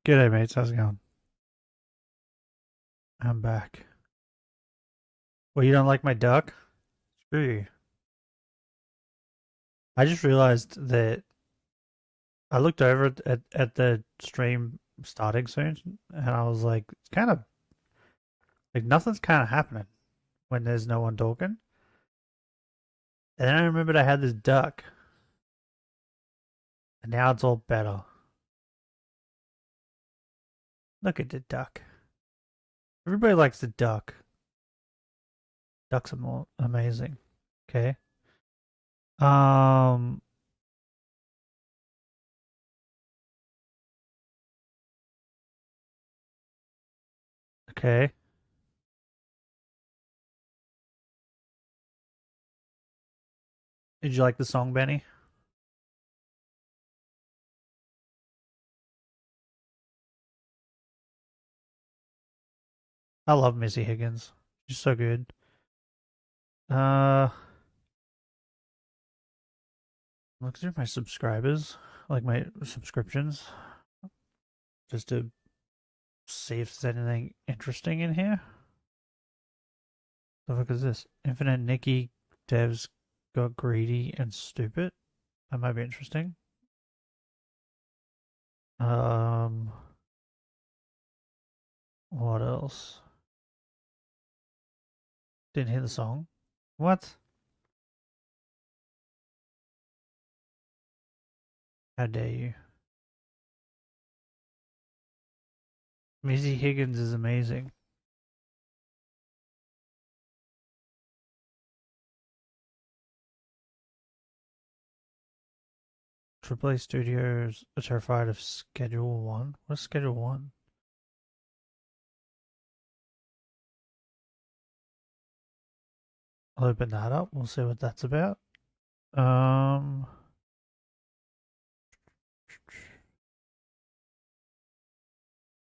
G'day, mates. How's it going? I'm back. Well, you don't like my duck? Screw you. I just realized that I looked over at the stream starting soon, and I was like, it's kind of like nothing's kind of happening when there's no one talking. And then I remembered I had this duck, and now it's all better. Look at the duck. Everybody likes the duck. Ducks are more amazing. Okay. Um. Okay. Did you like the song, Benny? I love Missy Higgins. She's so good. Uh, look through my subscribers, like my subscriptions, just to see if there's anything interesting in here. The fuck is this? Infinite Nikki devs got greedy and stupid. That might be interesting. Um, what else? Didn't hear the song. What? How dare you? Missy Higgins is amazing. AAA Studios are terrified of Schedule 1. What's Schedule 1? I'll open that up. We'll see what that's about. Um,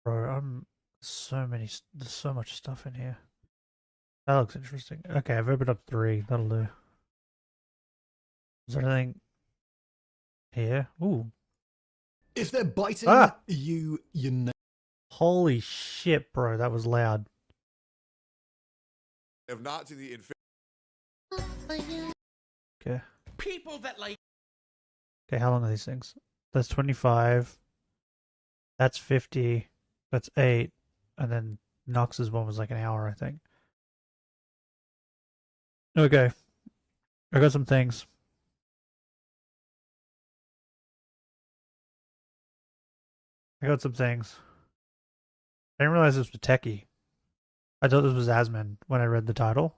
bro, there's so much stuff in here. That looks interesting. Okay, I've opened up 3. That'll do. Is there anything here? Ooh. If they're biting you know. Holy shit, bro, that was loud. If not to the Okay. People that like. Okay, how long are these things? That's 25. That's 50. That's 8. And then Knox's one was like an hour, I think. Okay. I got some things. I didn't realize this was techie. I thought this was Asman when I read the title.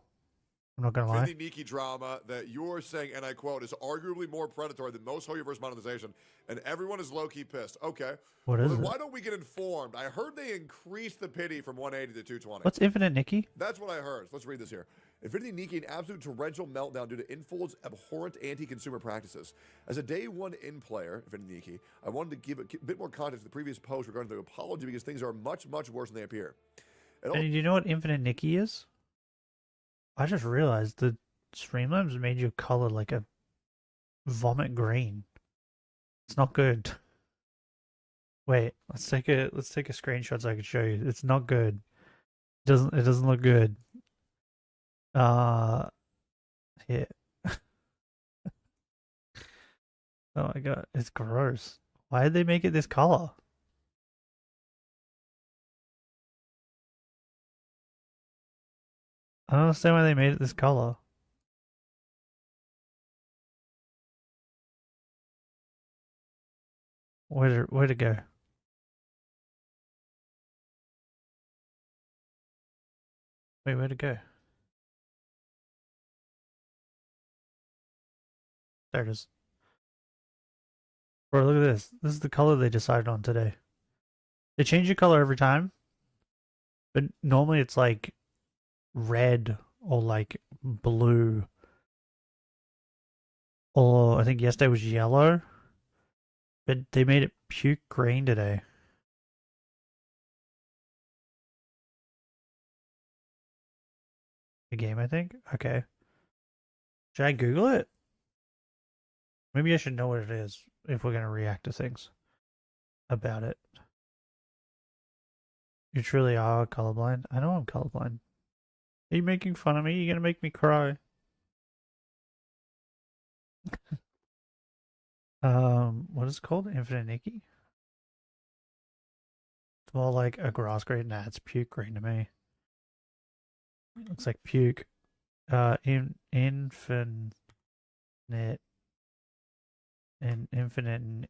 I'm not gonna lie. Niki drama that you're saying, and I quote, is arguably more predatory than most Hoyoverse monetization, and everyone is low-key pissed. Okay. What is then it? why don't we get informed? I heard they increased the pity from 180 to 220. What's Infinite Nikki? That's what I heard. Let's read this here. Infinity Nikki, an absolute torrential meltdown due to Infold's abhorrent anti-consumer practices. As a day one in player, Infinity Nikki, I wanted to give a bit more context to the previous post regarding the apology because things are much, much worse than they appear. And do you know what Infinite Nikki is? I just realized the Streamlabs made your color like a vomit green. It's not good. Wait, let's take a screenshot so I can show you. It's not good. It doesn't look good. Yeah. Oh my god, it's gross. Why did they make it this color? I don't understand why they made it this color. Where'd it go? Wait, where'd it go? There it is. Bro, look at this. This is the color they decided on today. They change the color every time, but normally it's like red or like blue. Or I think yesterday was yellow, but they made it puke green today. The game, I think? Okay. Should I Google it? Maybe I should know what it is if we're going to react to things about it. You truly are colorblind. I know I'm colorblind. Are you making fun of me? You're gonna make me cry. What is it called? Infinite Nikki? It's more like a grass green. Nah, it's puke green to me. Looks like puke. Infinite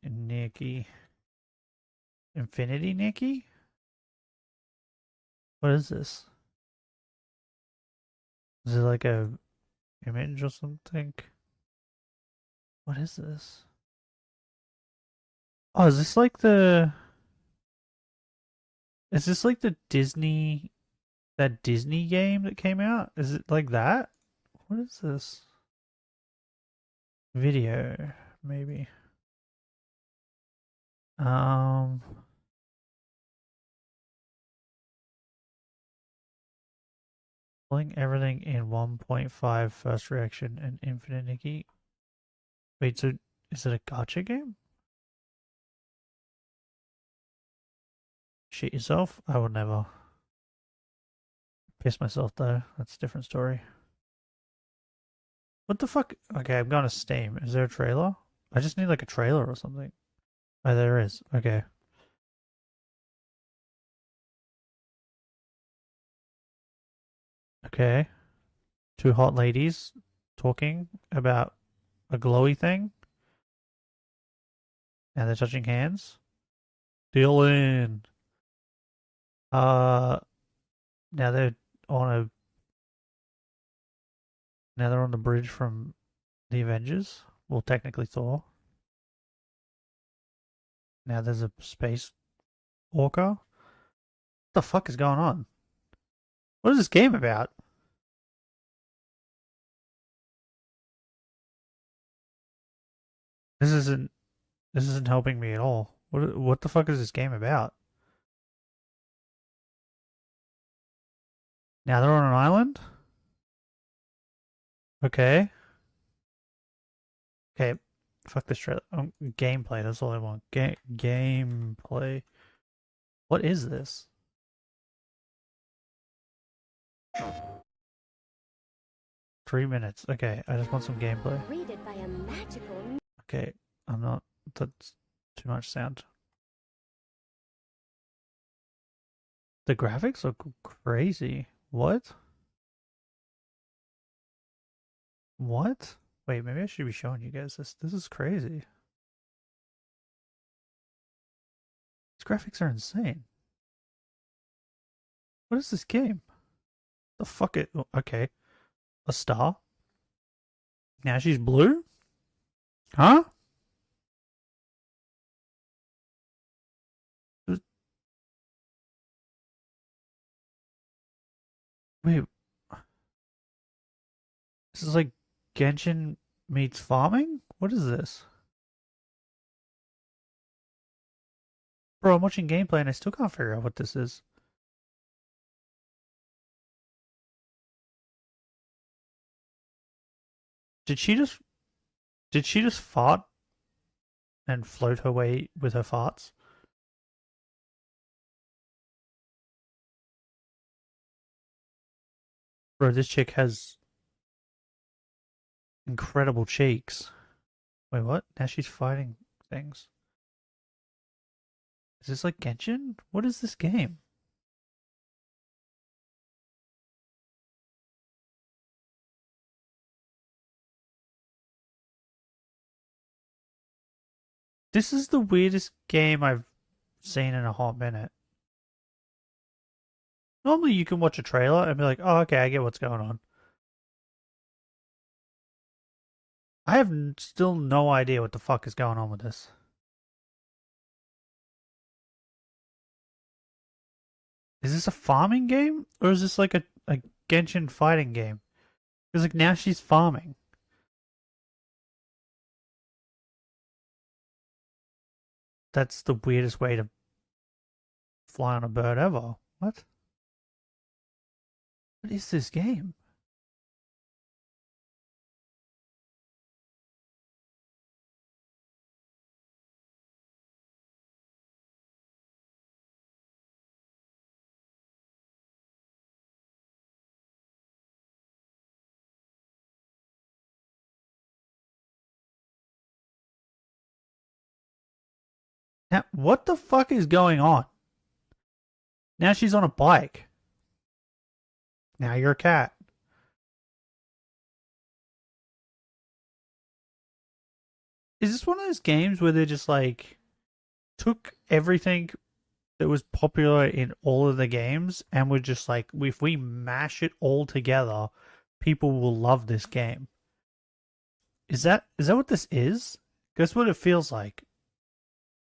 Nikki. Infinity Nikki? What is this? Is it like a image or something? What is this? Oh, is this like the... Is this like the Disney... That Disney game that came out? Is it like that? What is this? Video, maybe. Um... Pulling everything in 1.5 first reaction and Infinite Nikki. Wait, so is it a gacha game? Shit yourself? I would never. Piss myself though. That's a different story. What the fuck? Okay, I'm going to Steam. Is there a trailer? I just need like a trailer or something. Oh, there is. Okay. Okay. Two hot ladies talking about a glowy thing. And they're touching hands. Dylan. Now they're on a. Now they're on the bridge from the Avengers. Well, technically Thor. Now there's a space orca. What the fuck is going on? What is this game about? This isn't helping me at all. What the fuck is this game about? Now they're on an island? Okay. Okay. Fuck this trailer. Gameplay, that's all I want. Gameplay. What is this? $3 minutes. Okay, I just want some gameplay. Greeted by a magical... Okay, I'm not... That's too much sound. The graphics look crazy. What? What? Wait, maybe I should be showing you guys this. This is crazy. These graphics are insane. What is this game? The fuck it? Okay. A star? Now she's blue? Huh? Wait. This is like Genshin meets farming? What is this? Bro, I'm watching gameplay and I still can't figure out what this is. Did she just fart and float her way with her farts? Bro, this chick has incredible cheeks. Wait, what? Now she's fighting things. Is this like Genshin? What is this game? This is the weirdest game I've seen in a hot minute. Normally you can watch a trailer and be like, oh, okay, I get what's going on. I have still no idea what the fuck is going on with this. Is this a farming game? Or is this like a Genshin fighting game? Because like now she's farming. That's the weirdest way to fly on a bird ever. What? What is this game? Now, what the fuck is going on? Now she's on a bike. Now you're a cat. Is this one of those games where they just like took everything that was popular in all of the games and were just like, if we mash it all together, people will love this game? Is that what this is? That's what it feels like.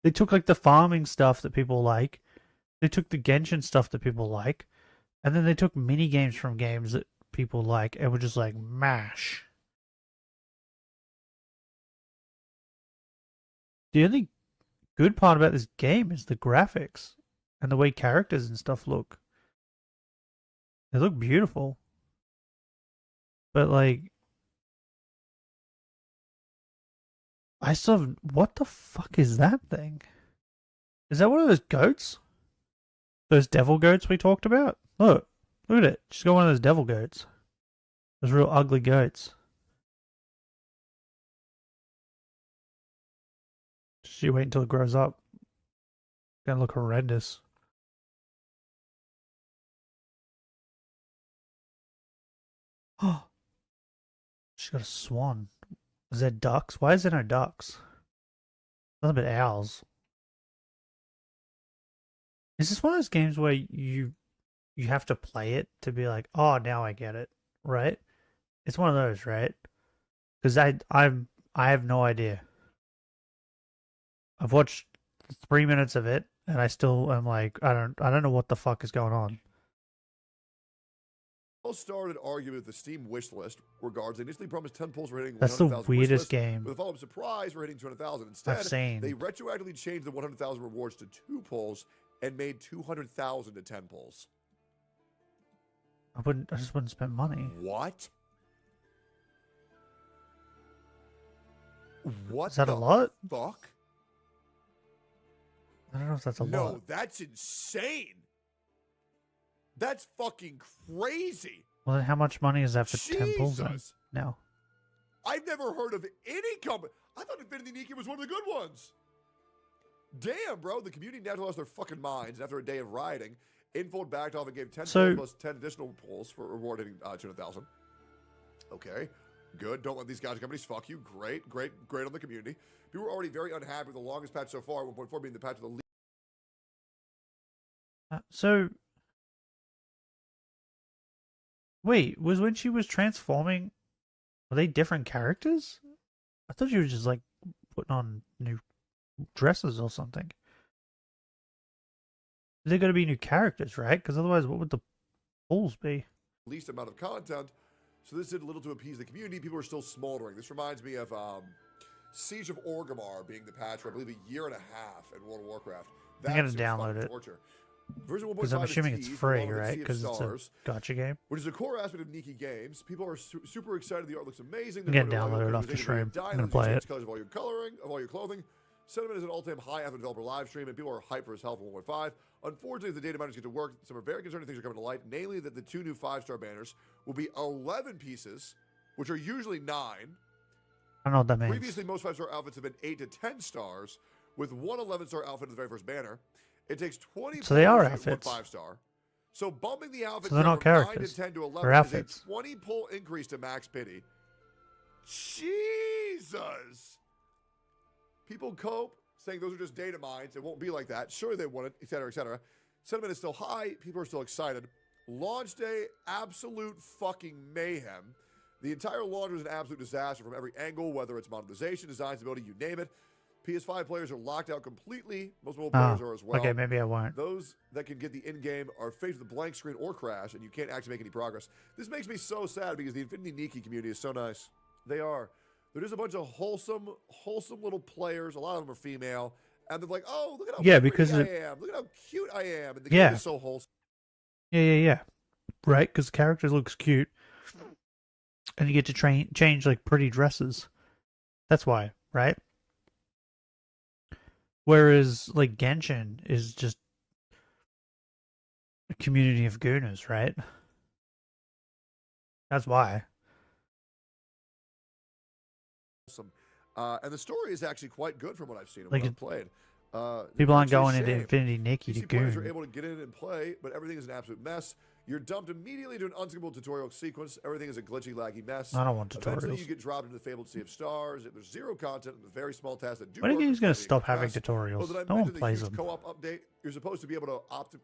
They took like the farming stuff that people like, they took the Genshin stuff that people like, and then they took mini games from games that people like and were just like mash. The only good part about this game is the graphics and the way characters and stuff look. They look beautiful. But like, I still have, what the fuck is that thing? Is that one of those goats? Those devil goats we talked about? Look at it. She's got one of those devil goats. Those real ugly goats. She wait until it grows up. It's gonna look horrendous. Oh, she's got a swan. Is that ducks? Why is there no ducks? Nothing but owls. Is this one of those games where you have to play it to be like, oh, now I get it, right? It's one of those, right? Because I have no idea. I've watched 3 minutes of it, and I still am like, I don't know what the fuck is going on. All started arguing with the Steam wish list regards. They initially promised 10 pulls for hitting 100,000. That's the weirdest game. With a follow-up surprise for hitting 200,000. Instead, I've seen. they retroactively changed the 100,000 rewards to 2 pulls and made 200,000 to 10 pulls. I just wouldn't spend money. What? What? Is that a lot? Fuck? I don't know if that's a lot. No, that's insane. That's fucking crazy. Well, then how much money is that for 10 pulls then? Jesus. No. I've never heard of any company. I thought Infinity Nikki was one of the good ones. Damn, bro. The community now lost their fucking minds. And after a day of rioting, Infold backed off and gave 10 pulls plus 10 additional pulls for reward hitting 200,000. Okay. Good. Don't let these gotcha companies fuck you. Great on the community. People were already very unhappy with the longest patch so far, 1.4 being the patch with the So, wait, was when she was transforming, were they different characters? I thought she was just like putting on new dresses or something. They're going to be new characters, right? Because otherwise, what would the pulls be? least amount of content. So this did little to appease the community. People are still smoldering. This reminds me of Siege of Orgrimmar being the patch for, I believe, a year and a half in World of Warcraft. I'm going to download it. Torture. Version 1.5 because I'm assuming it's teased, free, along with right? Sea of Because it's a Stars, gotcha game. which is a core aspect of Nikki games. People are super excited. The art looks amazing. I'm going to download it off the stream. I'm going to play it. Colors of all your coloring, of all your clothing. Sentiment is an all-time high after the developer live stream, and people are hyped for his health 1.5. Unfortunately, if the data miners get to work, some are very concerning things are coming to light, namely that the 2 new 5-star banners will be 11 pieces, which are usually 9. I don't know what that means. Previously, most 5-star outfits have been 8 to 10 stars, with one 11-star outfit in the very first banner. It takes 20 so they are to get outfits. one 5-star. So bumping the outfit So they're not from 9 characters. to 10 to 11 They're is outfits. a 20 pull increase to max pity. Jesus! People cope, saying those are just data mines. It won't be like that. Sure, they want it, etc., etc. Sentiment is still high. People are still excited. Launch day, absolute fucking mayhem. The entire launch was an absolute disaster from every angle, whether it's monetization, design, stability, you name it. PS5 players are locked out completely. Most mobile players are as well. Okay, maybe I won't. Those that can get the in-game are faced with a blank screen or crash, and you can't actually make any progress. This makes me so sad because the Infinity Nikki community is so nice. They are. They're just a bunch of wholesome little players. A lot of them are female. And they're like, oh, look at how pretty I am. Look at how cute I am. And the game is so wholesome. Yeah. Right, because the character looks cute. And you get to change, like, pretty dresses. That's why, right? Whereas, like, Genshin is just a community of gooners, right? That's why. And the story is actually quite good from what I've seen and Like what I've played. People aren't It's a going into shame. Infinity Nikki to PC players are goon. able to get in and play, but everything is an absolute mess. You're dumped immediately to an unskippable tutorial sequence. Everything is a glitchy, laggy mess. I don't want Eventually, you tutorials. get dropped into the fabled Sea of Stars. There's zero content and very small tasks that do When are work. you with going to plenty stop of having tasks. tutorials? Well, did I No one mention the plays huge them. co-op update? You're supposed to be able to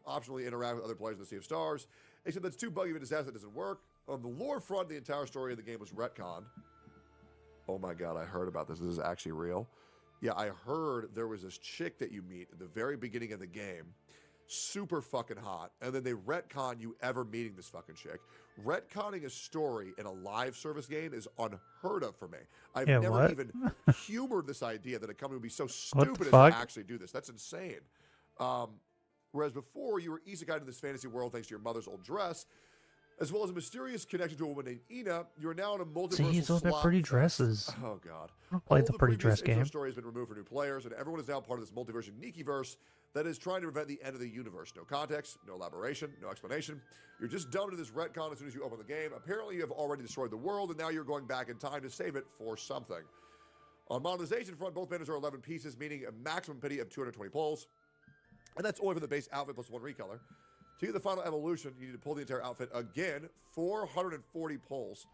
optionally interact with other players in the Sea of Stars. Except that's too buggy of a disaster that doesn't work. On the lore front, the entire story of the game was retconned. Oh my god, I heard about this. This is actually real. Yeah, I heard there was this chick that you meet at the very beginning of the game. Super fucking hot. And then they retcon you ever meeting this fucking chick. Retconning a story in a live service game is unheard of for me. I've Yeah, never what? even humored this idea that a company would be so What the stupid as fuck? to actually do this. That's insane. Whereas before, you were easy into this fantasy world thanks to your mother's old dress, as well as a mysterious connection to a woman named Ina. You're now in a multiversal See, it's all about slot pretty fest. dresses. Oh god. I don't play All the pretty previous dress intro game. story has been removed for new players, and everyone is now part of this multiverse Nikiverse that is trying to prevent the end of the universe. No context, no elaboration, no explanation. You're just dumped into this retcon as soon as you open the game. Apparently, you have already destroyed the world, and now you're going back in time to save it for something. On monetization front, both banners are 11 pieces, meaning a maximum pity of 220 pulls. And that's only for the base outfit plus 1 recolor. To get the final evolution, you need to pull the entire outfit again, 440 pulls.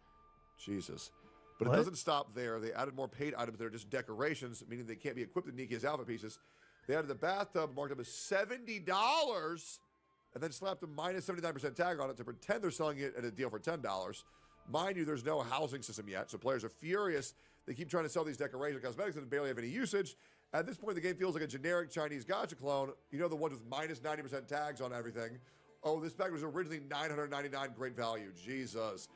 Jesus. But What? it doesn't stop there. They added more paid items that are just decorations, meaning they can't be equipped with Niki's outfit pieces. They added the bathtub, marked up as $70, and then slapped a minus 79% tag on it to pretend they're selling it at a deal for $10. Mind you, there's no housing system yet, so players are furious. They keep trying to sell these decoration cosmetics that barely have any usage. At this point, the game feels like a generic Chinese gacha clone. You know, the ones with minus 90% tags on everything. Oh, this pack was originally $999, great value. Jesus.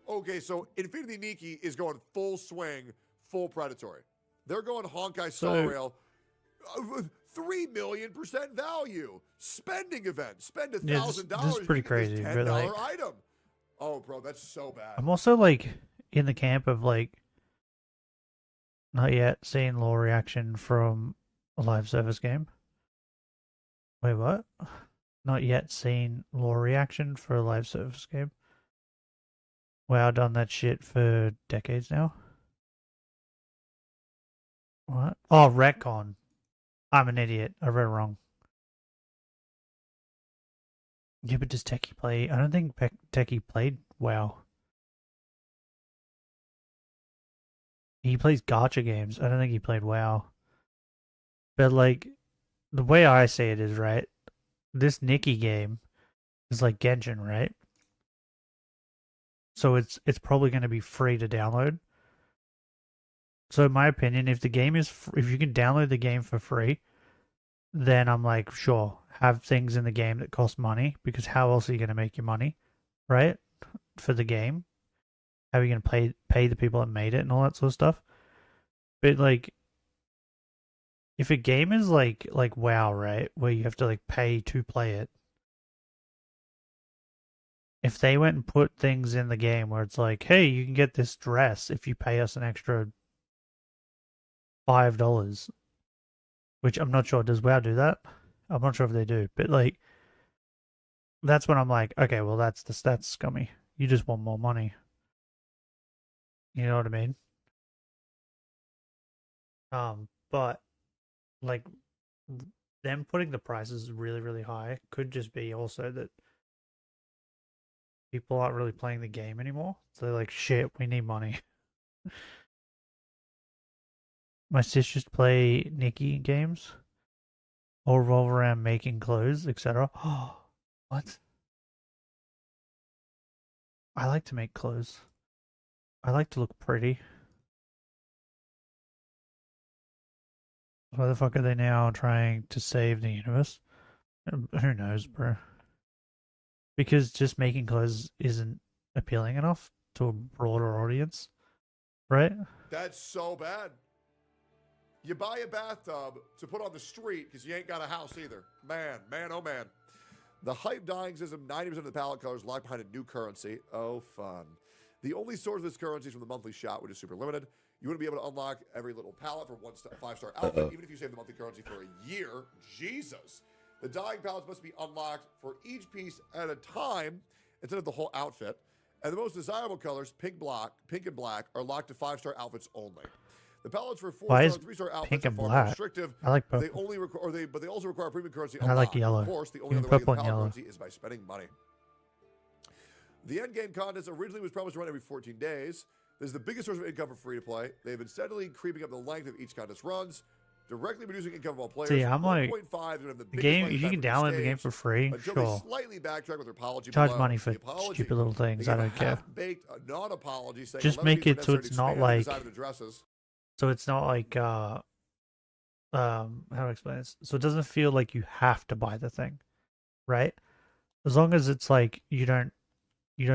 Okay, so Infinity Nikki is going full swing, full predatory. They're going Honkai Star Rail. 3,000,000% value. Spending event. Spend $1,000. This is pretty crazy, $10 but, like, item. Oh, bro, that's so bad. I'm also like in the camp of like not yet seeing lore reaction from a live service game. Wait, what? Not yet seen lore reaction for a live service game. Wow, done that shit for decades now. What? Oh, retcon. I'm an idiot. I read it wrong. Yeah, but does Techie play? I don't think Techie played WoW. He plays gacha games. I don't think he played WoW. But like, the way I say it is, right, this Nikki game is like Genshin, right? So it's probably going to be free to download. So in my opinion, if the game is if you can download the game for free, then I'm like, sure, have things in the game that cost money, because how else are you going to make your money, right? For the game, how are you going to pay the people that made it and all that sort of stuff? But like, if a game is like WoW, right, where you have to like pay to play it, if they went and put things in the game where it's like, hey, you can get this dress if you pay us an extra $5, which I'm not sure, does WoW do that? I'm not sure if they do, but like, that's when I'm like, okay, well, that's scummy. You just want more money. You know what I mean? But like, them putting the prices really, really high could just be also that people aren't really playing the game anymore. So they're like, shit, we need money. My sisters play Nikki games or revolve around making clothes, etc. Oh, what? I like to make clothes. I like to look pretty. Why the fuck are they now trying to save the universe? Who knows, bro? Because just making clothes isn't appealing enough to a broader audience, right? That's so bad. You buy a bathtub to put on the street because you ain't got a house either. Man, oh man. The hype dying system, 90% of the palette colors locked behind a new currency. Oh, fun. The only source of this currency is from the monthly shop, which is super limited. You wouldn't be able to unlock every little palette for one 5-star outfit, even if you save the monthly currency for a year. Jesus. The dying palettes must be unlocked for each piece at a time instead of the whole outfit. And the most desirable colors, pink and black, are locked to 5-star outfits only. The palettes for Why 4-star is and 3-star outfits pink are and far more black? restrictive. I like They purple. only but they also require premium currency. And I like unlocked. yellow. Of course, the only Even other way to purple get and palette yellow. currency is by spending money. The endgame contest originally was promised to run every 14 days. This is the biggest source of income for free-to-play. They've been steadily creeping up the length of each contest runs, directly reducing income of all players. See, I'm like, 1.5 is gonna have the the biggest game, playing if you time can for each download the game stage, for free, until they sure. slightly backtrack with their apology Charge below. money for The apology, stupid little they things. gave I a don't care. half-baked non-apology saying Just the make levities it so were it's necessary not to expand the like, design of the dresses. so it's not like, how do I explain this? So it doesn't feel like you have to buy the thing, right? As long as it's like you don't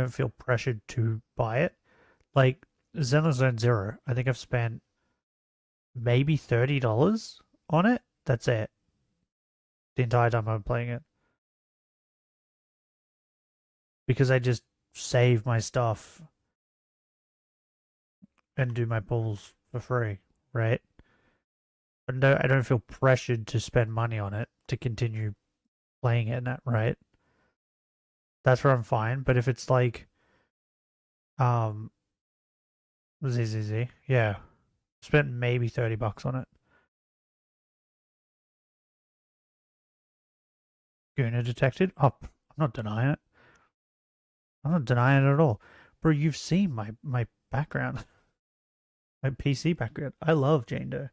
feel pressured to buy it. Like Xenoblade Zone Zero, I think I've spent maybe $30 on it. That's it. The entire time I'm playing it. Because I just save my stuff and do my pulls for free, right? But no, I don't feel pressured to spend money on it to continue playing it, right? That's where I'm fine. But if it's like, ZZZ, yeah, spent maybe $30 on it. Guna detected. Oh, I'm not denying it. I'm not denying it at all, bro. You've seen my background, my PC background. I love Jane Doe.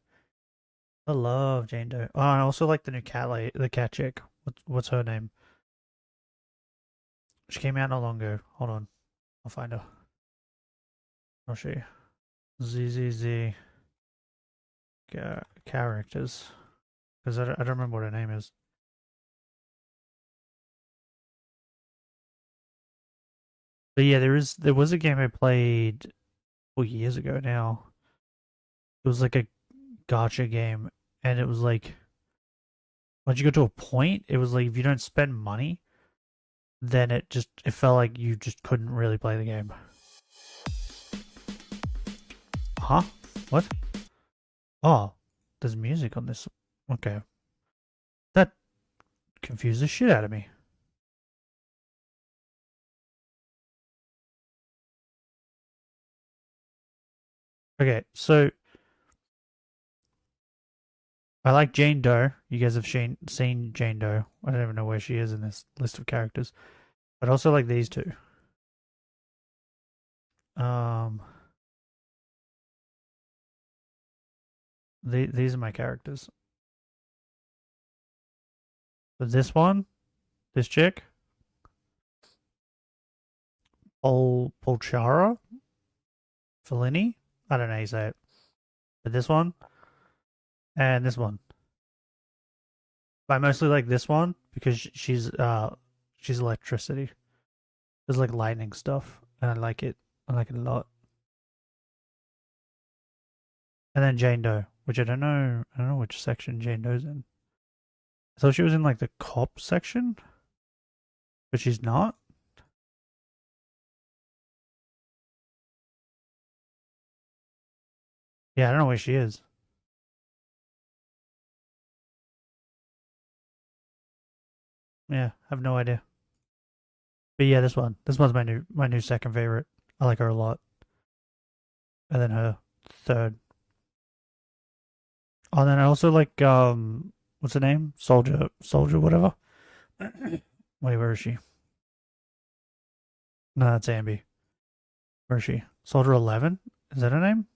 I love Jane Doe. Oh, I also like the new cat, the cat chick. What's her name? She came out not long ago. Hold on, I'll find her. I'll show you. ZZZ characters, because I don't remember what her name is. But yeah, there was a game I played years ago now. It was like a gacha game, and it was like once you go to a point, it was like if you don't spend money, then it felt like you just couldn't really play the game. Huh? What? Oh, there's music on this. Okay. That confused the shit out of me. Okay, so I like Jane Doe. You guys have seen Jane Doe. I don't even know where she is in this list of characters. But I also like these two. These are my characters. But this one, this chick, Polchara, Fellini. I don't know how you say it. But this one and this one. But I mostly like this one because she's electricity. There's like lightning stuff, and I like it. I like it a lot. And then Jane Doe, which I don't know which section Jane Doe's in. I thought she was in like the cop section, but she's not. Yeah, I don't know where she is. Yeah, I have no idea. But yeah, this one's my new second favorite. I like her a lot. And then her third. Oh, and then I also like what's her name? Soldier whatever. Wait, where is she? No, that's Ambi. Where is she? Soldier 11? Is that her name?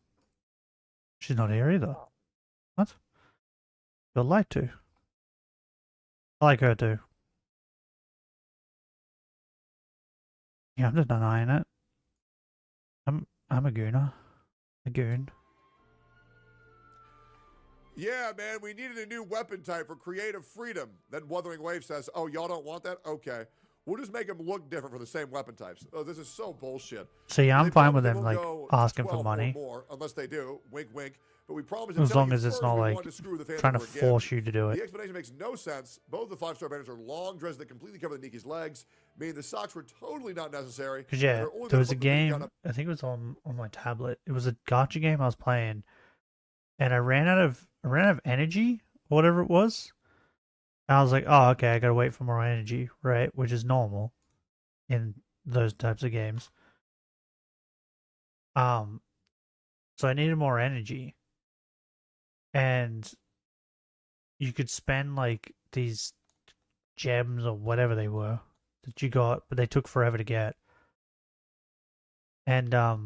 She's not here either. What? You're lied to. I like her too. Yeah, I'm just denying it. I'm a gooner. A goon. Yeah, man, we needed a new weapon type for creative freedom. Then Wuthering Wave says, oh, y'all don't want that? Okay. We'll just make them look different for the same weapon types. Oh, this is so bullshit. See, I'm They fine promise with they them won't like go asking 12 for or money. more, unless they do. Wink, wink. But we promise As long it as it's not like trying to force you to do The it. explanation makes no sense. Both the 5-star banners are long dresses that completely cover the Niki's legs, meaning the socks were totally not necessary. Because yeah, They're only there gonna was a put the Nikki game. I think it was on my tablet. It was a gacha game I was playing, and I ran out of energy or whatever it was. And I was like, oh, okay, I gotta wait for more energy, right? Which is normal in those types of games. So I needed more energy, and you could spend like these gems or whatever they were that you got, but they took forever to get. And I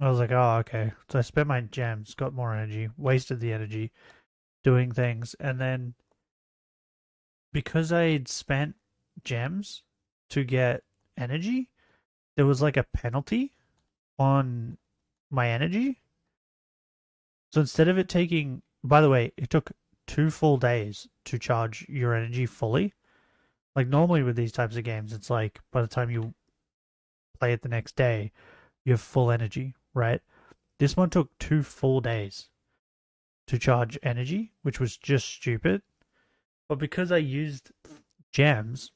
was like, oh, okay. So I spent my gems, got more energy, wasted the energy doing things, and then because I had spent gems to get energy, there was like a penalty on my energy. So instead of it taking, by the way, it took 2 full days to charge your energy fully. Like normally with these types of games, it's like by the time you play it the next day, you have full energy, right? This one took 2 full days to charge energy, which was just stupid. But because I used gems,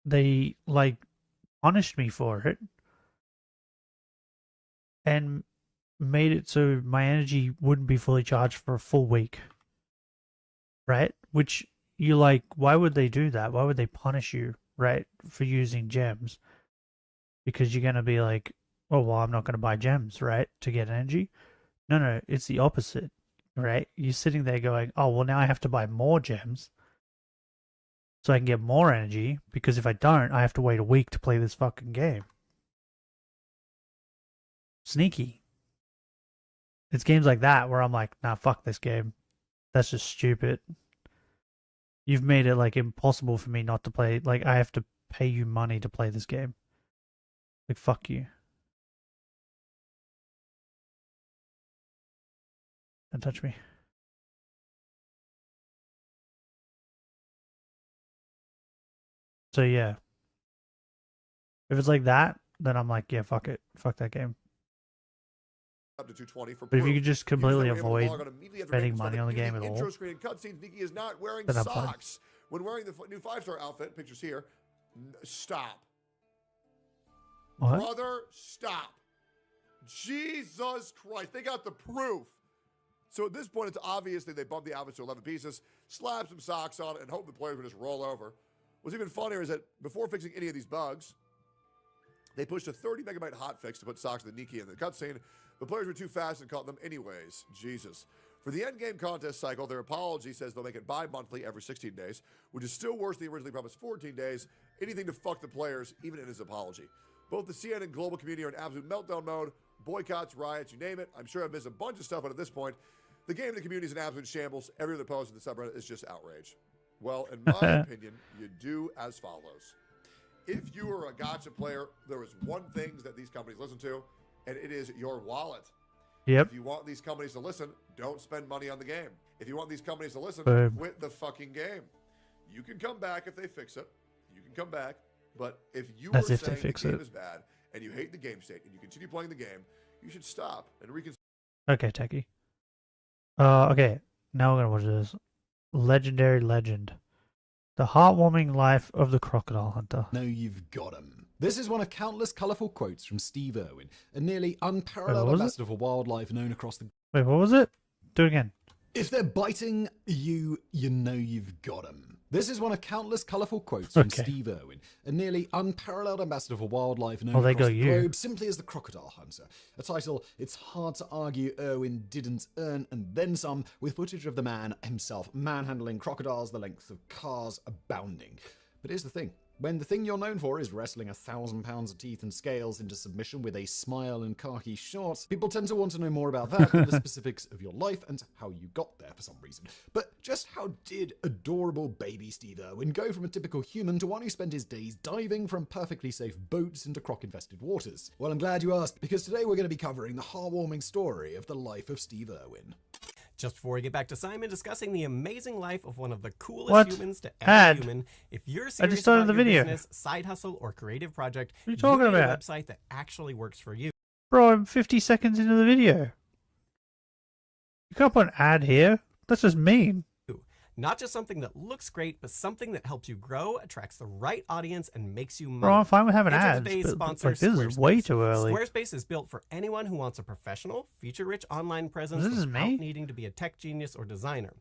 they like punished me for it and made it so my energy wouldn't be fully charged for a full week. Right? Which you like, why would they do that? Why would they punish you, right, for using gems? Because you're going to be like, oh, well, I'm not going to buy gems, right, to get energy. No, it's the opposite, right? You're sitting there going, oh, well, now I have to buy more gems so I can get more energy, because if I don't, I have to wait a week to play this fucking game. Sneaky. It's games like that where I'm like, nah, fuck this game. That's just stupid. You've made it like impossible for me not to play. Like I have to pay you money to play this game. Like fuck you. Don't touch me. So yeah. If it's like that, then I'm like, yeah, fuck it. Fuck that game. Up to 220 for But if proof. you could just completely avoid spending spending money on the game at all, intro screen and cutscenes, Nikki is not wearing then I'm fine. socks. When wearing the new 5-star outfit, pictures here. Stop. What? Brother, stop. Jesus Christ. They got the proof. So at this point, it's obvious that they bumped the outfits to 11 pieces, slapped some socks on it, and hoped the players would just roll over. What's even funnier is that before fixing any of these bugs, they pushed a 30 megabyte hotfix to put socks with the Nikki in the cutscene. The players were too fast and caught them anyways. Jesus. For the endgame contest cycle, their apology says they'll make it bi-monthly every 16 days, which is still worse than the originally promised 14 days. Anything to fuck the players, even in his apology. Both the CN and global community are in absolute meltdown mode. Boycotts, riots, you name it. I'm sure I've missed a bunch of stuff, but at this point, the game and the community is in absolute shambles. Every other post in the subreddit is just outrage. Well, in my opinion, you do as follows. If you are a gacha player, there is one thing that these companies listen to, and it is your wallet. Yep. If you want these companies to listen, don't spend money on the game. If you want these companies to listen, Boom. quit the fucking game. You can come back if they fix it. You can come back. But if you are saying the game is bad and you hate the game state and you continue playing the game, you should stop and reconsider. Okay, Techie. Okay, now we're gonna watch this. Legendary Legend. The heartwarming life of the crocodile hunter. No, you've got 'em. This is one of countless colourful quotes from Steve Irwin, a nearly unparalleled ambassador for wildlife known across the... Wait, what was it? Do it again. If they're biting you, you know you've got 'em. This is one of countless colourful quotes from Steve Irwin, a nearly unparalleled ambassador for wildlife known across the globe simply as the crocodile hunter. A title it's hard to argue Irwin didn't earn, and then some, with footage of the man himself manhandling crocodiles the length of cars abounding. But here's the thing. When the thing you're known for is wrestling 1,000 pounds of teeth and scales into submission with a smile and khaki shorts, people tend to want to know more about that than the specifics of your life and how you got there for some reason. But just how did adorable baby Steve Irwin go from a typical human to one who spent his days diving from perfectly safe boats into croc-infested waters? Well, I'm glad you asked, because today we're going to be covering the heartwarming story of the life of Steve Irwin. Just before we get back to Simon discussing the amazing life of one of the coolest humans to ever Ad. human, if you're serious started about the your video. business, side hustle, or creative project, What are you talking need about? a website that actually works for you. Bro, I'm 50 seconds into the video. You can't put an ad here. That's just mean. Not just something that looks great, but something that helps you grow, attracts the right audience, and makes you money. Bro, I'm fine with having Enter ads, today's but sponsor, like, this is way too early. Squarespace is built for anyone who wants a professional, feature-rich online presence This is without me? needing to be a tech genius or designer.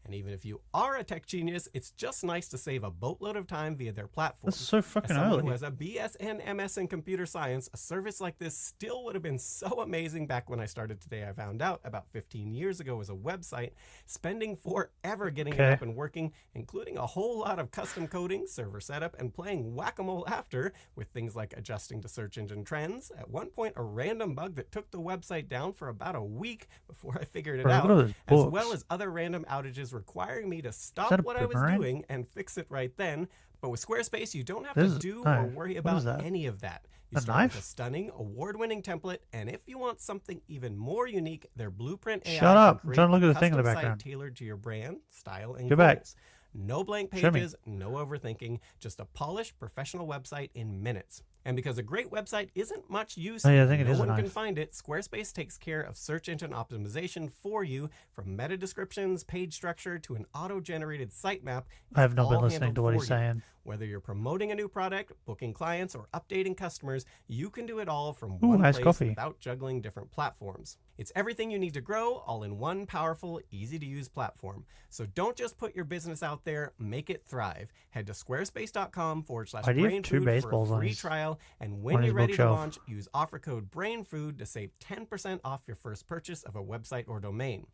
And even if you are a tech genius, it's just nice to save a boatload of time via their platform. That's so fucking As someone early. who has a BS and MS in computer science, a service like this still would have been so amazing back when I started Today I Found Out about 15 years ago as a website, spending forever getting it up and working, including a whole lot of custom coding, server setup, and playing whack-a-mole after, with things like adjusting to search engine trends. At one point, a random bug that took the website down for about a week before I figured it out, as well as other random outages requiring me to stop what I was doing and fix it right then. But with Squarespace, you don't have to do or worry about any of that. You start with a stunning, award-winning template, and if you want something even more unique, their Blueprint AI Shut up! can I'm trying to look at the thing in the custom background. site tailored to your brand, style, and Go goals. back. No blank pages, no overthinking, just a polished, professional website in minutes. And because a great website isn't much use, I think it no is one a can knife. find it, Squarespace takes care of search engine optimization for you, from meta descriptions, page structure, to an auto-generated sitemap. I have not all been listening to what handled he's for you. saying. Whether you're promoting a new product, booking clients, or updating customers, you can do it all from Ooh, one nice place coffee. without juggling different platforms. It's everything you need to grow, all in one powerful, easy-to-use platform. So don't just put your business out there, make it thrive. Head to Why do you have two squarespace.com/brainfood for baseballs a on free his- trial. And on when his you're ready to bookshelf? launch, use offer code BRAINFOOD to save 10% off your first purchase of a website or domain.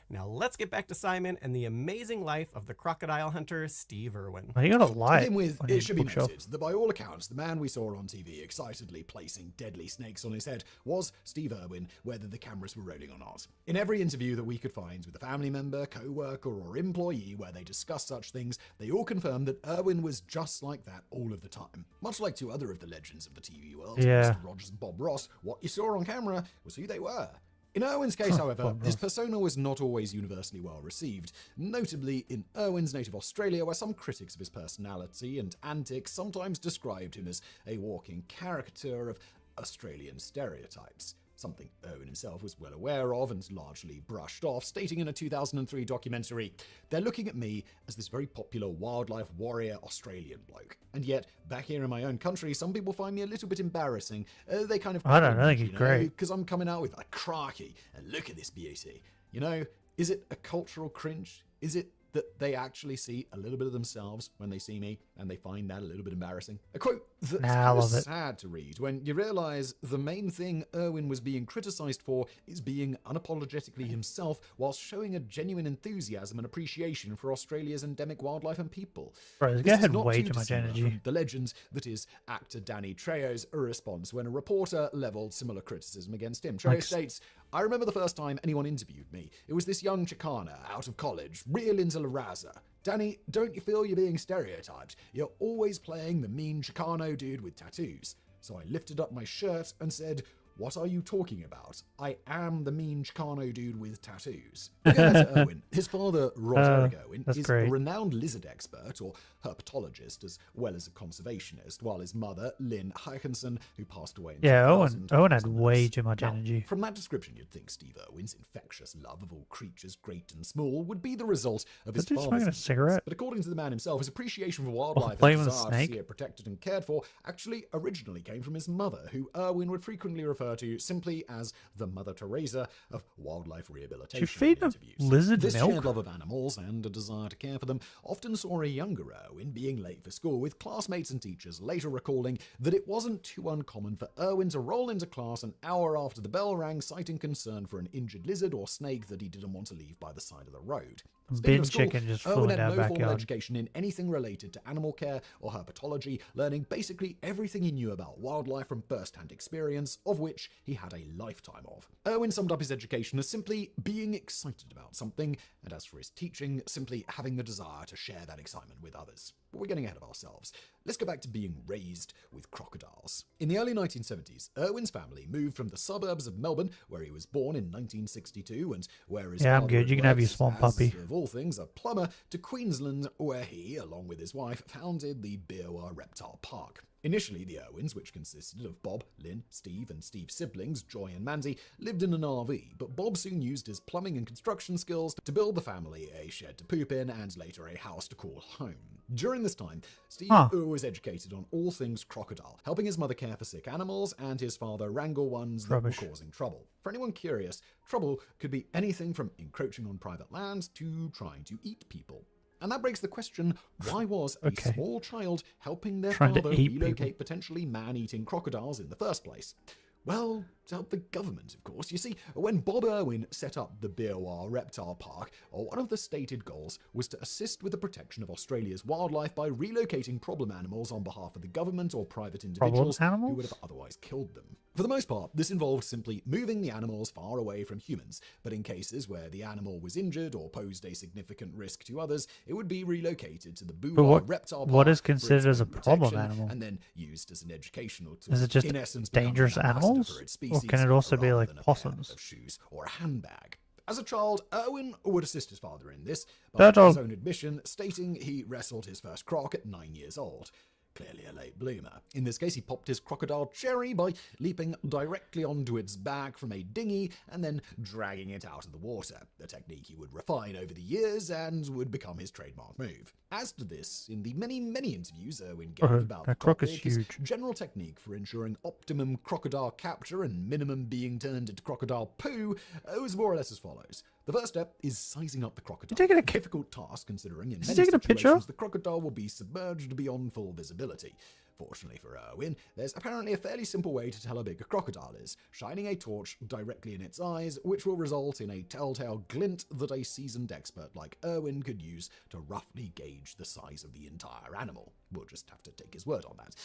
Now let's get back to Simon and the amazing life of the crocodile hunter, Steve Irwin. Well, you got a To light begin with, on it his should be bookshelf. noted that by all accounts, the man we saw on TV excitedly placing deadly snakes on his head was Steve Irwin, whether the cameras were rolling or not. In every interview that we could find with a family member, co-worker, or employee where they discussed such things, they all confirmed that Irwin was just like that all of the time. Much like two other of the legends of the TV world, Yeah. Mr. Rogers and Bob Ross, what you saw on camera was who they were. In Irwin's case, however, his persona was not always universally well received, notably in Irwin's native Australia, where some critics of his personality and antics sometimes described him as a walking caricature of Australian stereotypes, something Irwin himself was well aware of and largely brushed off, stating in a 2003 documentary, "They're looking at me as this very popular wildlife warrior Australian bloke. And yet, back here in my own country, some people find me a little bit embarrassing. They kind of... I don't know, I think he's great. Because I'm coming out with, like, crikey, and look at this beauty. You know, is it a cultural cringe? Is it that they actually see a little bit of themselves when they see me, and they find that a little bit embarrassing? A quote that's I kind of love it. sad to read when you realise the main thing Irwin was being criticised for is being unapologetically himself whilst showing a genuine enthusiasm and appreciation for Australia's endemic wildlife and people. Bro, this This guy is had not way too too much dissimilar energy. from the legend that is actor Danny Trejo's response when a reporter levelled similar criticism against him. Trejo states, "I remember the first time anyone interviewed me. It was this young Chicana out of college, real into La Raza. Danny, don't you feel you're being stereotyped? You're always playing the mean Chicano dude with tattoos." So I lifted up my shirt and said, "What are you talking about? I am the mean Chicano dude with tattoos." Going back to Irwin, his father, Roger Irwin, that's is great. a renowned lizard expert or herpetologist as well as a conservationist, while his mother, Lynn Hickinson, who passed away in Yeah, 2000, Owen was had a way nurse. too much Now, energy. From that description, you'd think Steve Irwin's infectious love of all creatures great and small would be the result of his Is dude father's smoking a influence. cigarette? But according to the man himself, his appreciation for wildlife playing and with a desire to snake? see it protected and cared for actually originally came from his mother, who Irwin would frequently refer to simply as the Mother Teresa of wildlife rehabilitation. feed in a interviews. lizard This milk? shared love of animals and a desire to care for them often saw a younger Irwin being late for school, with classmates and teachers later recalling that it wasn't too uncommon for Irwin to roll into class an hour after the bell rang, citing concern for an injured lizard or snake that he didn't want to leave by the side of the road. Speaking Bin of school, chicken just Irwin flew had down no formal backyard. education in anything related to animal care or herpetology, learning basically everything he knew about wildlife from first-hand experience, of which he had a lifetime of. Irwin summed up his education as simply being excited about something, and as for his teaching, simply having the desire to share that excitement with others. But we're getting ahead of ourselves. Let's go back to being raised with crocodiles. In the early 1970s, Irwin's family moved from the suburbs of Melbourne, where he was born in 1962, and where his Yeah, I'm father good. had You can have your worked swamp as, puppy. of all things, a plumber, to Queensland, where he, along with his wife, founded the Beerwah Reptile Park. Initially, the Irwins, which consisted of Bob, Lynn, Steve, and Steve's siblings, Joy and Mandy, lived in an RV, but Bob soon used his plumbing and construction skills to build the family a shed to poop in and later a house to call home. During this time, Steve was educated on all things crocodile, helping his mother care for sick animals and his father wrangle ones that were causing trouble. For anyone curious, trouble could be anything from encroaching on private land to trying to eat people. And that begs the question, why was a small child helping their father relocate potentially man-eating crocodiles in the first place? Well, to help the government, of course. You see, when Bob Irwin set up the Beerwah Reptile Park, one of the stated goals was to assist with the protection of Australia's wildlife by relocating problem animals on behalf of the government or private individuals who would have otherwise killed them. For the most part, this involved simply moving the animals far away from humans, but in cases where the animal was injured or posed a significant risk to others, it would be relocated to the Beerwah Reptile Park. What is considered as a problem animal? And then used as an educational tool. Is it just in essence, dangerous animals? Or can it also be like possums? Of shoes or a handbag. As a child, Irwin would assist his father in this, by his own admission, stating he wrestled his first croc at 9 years old. Clearly a late bloomer. In this case, he popped his crocodile cherry by leaping directly onto its back from a dinghy and then dragging it out of the water, a technique he would refine over the years and would become his trademark move. As to this, in the many, many interviews Irwin gave about the topic, his general technique for ensuring optimum crocodile capture and minimum being turned into crocodile poo was more or less as follows. The first step is sizing up the crocodile. A difficult task considering in many situations the crocodile will be submerged beyond full visibility. Fortunately for Irwin, there's apparently a fairly simple way to tell how big a crocodile is, shining a torch directly in its eyes, which will result in a telltale glint that a seasoned expert like Irwin could use to roughly gauge the size of the entire animal. We'll just have to take his word on that.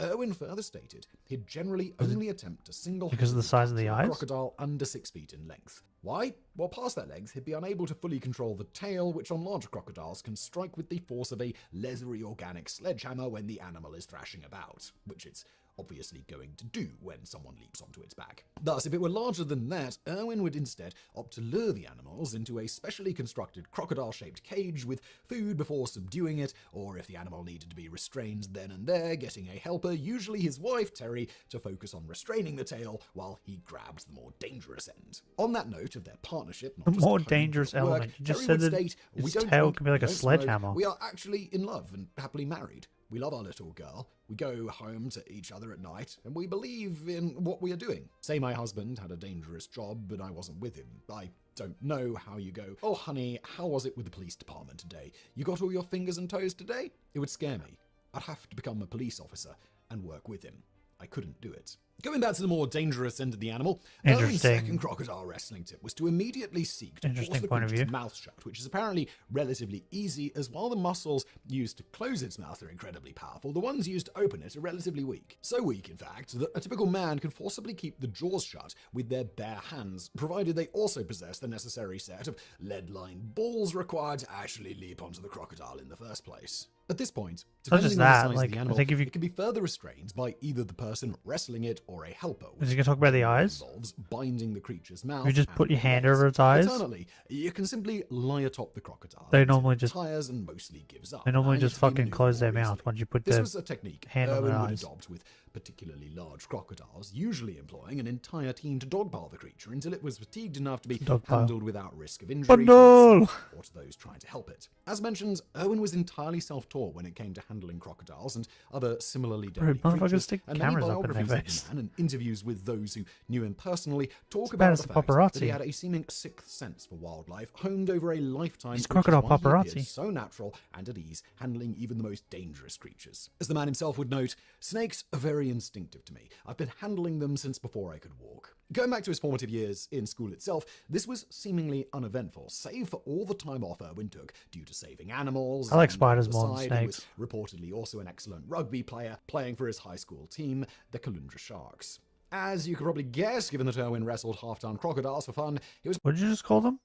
Irwin further stated he'd generally only attempt to because of the size of the eyes? Crocodile under 6 feet in length. Why? Well, past that length, he'd be unable to fully control the tail, which on larger crocodiles can strike with the force of a leathery organic sledgehammer when the animal is thrashing about, which it's obviously going to do when someone leaps onto its back. Thus, if it were larger than that, Irwin would instead opt to lure the animals into a specially constructed crocodile-shaped cage with food before subduing it, or if the animal needed to be restrained then and there, getting a helper, usually his wife, Terry, to focus on restraining the tail while he grabbed the more dangerous end. On that note of their partnership, the more dangerous element, you just said that its tail could be like a sledgehammer. We are actually in love and happily married. We love our little girl. We go home to each other at night, and we believe in what we are doing. Say my husband had a dangerous job, but I wasn't with him. I don't know how you go, "Oh, honey, how was it with the police department today? You got all your fingers and toes today?" It would scare me. I'd have to become a police officer and work with him. I couldn't do it. Going back to the more dangerous end of the animal, Irwin's second crocodile wrestling tip was to immediately seek to force the creature's mouth shut, which is apparently relatively easy, as while the muscles used to close its mouth are incredibly powerful, the ones used to open it are relatively weak. So weak, in fact, that a typical man could forcibly keep the jaws shut with their bare hands, provided they also possess the necessary set of lead-lined balls required to actually leap onto the crocodile in the first place. At this point, depending on the size of the animal, it can be further restrained by either the person wrestling it or a helper. Is he going to talk about the eyes? Involves binding the creature's mouth. You just put your hand over its eyes? Alternately, you can simply lie atop the crocodile. They normally just tires and mostly gives up. They normally just fucking close their mouth once you put this was a technique hand on their Irwin would eyes. adopt with particularly large crocodiles, usually employing an entire team to dogpile the creature until it was fatigued enough to be handled without risk of injury or to those trying to help it. As mentioned, Irwin was entirely self-taught when it came to handling crocodiles and other similarly deadly creatures, and many biographies of the man and interviews with those who knew him personally talk about the fact that he had a seeming sixth sense for wildlife honed over a lifetime. He's crocodile paparazzi. So natural and at ease handling even the most dangerous creatures. As the man himself would note, snakes are very instinctive to me. I've been handling them since before I could walk. Going back to his formative years in school itself, this was seemingly uneventful, save for all the time off Irwin took due to saving animals. I like spiders more than snakes. He was reportedly also an excellent rugby player, playing for his high school team, the Caloundra Sharks. As you could probably guess, given that Irwin wrestled half-ton crocodiles for fun, it was... What did you just call them?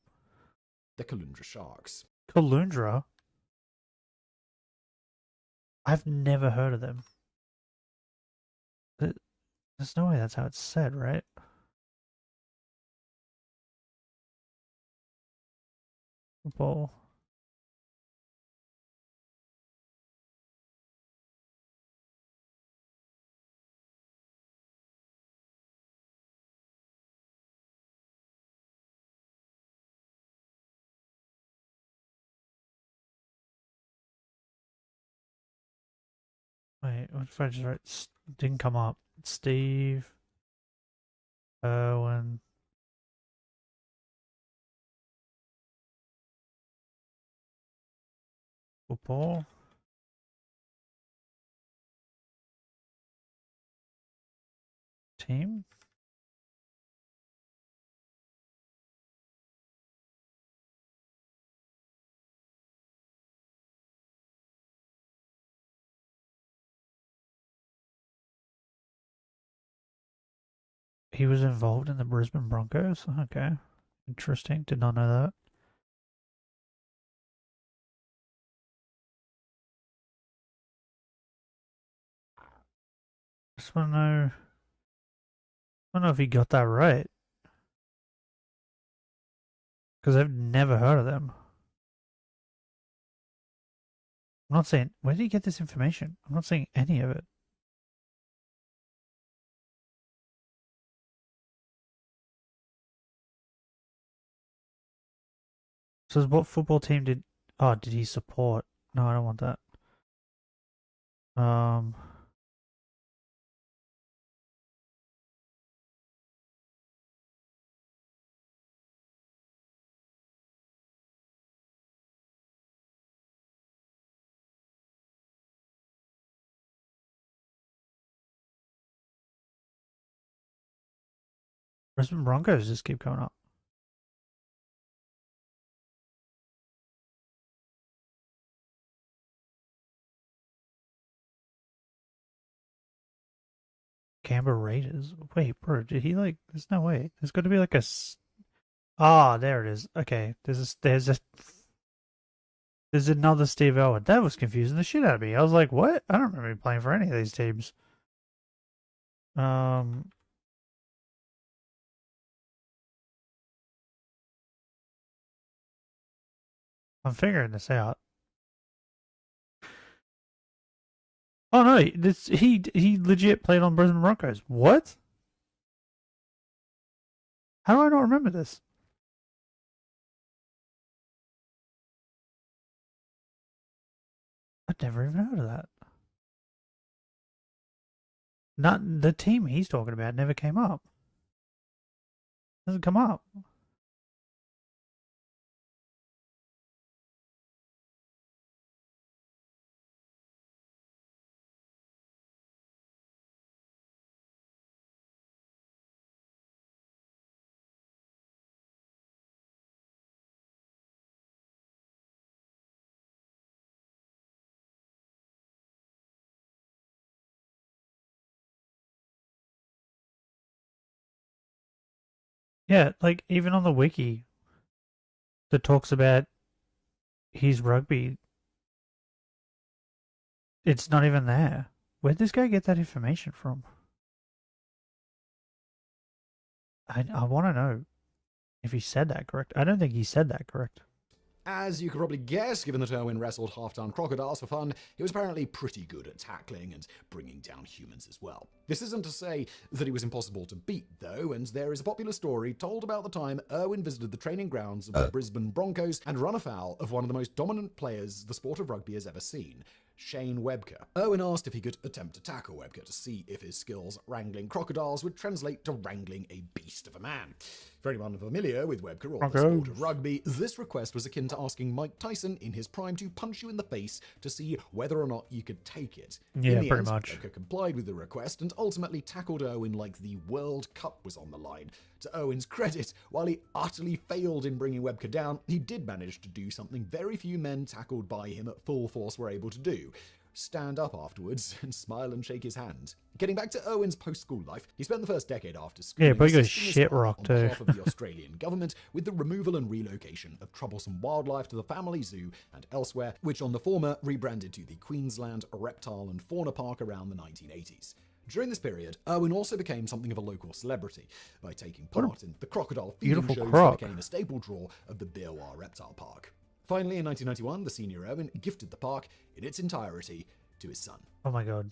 The Caloundra Sharks. Caloundra? I've never heard of them. There's no way that's how it's said, right? Football. Wait, what if I just write? Didn't come up. Steve. Owen. Football. Team. He was involved in the Brisbane Broncos. Okay. Interesting. Did not know that. Just want to know. I don't know if he got that right. Because I've never heard of them. I'm not saying. Where did he get this information? I'm not saying any of it. So what football team did... Oh, did he support? No, I don't want that. Brisbane Broncos just keep coming up. Canberra Raiders. Wait, bro, did he like? There's no way. There's got to be like a. Ah, there it is. Okay, there's another Steve Owen. That was confusing the shit out of me. I was like, what? I don't remember playing for any of these teams. I'm figuring this out. Oh no, he legit played on Brisbane Broncos. What? How do I not remember this? I'd never even heard of that. Not the team he's talking about never came up. Doesn't come up. Yeah, like even on the wiki that talks about his rugby, it's not even there. Where'd this guy get that information from? I want to know if he said that correct. I don't think he said that correct. As you could probably guess, given that Owen wrestled half-ton crocodiles for fun, he was apparently pretty good at tackling and bringing down humans as well. This isn't to say that he was impossible to beat, though, and there is a popular story told about the time Owen visited the training grounds of the Brisbane Broncos and run afoul of one of the most dominant players the sport of rugby has ever seen, Shane Webker. Owen asked if he could attempt to tackle Webker to see if his skills wrangling crocodiles would translate to wrangling a beast of a man. For anyone familiar with Webker or the sport of rugby, this request was akin to asking Mike Tyson in his prime to punch you in the face to see whether or not you could take it. Yeah, in the pretty end, much. Webker complied with the request and ultimately tackled Owen like the World Cup was on the line. To Owen's credit, while he utterly failed in bringing Webker down, he did manage to do something very few men tackled by him at full force were able to do: stand up afterwards and smile and shake his hand. Getting back to Owen's post-school life, he spent the first decade after school but he got assisting his shit father rocked on too. behalf of the Australian government with the removal and relocation of troublesome wildlife to the family zoo and elsewhere, which on the former rebranded to the Queensland Reptile and Fauna Park around the 1980s. During this period, Owen also became something of a local celebrity by taking part in the crocodile feeding shows that became a staple draw of the Beerwah Reptile Park. Finally, in 1991, the senior Owen gifted the park in its entirety to his son. Oh my god.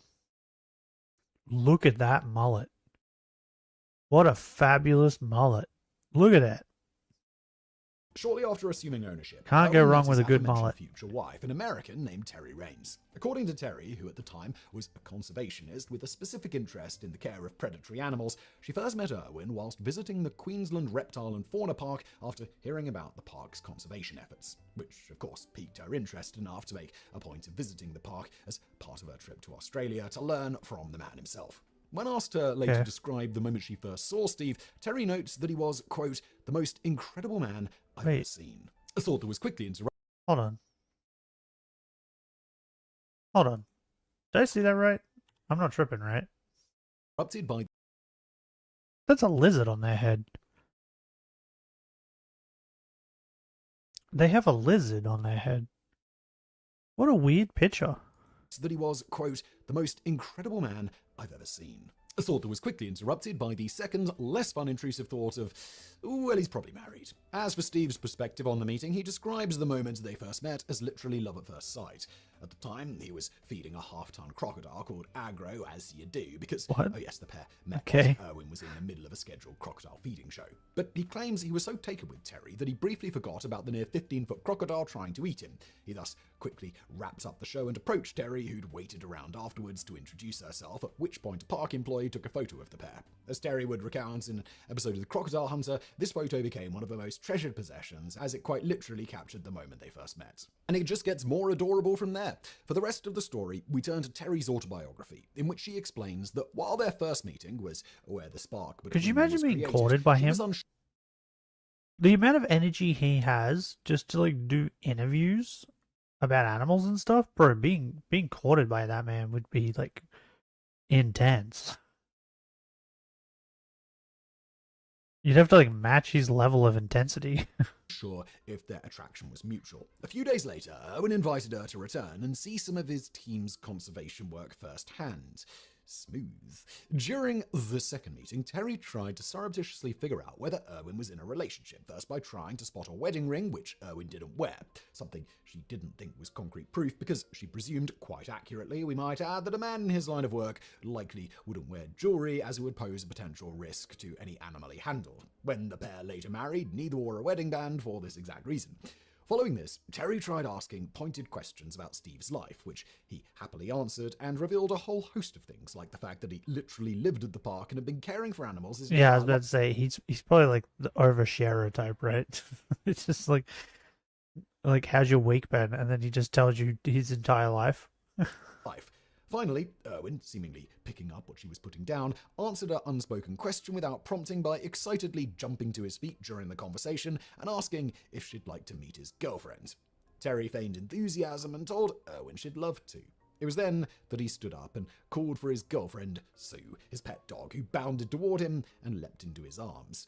Look at that mullet. What a fabulous mullet. Look at that. Shortly after assuming ownership, can't go Owen wrong met with a his good aforementioned mullet. future wife, an American named Terry Raines. According to Terry, who at the time was a conservationist with a specific interest in the care of predatory animals, she first met Owen whilst visiting the Queensland Reptile and Fauna Park after hearing about the park's conservation efforts, which of course piqued her interest enough to make a point of visiting the park as part of her trip to Australia to learn from the man himself. When asked to later describe the moment she first saw Steve, Terry notes that he was, quote, the most incredible man I've ever seen. A thought that was quickly interrupted. Hold on. Hold on. Did I see that right? I'm not tripping, right? By That's a lizard on their head. They have a lizard on their head. What a weird picture. That he was, quote, the most incredible man I've ever seen. A thought that was quickly interrupted by the second, less fun intrusive thought of, well, he's probably married. As for Steve's perspective on the meeting, he describes the moment they first met as literally love at first sight. At the time, he was feeding a half-ton crocodile called Agro, as you do, because, what? Oh yes, the pair met okay. Owen was in the middle of a scheduled crocodile feeding show. But he claims he was so taken with Terry that he briefly forgot about the near 15-foot crocodile trying to eat him. He thus quickly wrapped up the show and approached Terry, who'd waited around afterwards to introduce herself, at which point a park employee took a photo of the pair. As Terry would recount in an episode of The Crocodile Hunter, this photo became one of her most treasured possessions, as it quite literally captured the moment they first met. And it just gets more adorable from there. For the rest of the story, we turn to Terry's autobiography, in which she explains that while their first meeting was where the spark between Could you them imagine was being created, courted by she him? was The amount of energy he has just to like do interviews about animals and stuff, bro, being courted by that man would be like intense. You'd have to like match his level of intensity. Sure if their attraction was mutual. A few days later, Owen invited her to return and see some of his team's conservation work firsthand. Smooth. During the second meeting, Terry tried to surreptitiously figure out whether Owen was in a relationship, first by trying to spot a wedding ring, which Owen didn't wear, something she didn't think was concrete proof because she presumed, quite accurately, we might add, that a man in his line of work likely wouldn't wear jewelry as it would pose a potential risk to any animal he handled. When the pair later married, neither wore a wedding band for this exact reason. Following this, Terry tried asking pointed questions about Steve's life, which he happily answered, and revealed a whole host of things, like the fact that he literally lived at the park and had been caring for animals his yeah, I was about to say, he's probably like the oversharer type, right? It's just like how's your week been? And then he just tells you his entire life. Finally, Owen, seemingly picking up what she was putting down, answered her unspoken question without prompting by excitedly jumping to his feet during the conversation and asking if she'd like to meet his girlfriend. Terry feigned enthusiasm and told Owen she'd love to. It was then that he stood up and called for his girlfriend, Sue, his pet dog, who bounded toward him and leapt into his arms.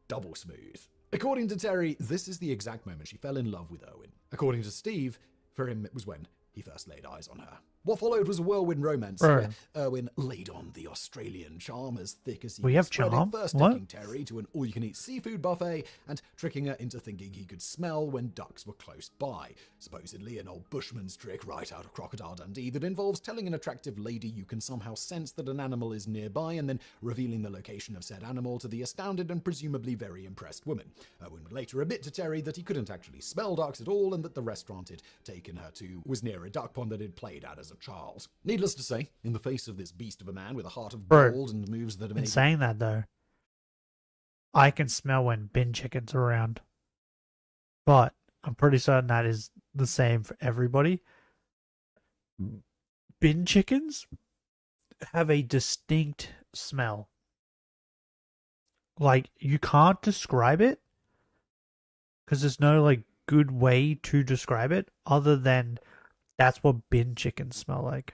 Double smooth. According to Terry, this is the exact moment she fell in love with Owen. According to Steve, for him it was when he first laid eyes on her. What followed was a whirlwind romance where Owen laid on the Australian charm as thick as he could spread it, first taking Terry to an all-you-can-eat seafood buffet and tricking her into thinking he could smell when ducks were close by. Supposedly an old bushman's trick right out of Crocodile Dundee that involves telling an attractive lady you can somehow sense that an animal is nearby and then revealing the location of said animal to the astounded and presumably very impressed woman. Owen would later admit to Terry that he couldn't actually smell ducks at all and that the restaurant he'd taken her to was near a duck pond that he'd played at as a child. Needless to say, in the face of this beast of a man with a heart of gold and moves that are in saying that though, I can smell when bin chickens are around, but I'm pretty certain that is the same for everybody. Bin chickens have a distinct smell. Like, you can't describe it because there's no like good way to describe it other than that's what bin chickens smell like,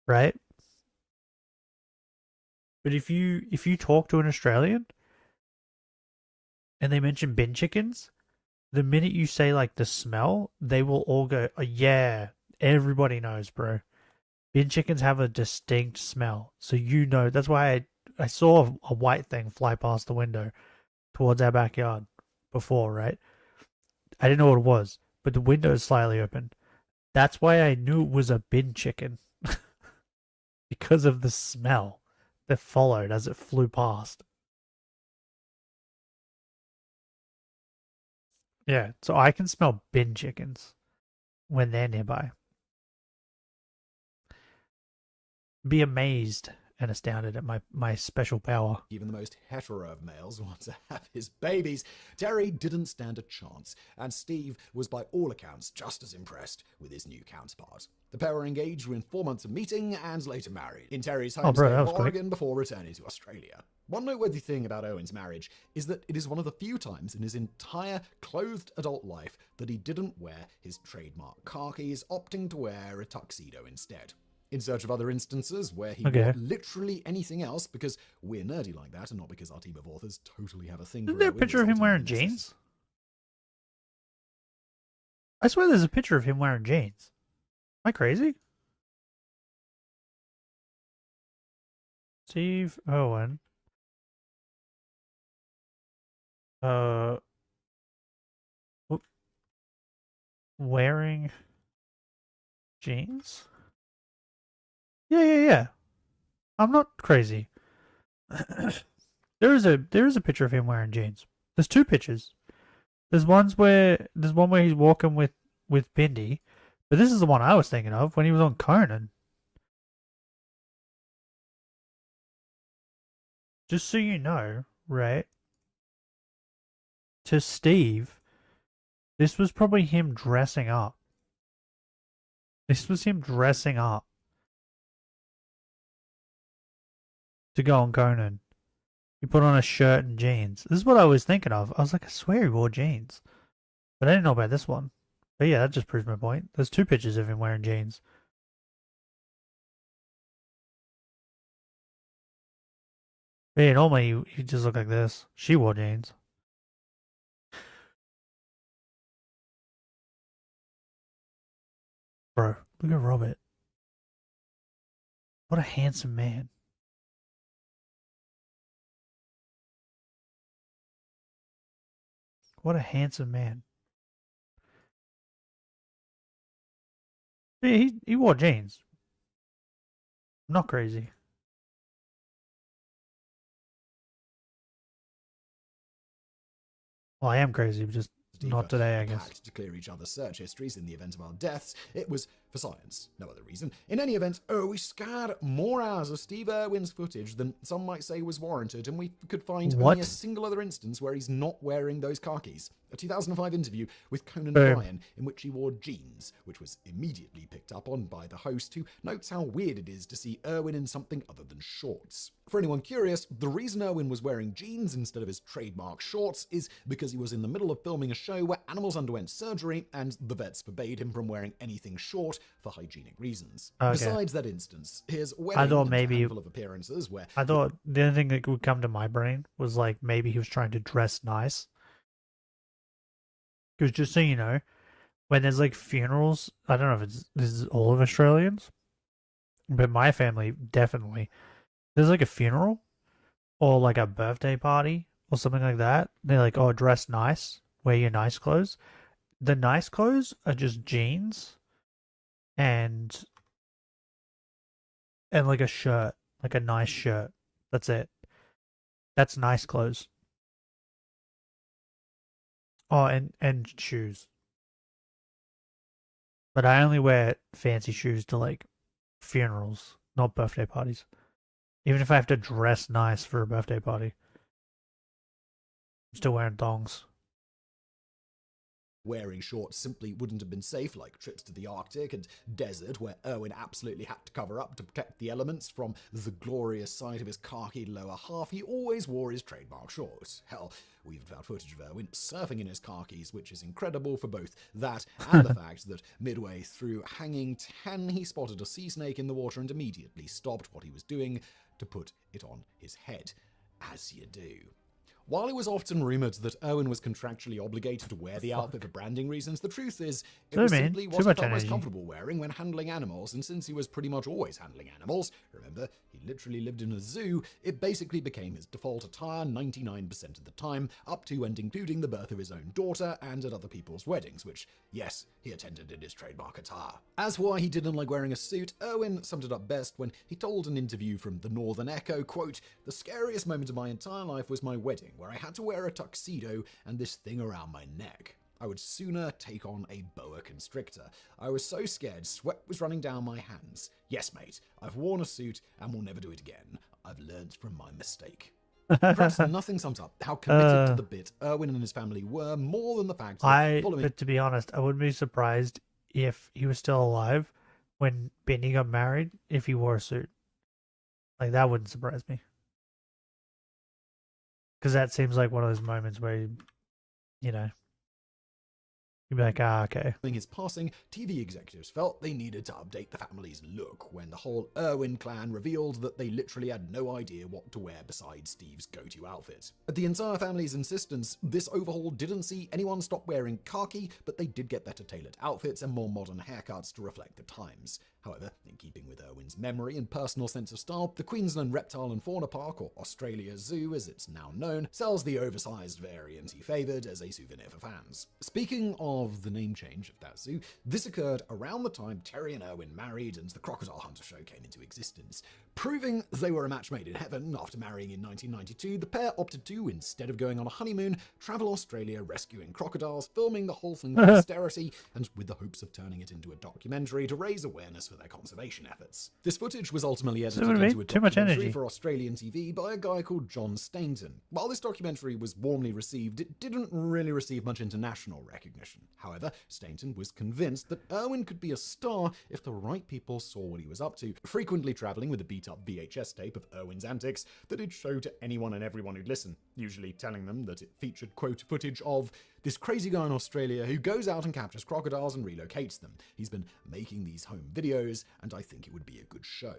right? But if you talk to an Australian and they mention bin chickens, the minute you say like the smell, they will all go, oh, yeah, everybody knows, bro. Bin chickens have a distinct smell. So you know, that's why I saw a white thing fly past the window towards our backyard before, right? I didn't know what it was, but the window is slightly open. That's why I knew it was a bin chicken. Because of the smell that followed as it flew past. Yeah, so I can smell bin chickens when they're nearby. Be amazed and astounded at my special power. Even the most hetero of males want to have his babies. Terry didn't stand a chance, and Steve was by all accounts just as impressed with his new counterpart. The pair were engaged within 4 months of meeting and later married in Terry's home state of Oregon before returning to Australia. One noteworthy thing about Owen's marriage is that it is one of the few times in his entire clothed adult life that he didn't wear his trademark khakis, opting to wear a tuxedo instead. In search of other instances where he wore literally anything else, because we're nerdy like that and not because our team of authors totally have a thing. Isn't there a picture of him wearing jeans? I swear there's a picture of him wearing jeans. Am I crazy? Steve Owen. Wearing jeans? Yeah. I'm not crazy. There is a picture of him wearing jeans. There's two pictures. There's one where he's walking with Bindi, but this is the one I was thinking of when he was on Conan. Just so you know, right? To Steve, this was probably him dressing up. This was him dressing up to go on Conan. He put on a shirt and jeans. This is what I was thinking of. I was like, I swear he wore jeans. But I didn't know about this one. But yeah, that just proves my point. There's two pictures of him wearing jeans. But yeah, normally he just looked like this. She wore jeans. Bro, look at Robert. What a handsome man. What a handsome man. Yeah, he wore jeans. I'm not crazy. Well, I am crazy, just not today, I guess. To clear each other's search histories in the event of our deaths. It was for science, no other reason. In any event, we scoured more hours of Steve Irwin's footage than some might say was warranted, and we could find only a single other instance where he's not wearing those khakis. A 2005 interview with Conan O'Brien in which he wore jeans, which was immediately picked up on by the host, who notes how weird it is to see Irwin in something other than shorts. For anyone curious, the reason Irwin was wearing jeans instead of his trademark shorts is because he was in the middle of filming a show where animals underwent surgery, and the vets forbade him from wearing anything short for hygienic reasons. Okay. Besides that instance, his wedding handful of appearances where... I thought the only thing that would come to my brain was like maybe he was trying to dress nice. Because just so you know, when there's like funerals, I don't know if this is all of Australians, but my family definitely. There's like a funeral or like a birthday party or something like that. They're like, oh, dress nice, wear your nice clothes. The nice clothes are just jeans and like a shirt, like a nice shirt. That's it. That's nice clothes. Oh, and shoes. But I only wear fancy shoes to like funerals, not birthday parties. Even if I have to dress nice for a birthday party. I'm still wearing thongs. Wearing shorts simply wouldn't have been safe, like trips to the Arctic and desert, where Irwin absolutely had to cover up to protect the elements from the glorious sight of his khaki lower half. He always wore his trademark shorts. Hell, we even found footage of Irwin surfing in his khakis, which is incredible for both that and the fact that midway through hanging 10, he spotted a sea snake in the water and immediately stopped what he was doing to put it on his head, as you do. While it was often rumoured that Owen was contractually obligated to wear the outfit for branding reasons, the truth is it was simply what he felt most comfortable wearing when handling animals, and since he was pretty much always handling animals, remember, he literally lived in a zoo, it basically became his default attire 99% of the time, up to and including the birth of his own daughter and at other people's weddings, which, yes, he attended in his trademark attire. As for why he didn't like wearing a suit, Owen summed it up best when he told an interview from the Northern Echo, quote, "The scariest moment of my entire life was my wedding, where I had to wear a tuxedo and this thing around my neck." I would sooner take on a boa constrictor. I was so scared, sweat was running down my hands. Yes, mate, I've worn a suit and will never do it again. I've learned from my mistake. Perhaps nothing sums up how committed to the bit Erwin and his family were more than the fact that But to be honest, I wouldn't be surprised if he was still alive when Benny got married if he wore a suit. Like, that wouldn't surprise me. Because that seems like one of those moments where, you know, you'd be like, okay. Following his passing, TV executives felt they needed to update the family's look when the whole Erwin clan revealed that they literally had no idea what to wear besides Steve's go-to outfit. At the entire family's insistence, this overhaul didn't see anyone stop wearing khaki, but they did get better tailored outfits and more modern haircuts to reflect the times. However, in keeping with Erwin's memory and personal sense of style, the Queensland Reptile and Fauna Park, or Australia Zoo as it's now known, sells the oversized variant he favoured as a souvenir for fans. Speaking of the name change of that zoo, this occurred around the time Terry and Erwin married and the Crocodile Hunter show came into existence. Proving they were a match made in heaven, after marrying in 1992, the pair opted to, instead of going on a honeymoon, travel Australia rescuing crocodiles, filming the whole thing for posterity, and with the hopes of turning it into a documentary to raise awareness for their conservation efforts. This footage was ultimately edited into a documentary for Australian TV by a guy called John Stainton. While this documentary was warmly received, it didn't really receive much international recognition. However, Stainton was convinced that Erwin could be a star if the right people saw what he was up to, frequently traveling with a beat-up VHS tape of Erwin's antics that he'd show to anyone and everyone who'd listen, usually telling them that it featured, quote, footage of this crazy guy in Australia who goes out and captures crocodiles and relocates them. He's been making these home videos, and I think it would be a good show.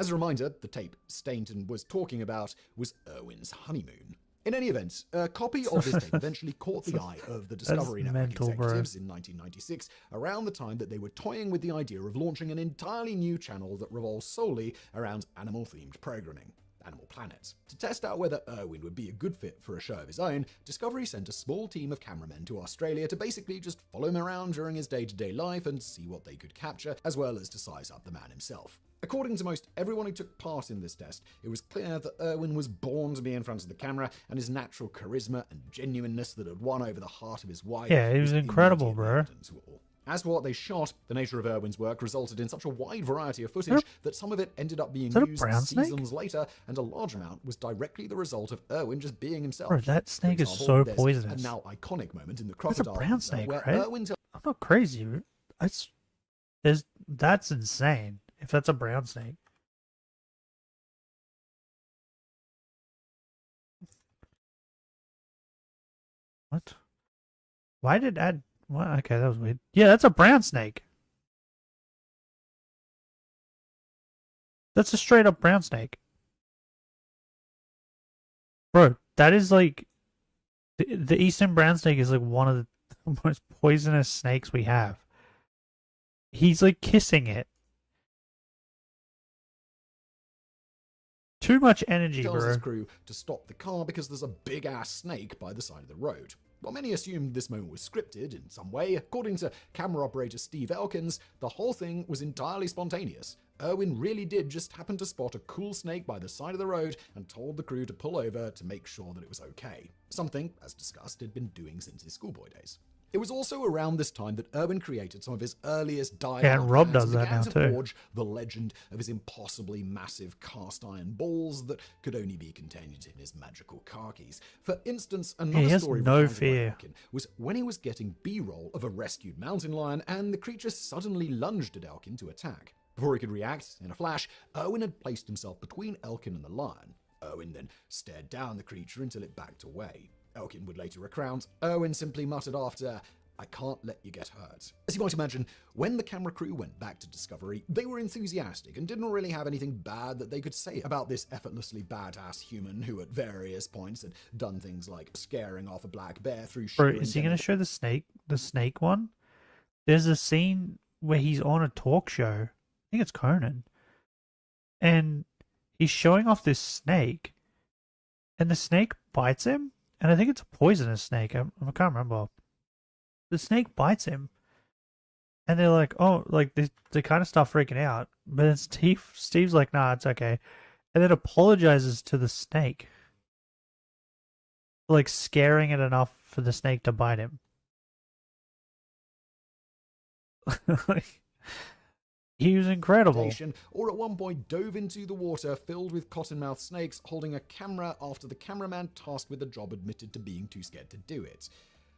As a reminder, the tape Stainton was talking about was Erwin's honeymoon. In any event, a copy of this tape eventually caught the eye of the Discovery Network executives in 1996, around the time that they were toying with the idea of launching an entirely new channel that revolves solely around animal-themed programming. Animal Planet. To test out whether Erwin would be a good fit for a show of his own, Discovery sent a small team of cameramen to Australia to basically just follow him around during his day-to-day life and see what they could capture, as well as to size up the man himself. According to most everyone who took part in this test, it was clear that Erwin was born to be in front of the camera, and his natural charisma and genuineness that had won over the heart of his wife. Yeah, he was incredible, bro. As for what they shot, the nature of Erwin's work resulted in such a wide variety of footage that some of it ended up being used seasons later, and a large amount was directly the result of Erwin just being himself. Bro, that snake is so poisonous. A now iconic moment in the crocodile. That's a brown snake, where right? Erwin I'm not crazy. That's insane. If that's a brown snake. What? Why did add? What? Okay, that was weird. Yeah, that's a brown snake. That's a straight up brown snake. Bro, that is like... The eastern brown snake is like one of the most poisonous snakes we have. He's like kissing it. Too much energy, tells bro. his crew to stop the car because there's a big-ass snake by the side of the road. While many assumed this moment was scripted in some way, according to camera operator Steve Elkins, the whole thing was entirely spontaneous. Erwin really did just happen to spot a cool snake by the side of the road and told the crew to pull over to make sure that it was okay. Something, as discussed, he'd been doing since his schoolboy days. It was also around this time that Erwin created some of his earliest die-hard Rob plans does and that began now to too. forge the legend of his impossibly massive cast-iron balls that could only be contained in his magical car keys. For instance, another story recounted by Elkin was when he was getting B-roll of a rescued mountain lion and the creature suddenly lunged at Elkin to attack. Before he could react, in a flash, Erwin had placed himself between Elkin and the lion. Erwin then stared down the creature until it backed away. Elkin would later recount, Erwin simply muttered after, "I can't let you get hurt." As you might imagine, when the camera crew went back to Discovery, they were enthusiastic and didn't really have anything bad that they could say about this effortlessly badass human who at various points had done things like scaring off a black bear through sheer Bro, is he going to show the snake one? There's a scene where he's on a talk show. I think it's Conan. And he's showing off this snake. And the snake bites him. And I think it's a poisonous snake. I can't remember. The snake bites him. And they're like, oh, like they kind of start freaking out. But then Steve's like, nah, it's okay. And then apologizes to the snake. Like scaring it enough for the snake to bite him. He was incredible. Or at one point dove into the water filled with cottonmouth snakes, holding a camera after the cameraman tasked with the job admitted to being too scared to do it.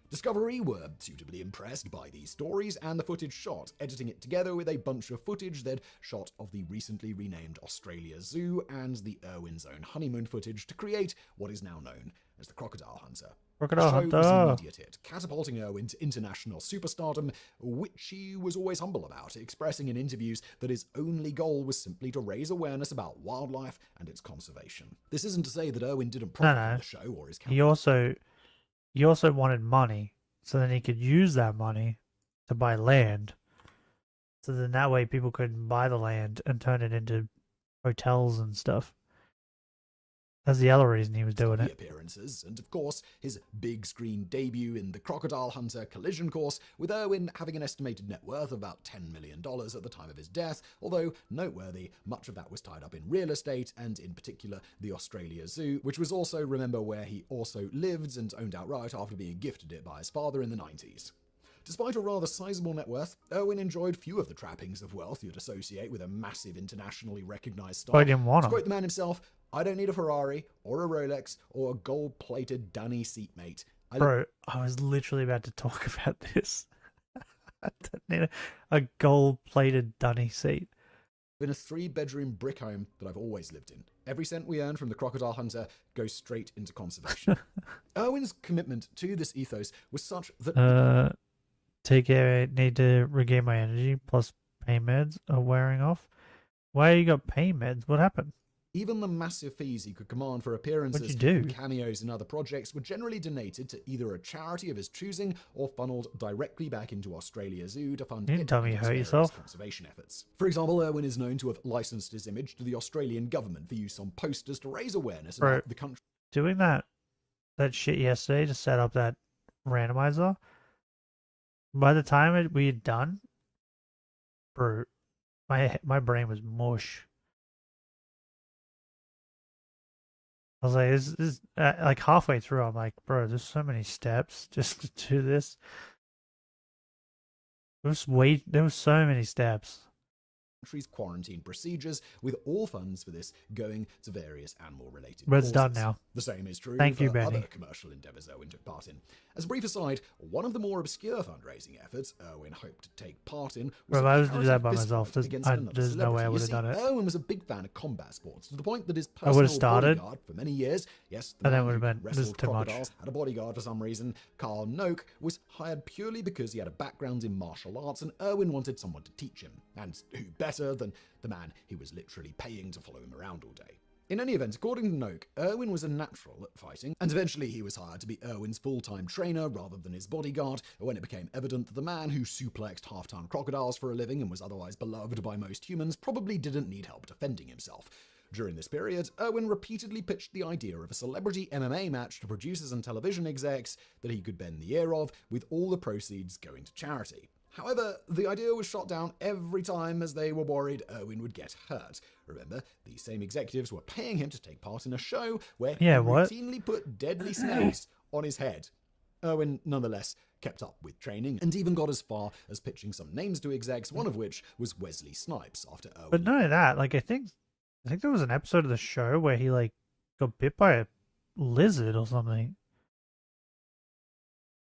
Discovery were suitably impressed by these stories and the footage shot, editing it together with a bunch of footage they'd shot of the recently renamed Australia Zoo and the Irwin's own honeymoon footage to create what is now known as the Crocodile Hunter. Crocodile the show Hunter was an immediate hit, catapulting Irwin to international superstardom, which he was always humble about, expressing in interviews that his only goal was simply to raise awareness about wildlife and its conservation. This isn't to say that Irwin didn't profit from the show or his campaign. He also wanted money, so then he could use that money to buy land. So then that way people could buy the land and turn it into hotels and stuff. That's the other reason he was doing it. Appearances, and of course, his big screen debut in the Crocodile Hunter Collision Course, with Irwin having an estimated net worth of about $10 million at the time of his death, although noteworthy, much of that was tied up in real estate, and in particular, the Australia Zoo, which was also, remember, where he also lived and owned outright after being gifted it by his father in the 90s. Despite a rather sizable net worth, Irwin enjoyed few of the trappings of wealth you'd associate with a massive internationally recognized star. I didn't want to quote the man himself, "I don't need a Ferrari, or a Rolex, or a gold-plated dunny seatmate. Bro, I was literally about to talk about this. I don't need a gold-plated dunny seat. In a 3-bedroom brick home that I've always lived in. Every cent we earn from the Crocodile Hunter goes straight into conservation." Irwin's commitment to this ethos was such that... Take care, I need to regain my energy, plus pain meds are wearing off. Why you got pain meds? What happened? Even the massive fees he could command for appearances and cameos in other projects were generally donated to either a charity of his choosing or funneled directly back into Australia Zoo to fund conservation efforts. For example, Irwin is known to have licensed his image to the Australian government for use on posters to raise awareness about the country. Doing that shit yesterday to set up that randomizer, by the time we had done, bro, my brain was mush. I was like, this like halfway through, I'm like, bro, there's so many steps just to do this. There was so many steps. Country's quarantine procedures, with all funds for this going to various animal-related But it's causes. done now. The same is true Thank you, for Benny. other commercial endeavours Irwin took part in. As a brief aside, one of the more obscure fundraising efforts Irwin hoped to take part in was I was to do that by myself. There's no way I would have done it. Irwin was a big fan of combat sports, to the point that his personal bodyguard for many years, yes, the man who wrestled crocodiles, had a bodyguard for some reason, Carl Noak, was hired purely because he had a background in martial arts and Irwin wanted someone to teach him. And who better than the man he was literally paying to follow him around all day. In any event, according to Noak, Irwin was a natural at fighting, and eventually he was hired to be Irwin's full-time trainer rather than his bodyguard, when it became evident that the man who suplexed half-ton crocodiles for a living and was otherwise beloved by most humans probably didn't need help defending himself. During this period, Irwin repeatedly pitched the idea of a celebrity MMA match to producers and television execs that he could bend the ear of, with all the proceeds going to charity. However, the idea was shot down every time as they were worried Irwin would get hurt. Remember, these same executives were paying him to take part in a show where he routinely put deadly snakes on his head. Irwin, nonetheless, kept up with training and even got as far as pitching some names to execs, one of which was Wesley Snipes after Irwin. But none of that. Like, I think there was an episode of the show where he, like, got bit by a lizard or something.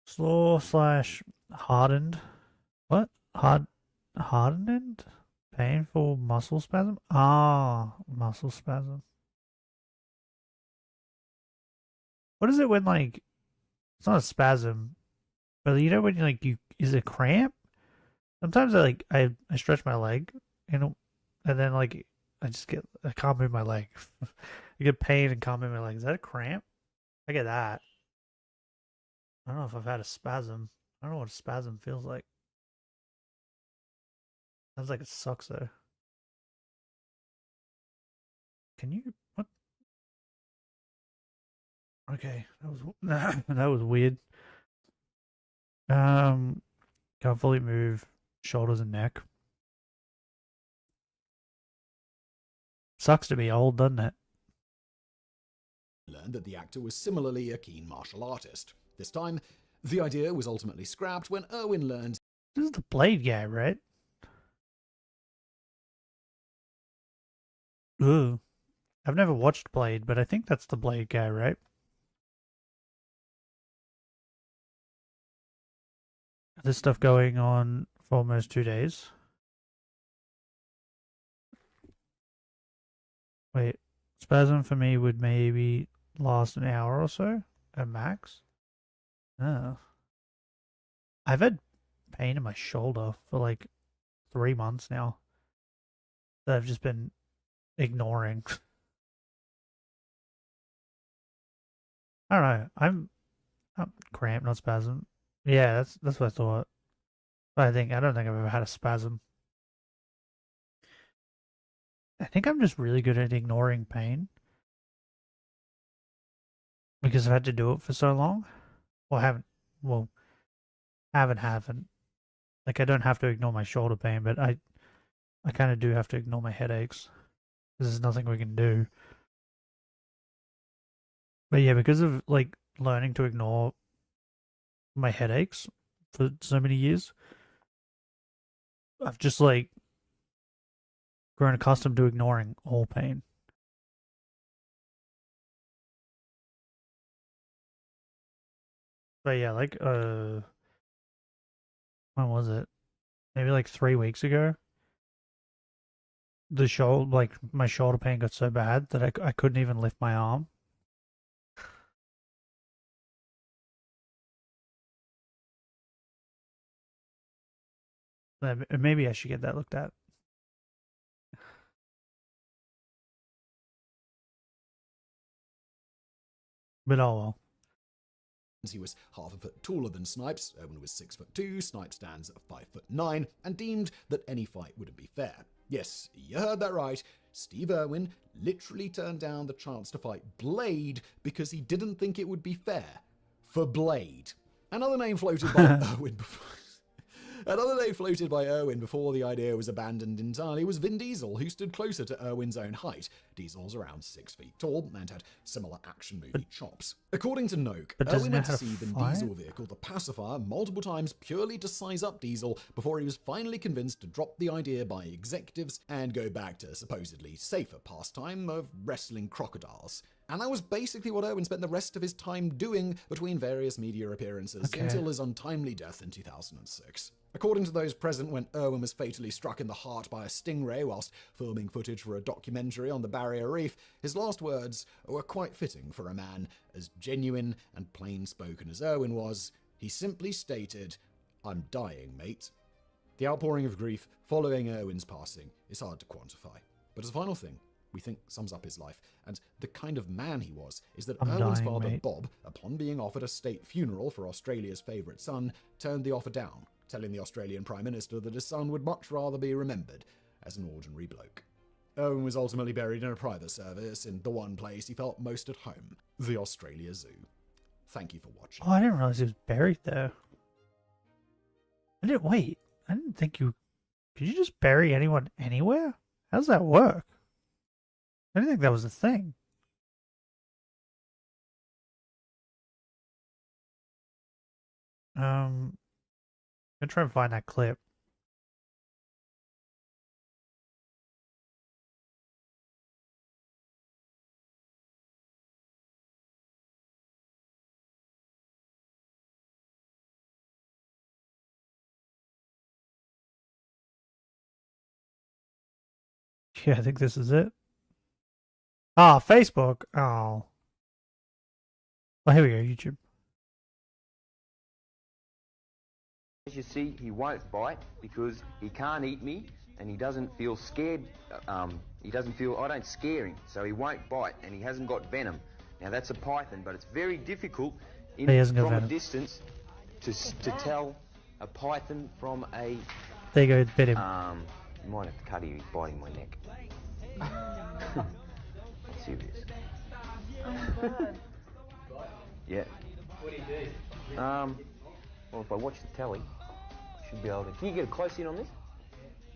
Slow/hardened. What? Hardened? Painful muscle spasm? Ah, muscle spasm. What is it when, like, it's not a spasm, but you know when you, like, is it cramp? Sometimes I stretch my leg, and then, like, I can't move my leg. I get pain and can't move my leg. Is that a cramp? I get that. I don't know if I've had a spasm. I don't know what a spasm feels like. Sounds like it sucks though. Can you what? Okay, that was weird. Can't fully move shoulders and neck. Sucks to be old, doesn't it? Learned that the actor was similarly a keen martial artist. This time, the idea was ultimately scrapped when Irwin learned This is the Blade guy, right? Ooh. I've never watched Blade, but I think that's the Blade guy, right? This stuff going on for almost 2 days. Wait, spasm for me would maybe last an hour or so at max. Oh. I've had pain in my shoulder for like 3 months now that I've just been ignoring. I don't know. I'm cramp, not spasm. Yeah, that's what I thought. But I don't think I've ever had a spasm. I think I'm just really good at ignoring pain because I've had to do it for so long. Well, haven't. Like I don't have to ignore my shoulder pain, but I kind of do have to ignore my headaches. There's nothing we can do. But yeah, because of like learning to ignore my headaches for so many years, I've just like grown accustomed to ignoring all pain. But yeah, like when was it? Maybe like 3 weeks ago. My shoulder pain got so bad that I couldn't even lift my arm. Maybe I should get that looked at. But oh well. He was half a foot taller than Snipes. Owen was 6'2", Snipes stands at 5'9", and deemed that any fight wouldn't be fair. Yes, you heard that right. Steve Irwin literally turned down the chance to fight Blade because he didn't think it would be fair. For Blade. Another name floated by Irwin before. Another name floated by Irwin before the idea was abandoned entirely was Vin Diesel, who stood closer to Irwin's own height. Diesel's around 6 feet tall and had similar action movie chops. According to Noak, Irwin went to see Vin Diesel vehicle, the Pacifier, multiple times purely to size up Diesel before he was finally convinced to drop the idea by executives and go back to supposedly safer pastime of wrestling crocodiles. And that was basically what Irwin spent the rest of his time doing between various media appearances until his untimely death in 2006. According to those present, when Irwin was fatally struck in the heart by a stingray whilst filming footage for a documentary on the Barrier Reef, his last words were quite fitting for a man as genuine and plain-spoken as Irwin was. He simply stated, "I'm dying, mate." The outpouring of grief following Irwin's passing is hard to quantify. But as a final thing, we think sums up his life, and the kind of man he was, is that Irwin's father, mate. Bob, upon being offered a state funeral for Australia's favourite son, turned the offer down, telling the Australian Prime Minister that his son would much rather be remembered as an ordinary bloke. Irwin was ultimately buried in a private service in the one place he felt most at home, the Australia Zoo. Thank you for watching. Oh, I didn't realize he was buried there. I didn't think you... Could you just bury anyone anywhere? How does that work? I didn't think that was a thing. I'm gonna try and find that clip. Yeah, I think this is it. Ah, Facebook. Oh. Well, here we go, YouTube. As you see, he won't bite because he can't eat me and he doesn't feel scared. I don't scare him, so he won't bite and he hasn't got venom. Now that's a python, but it's very difficult from a distance to tell a python from a... There you go, bit him. You might have to cut him, he's biting my neck. Serious. Yeah. What do you do? Well, if I watch the telly, I should be able to... Can you get a close in on this?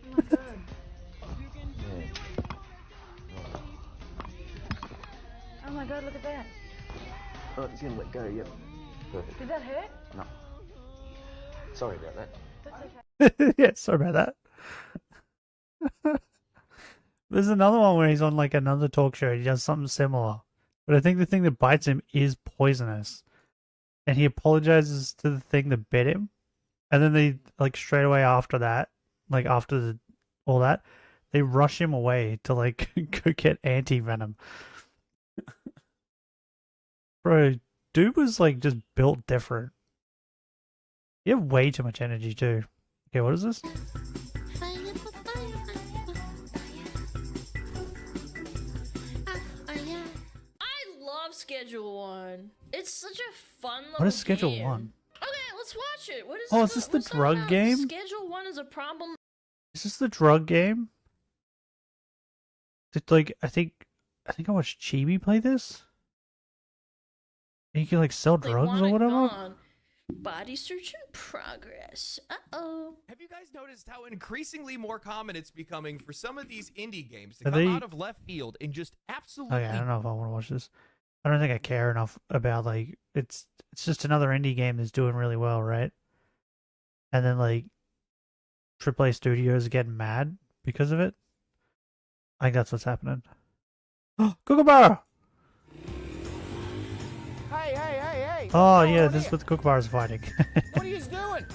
Oh my god. Yeah. Oh my god, look at that. Oh, it's gonna let go, yep. Perfect. Did that hurt? No. Sorry about that. That's okay. Yeah, sorry about that. There's another one where he's on like another talk show. He does something similar, but I think the thing that bites him is poisonous, and he apologizes to the thing that bit him, and then they like straight away after that, like after all that, they rush him away to like go get anti-venom. Bro, dude was like just built different. You have way too much energy too. Okay, what is this? Schedule 1. It's such a fun little What is Schedule game. 1? Okay, let's watch it. What is Oh, is this the drug game? Schedule 1 is a problem. Is this the drug game? It's like I think I watched Chibi play this. And you can like sell drugs or whatever. Gone. Body search in progress. Uh-oh. Have you guys noticed how increasingly more common it's becoming for some of these indie games to come out of left field and just absolutely... Okay, I don't know if I want to watch this. I don't think I care enough about like it's just another indie game that's doing really well, right? And then like AAA studios are getting mad because of it. I think that's what's happening. Kookaburra! Hey! Oh yeah, this is what the Kookaburra's fighting. What are you doing?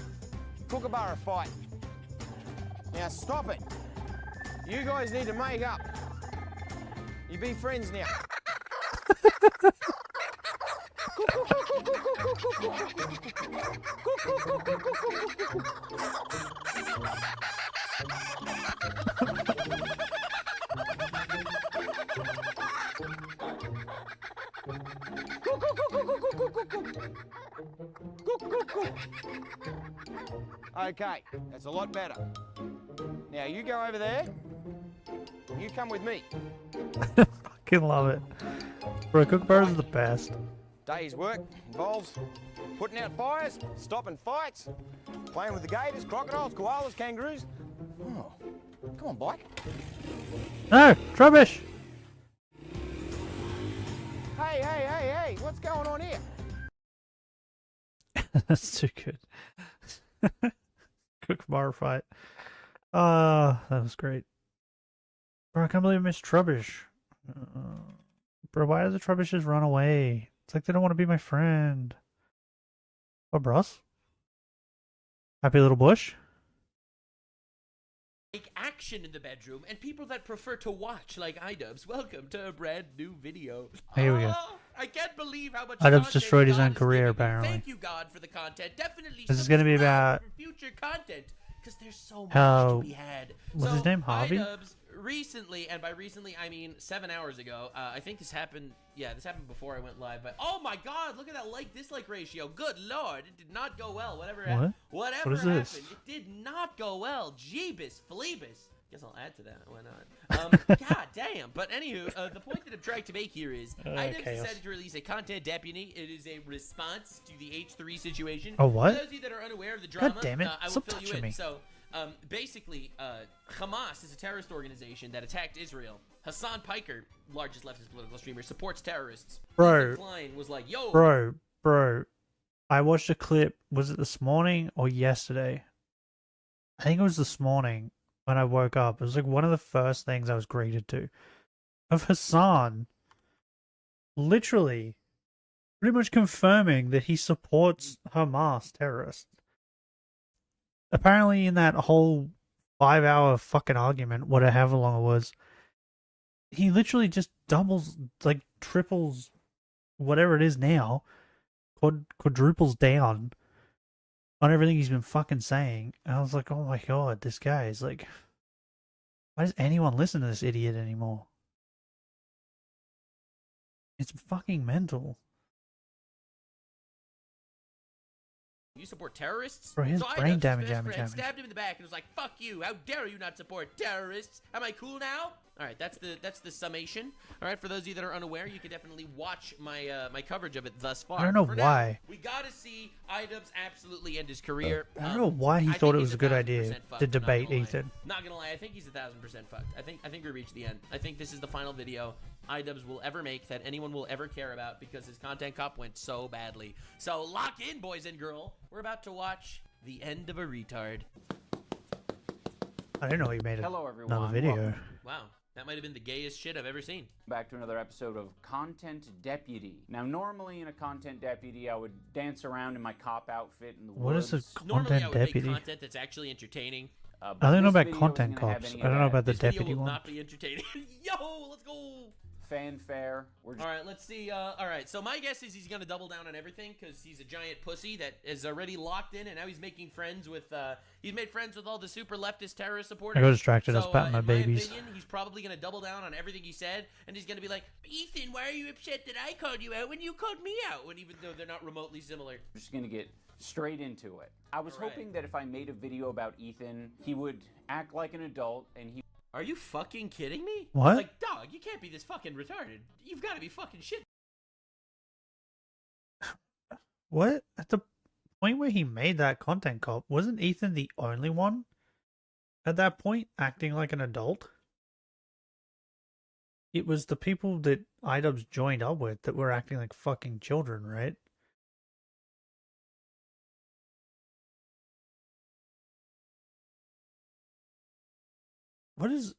Kookaburra fight. Now stop it. You guys need to make up. You be friends now. Okay, that's a lot better. Now you go over there. You come with me. Fucking love it. Bro, Kookaburra's the best. Day's work involves putting out fires, stopping fights, playing with the gators, crocodiles, koalas, kangaroos. Oh, come on, bike. No, rubbish. Hey, what's going on here? That's too good. Kookaburra fight. That was great. Bro, I can't believe I missed Trubbish. Bro, why does the Trubbish just run away? It's like they don't want to be my friend. What, bros? Happy little bush? Like action in the bedroom, and people that prefer to watch, like iDubbbz. Welcome to a brand new video. Here we go. I can't believe how much iDubbbz destroyed his own career, apparently. Thank you, God, for the content. Definitely. This is going to be about for future content, because there's so much how to be had. What's his name? Harvey? iDubbbz recently, and by recently I mean 7 hours ago. I think this happened. Yeah, this happened before I went live. But oh my God, look at that like-dislike ratio. Good Lord, it did not go well. Whatever What is happened, this? it did not go well. Jeebus, Phlebus. Guess I'll add to that. Why not? God damn. But anywho, the point that I'm trying to make here is iDubbbz decided to release a content deputy. It is a response to the H3 situation. Oh, what? For those of you that are unaware of the drama, God damn it. I will Stop fill you touching in. me. So, basically, Hamas is a terrorist organization that attacked Israel. Hassan Piker, largest leftist political streamer, supports terrorists. Bro. Ethan Klein was like, yo. Bro. I watched a clip. Was it this morning or yesterday? I think it was this morning when I woke up. It was like one of the first things I was greeted to. Of Hassan literally pretty much confirming that he supports Hamas terrorists. Apparently in that whole 5-hour fucking argument, however long it was, he literally just doubles, like triples, whatever it is now, quadruples down on everything he's been fucking saying. And I was like, oh my God, this guy is like, why does anyone listen to this idiot anymore? It's fucking mental. You support terrorists? Bro, his so brain iDubbbz, damage, his best damage, friend, damage. stabbed him in the back and was like, fuck you, how dare you not support terrorists? Am I cool now? Alright, that's the summation. Alright, for those of you that are unaware, you can definitely watch my my coverage of it thus far. I don't know for why. Now, we gotta see iDubbbz absolutely end his career. I don't know why he thought it was a good idea to debate Ethan. Not gonna lie, I think he's 1000% fucked. I think we reached the end. I think this is the final video iDubbbz will ever make that anyone will ever care about because his content cop went so badly. So lock in, boys and girl. We're about to watch the end of a retard. I didn't know he made Hello, everyone. another video. Wow, that might have been the gayest shit I've ever seen. Back to another episode of Content Deputy. Now, normally in a Content Deputy, I would dance around in my cop outfit in the What woods. is a Normally, I content would deputy? make content that's actually entertaining. I don't know this about video content isn't gonna have cops. any I of don't know that. about the This video deputy will one. not be entertaining. Yo, let's go. Fanfare. We're just All right, let's see. All right, so my guess is he's gonna double down on everything because he's a giant pussy that is already locked in, and now he's making friends with. He's made friends with all the super leftist terrorist supporters. I got distracted. I was So, patting my in babies. opinion, he's probably gonna double down on everything he said, and he's gonna be like, "Ethan, why are you upset that I called you out when you called me out?" When even though they're not remotely similar. just gonna get straight into it. I was All right. hoping that if I made a video about Ethan, he would act like an adult and he. Are you fucking kidding me? What? Like, dog, you can't be this fucking retarded. You've got to be fucking shit. What? At the point where he made that content cop, wasn't Ethan the only one at that point acting like an adult? It was the people that iDubbbz joined up with that were acting like fucking children, right? What is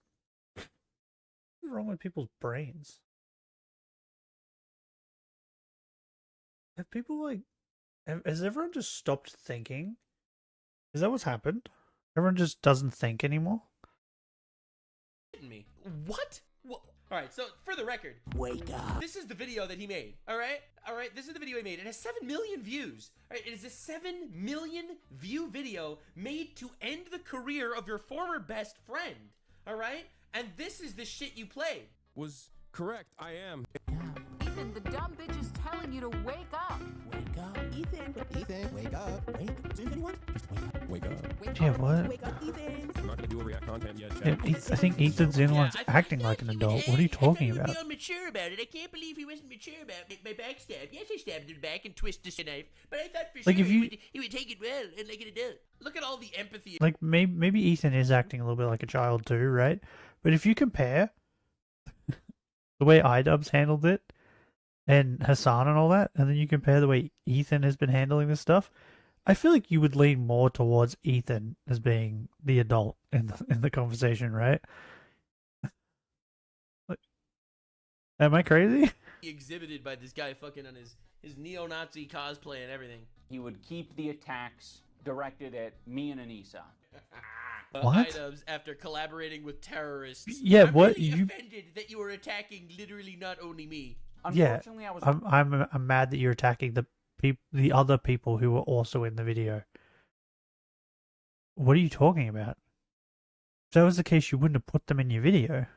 wrong with people's brains? Have people has everyone just stopped thinking? Is that what's happened? Everyone just doesn't think anymore? Me. What? All right, so for the record, wake up. This is the video that he made. All right, this is the video he made. It has 7 million views. All right, it is a 7 million view video made to end the career of your former best friend. All right, and this is the shit you played. Was correct. I am. Ethan, the dumb bitch is telling you to wake up. Wake up, Ethan. Ethan, wake up. Wake. Is anyone? Just wake up. Wake up. Wake Yeah, up. what? Wake up, Ethan. I'm not gonna do a react content yet, Yeah, chat. I think Ethan's the only one that's acting like an adult. What are you talking about? He was mature about it. I can't believe he wasn't mature about my backstab. Yes, I stabbed him in the back and twisted the knife, but I thought for Like, sure if you- he would take it well and like an adult. Look at all the empathy. Like, maybe Ethan is acting a little bit like a child too, right? But if you compare the way iDubbbz handled it and Hassan and all that, and then you compare the way Ethan has been handling this stuff, I feel like you would lean more towards Ethan as being the adult in the conversation, right? Like, am I crazy? Exhibited by this guy fucking on his neo-Nazi cosplay and everything. He would keep the attacks directed at me and Anissa. What? iDubbbz after collaborating with terrorists. Yeah, I'm what really you? offended that you were attacking literally not only me. Yeah, Unfortunately, I was. I'm mad that you're attacking the other people who were also in the video. What are you talking about? If that was the case, you wouldn't have put them in your video.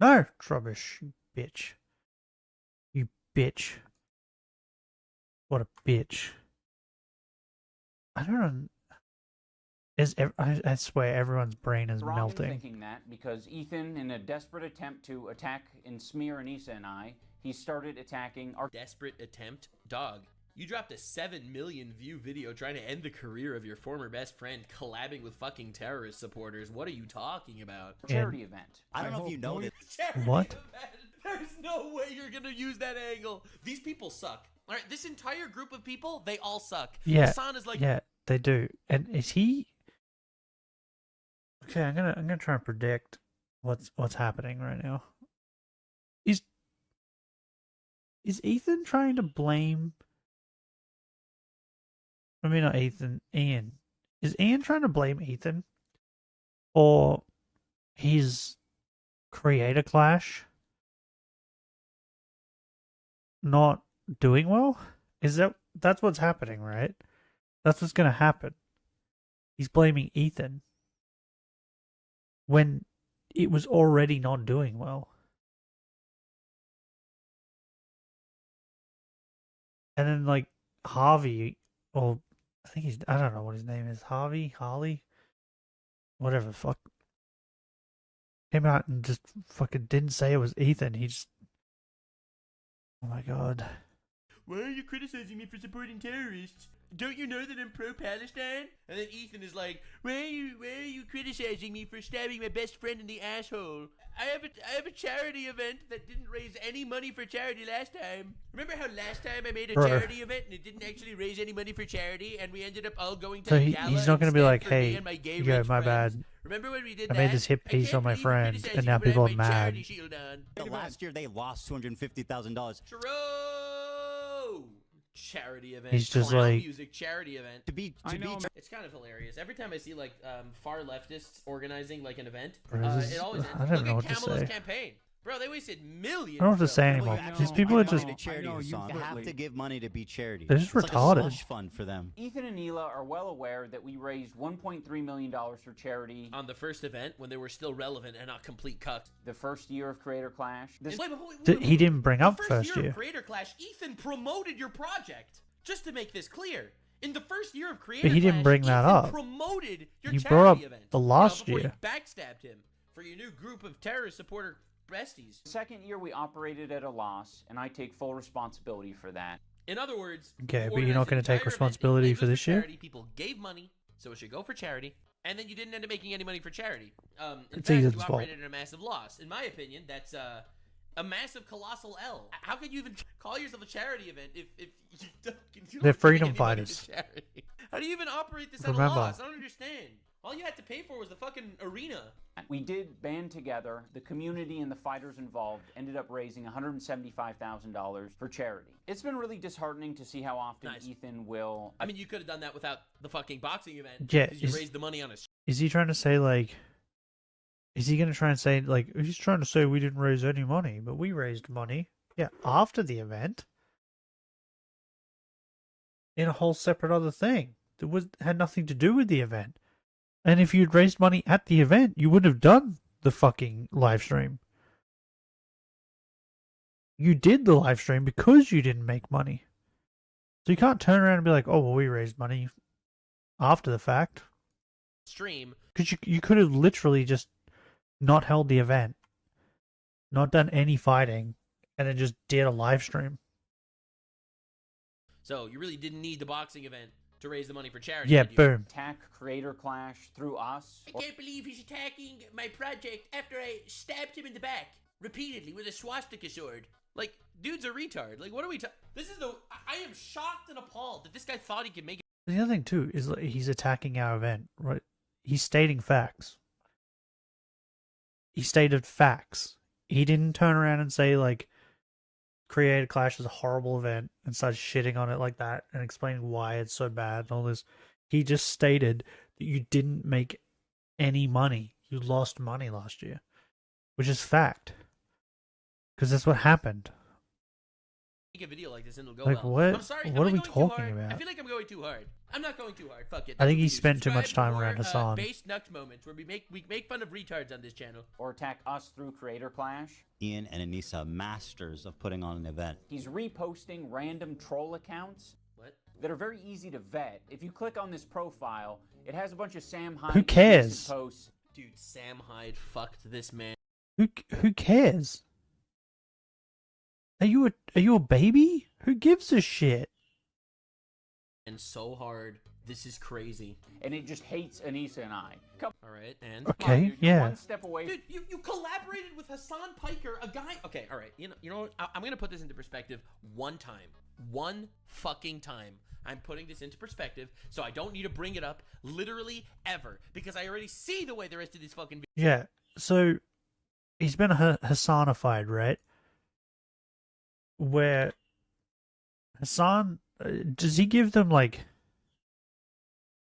No, rubbish, you bitch. You bitch. What a bitch. I don't know. I swear everyone's brain is wrong in melting. thinking that because Ethan, in a desperate attempt to attack and smear Anissa and I, he started attacking our Desperate attempt? Dog. You dropped a 7 million view video trying to end the career of your former best friend collabing with fucking terrorist supporters. What are you talking about? charity event. I don't know if you know this. What? There's no way you're gonna use that angle. These people suck. All right, this entire group of people, they all suck. Yeah, Hassan is like, yeah, they do. And is he? Okay, I'm gonna try and predict what's happening right now. Is Ethan trying to blame? I mean, not Ethan. Ian. Is Ian trying to blame Ethan for his creator clash not doing well? That's what's happening, right? That's what's gonna happen. He's blaming Ethan when it was already not doing well. And then like Harvey, or I don't know what his name is, Harley, whatever, fuck, came out and just fucking didn't say it was Ethan. He just, oh my god. why are you criticizing me for supporting terrorists? don't you know that I'm pro-Palestine? And then Ethan is like, why are you criticizing me for stabbing my best friend in the asshole? I have a charity event that didn't raise any money for charity last time. Remember how last time I made a charity event and it didn't actually raise any money for charity, and we ended up all going to the gala? He's not going to be like, hey, my friends. bad. Remember when we did I made this hit piece on my friend, and now people are mad. Last year they lost $250,000. True. Charity event. He's just clown like music charity event. It's kind of hilarious. Every time I see like far leftists organizing like an event, it always ends. Look at Kamala's campaign. Bro, they wasted millions. I don't know what to say anymore. These people are just... You have to give money to be charity. They're just it's retarded. Like a slush fund for them. Ethan and Neela are well aware that we raised $1.3 million for charity. On the first event, when they were still relevant and not complete cucks. The first year of Creator Clash. He didn't bring up first year of Creator Clash, Ethan promoted your project. Just to make this clear. In the first year of Creator But he didn't bring that Ethan up. promoted your he charity brought up event. the last before year. You backstabbed him for your new group of terrorist supporter besties. The second year we operated at a loss, and I take full responsibility for that. In other words, Okay, but you're not going to take responsibility for this year? People gave money, so it should go for charity, and then you didn't end up making any money for charity. In It's fact, you Ethan's fault. operated at a massive loss. In my opinion, that's a massive, colossal L. How could you even call yourself a charity event if you don't They're give freedom any money to fighters. charity? How do you even operate this at a Remember. loss? I don't understand. All you had to pay for was the fucking arena. We did band together. The community and the fighters involved ended up raising $175,000 for charity. It's been really disheartening to see how often Ethan will... I mean, you could have done that without the fucking boxing event. Yeah, because you raised the money on a... Is he trying to say, like... Is he going to try and say, like... He's trying to say we didn't raise any money, but we raised money. Yeah, after the event. In a whole separate other thing. That had nothing to do with the event. And if you'd raised money at the event, you would have done the fucking live stream. You did the live stream because you didn't make money. So you can't turn around and be like, oh, well, we raised money after the fact. Stream. Because you could have literally just not held the event, not done any fighting, and then just did a live stream. So you really didn't need the boxing event to raise the money for charity. Yeah, boom. Attack Creator Clash through us. I can't believe he's attacking my project after I stabbed him in the back repeatedly with a swastika sword. Like, dude's a retard. Like, what are we talking? This is I am shocked and appalled that this guy thought he could make it. The other thing, too, is like, he's attacking our event, right? He's stating facts. He stated facts. He didn't turn around and say, like, Creator Clash is a horrible event and start shitting on it like that and explaining why it's so bad and all this. He just stated that you didn't make any money. You lost money last year, which is fact. Because that's what happened. Make a video like this and it'll go like, well. what? I'm sorry. What are we going talking too hard? about? I feel like I'm going too hard. I'm not going too hard. Fuck it. I think he That's what spent we do. too much Subscribe time for around more, Hassan. Base nuts moments where we make fun of retards on this channel. Or attack us through Creator Clash. Ian and Anissa, masters of putting on an event. He's reposting random troll accounts. What? That are very easy to vet. If you click on this profile, it has a bunch of Sam Hyde Who cares? posts. Dude, Sam Hyde fucked this man. Who cares? Are you a baby? Who gives a shit? And so hard. This is crazy. And it just hates Anissa and I. All right, and Okay, yeah. One step away. Dude, you collaborated with Hassan Piker, a guy. Okay, all right. You know what? I'm gonna put this into perspective one time, one fucking time. I'm putting this into perspective, so I don't need to bring it up literally ever because I already see the way the rest of these fucking. Yeah. So he's been Hassanified, right? Where Hassan does he give them like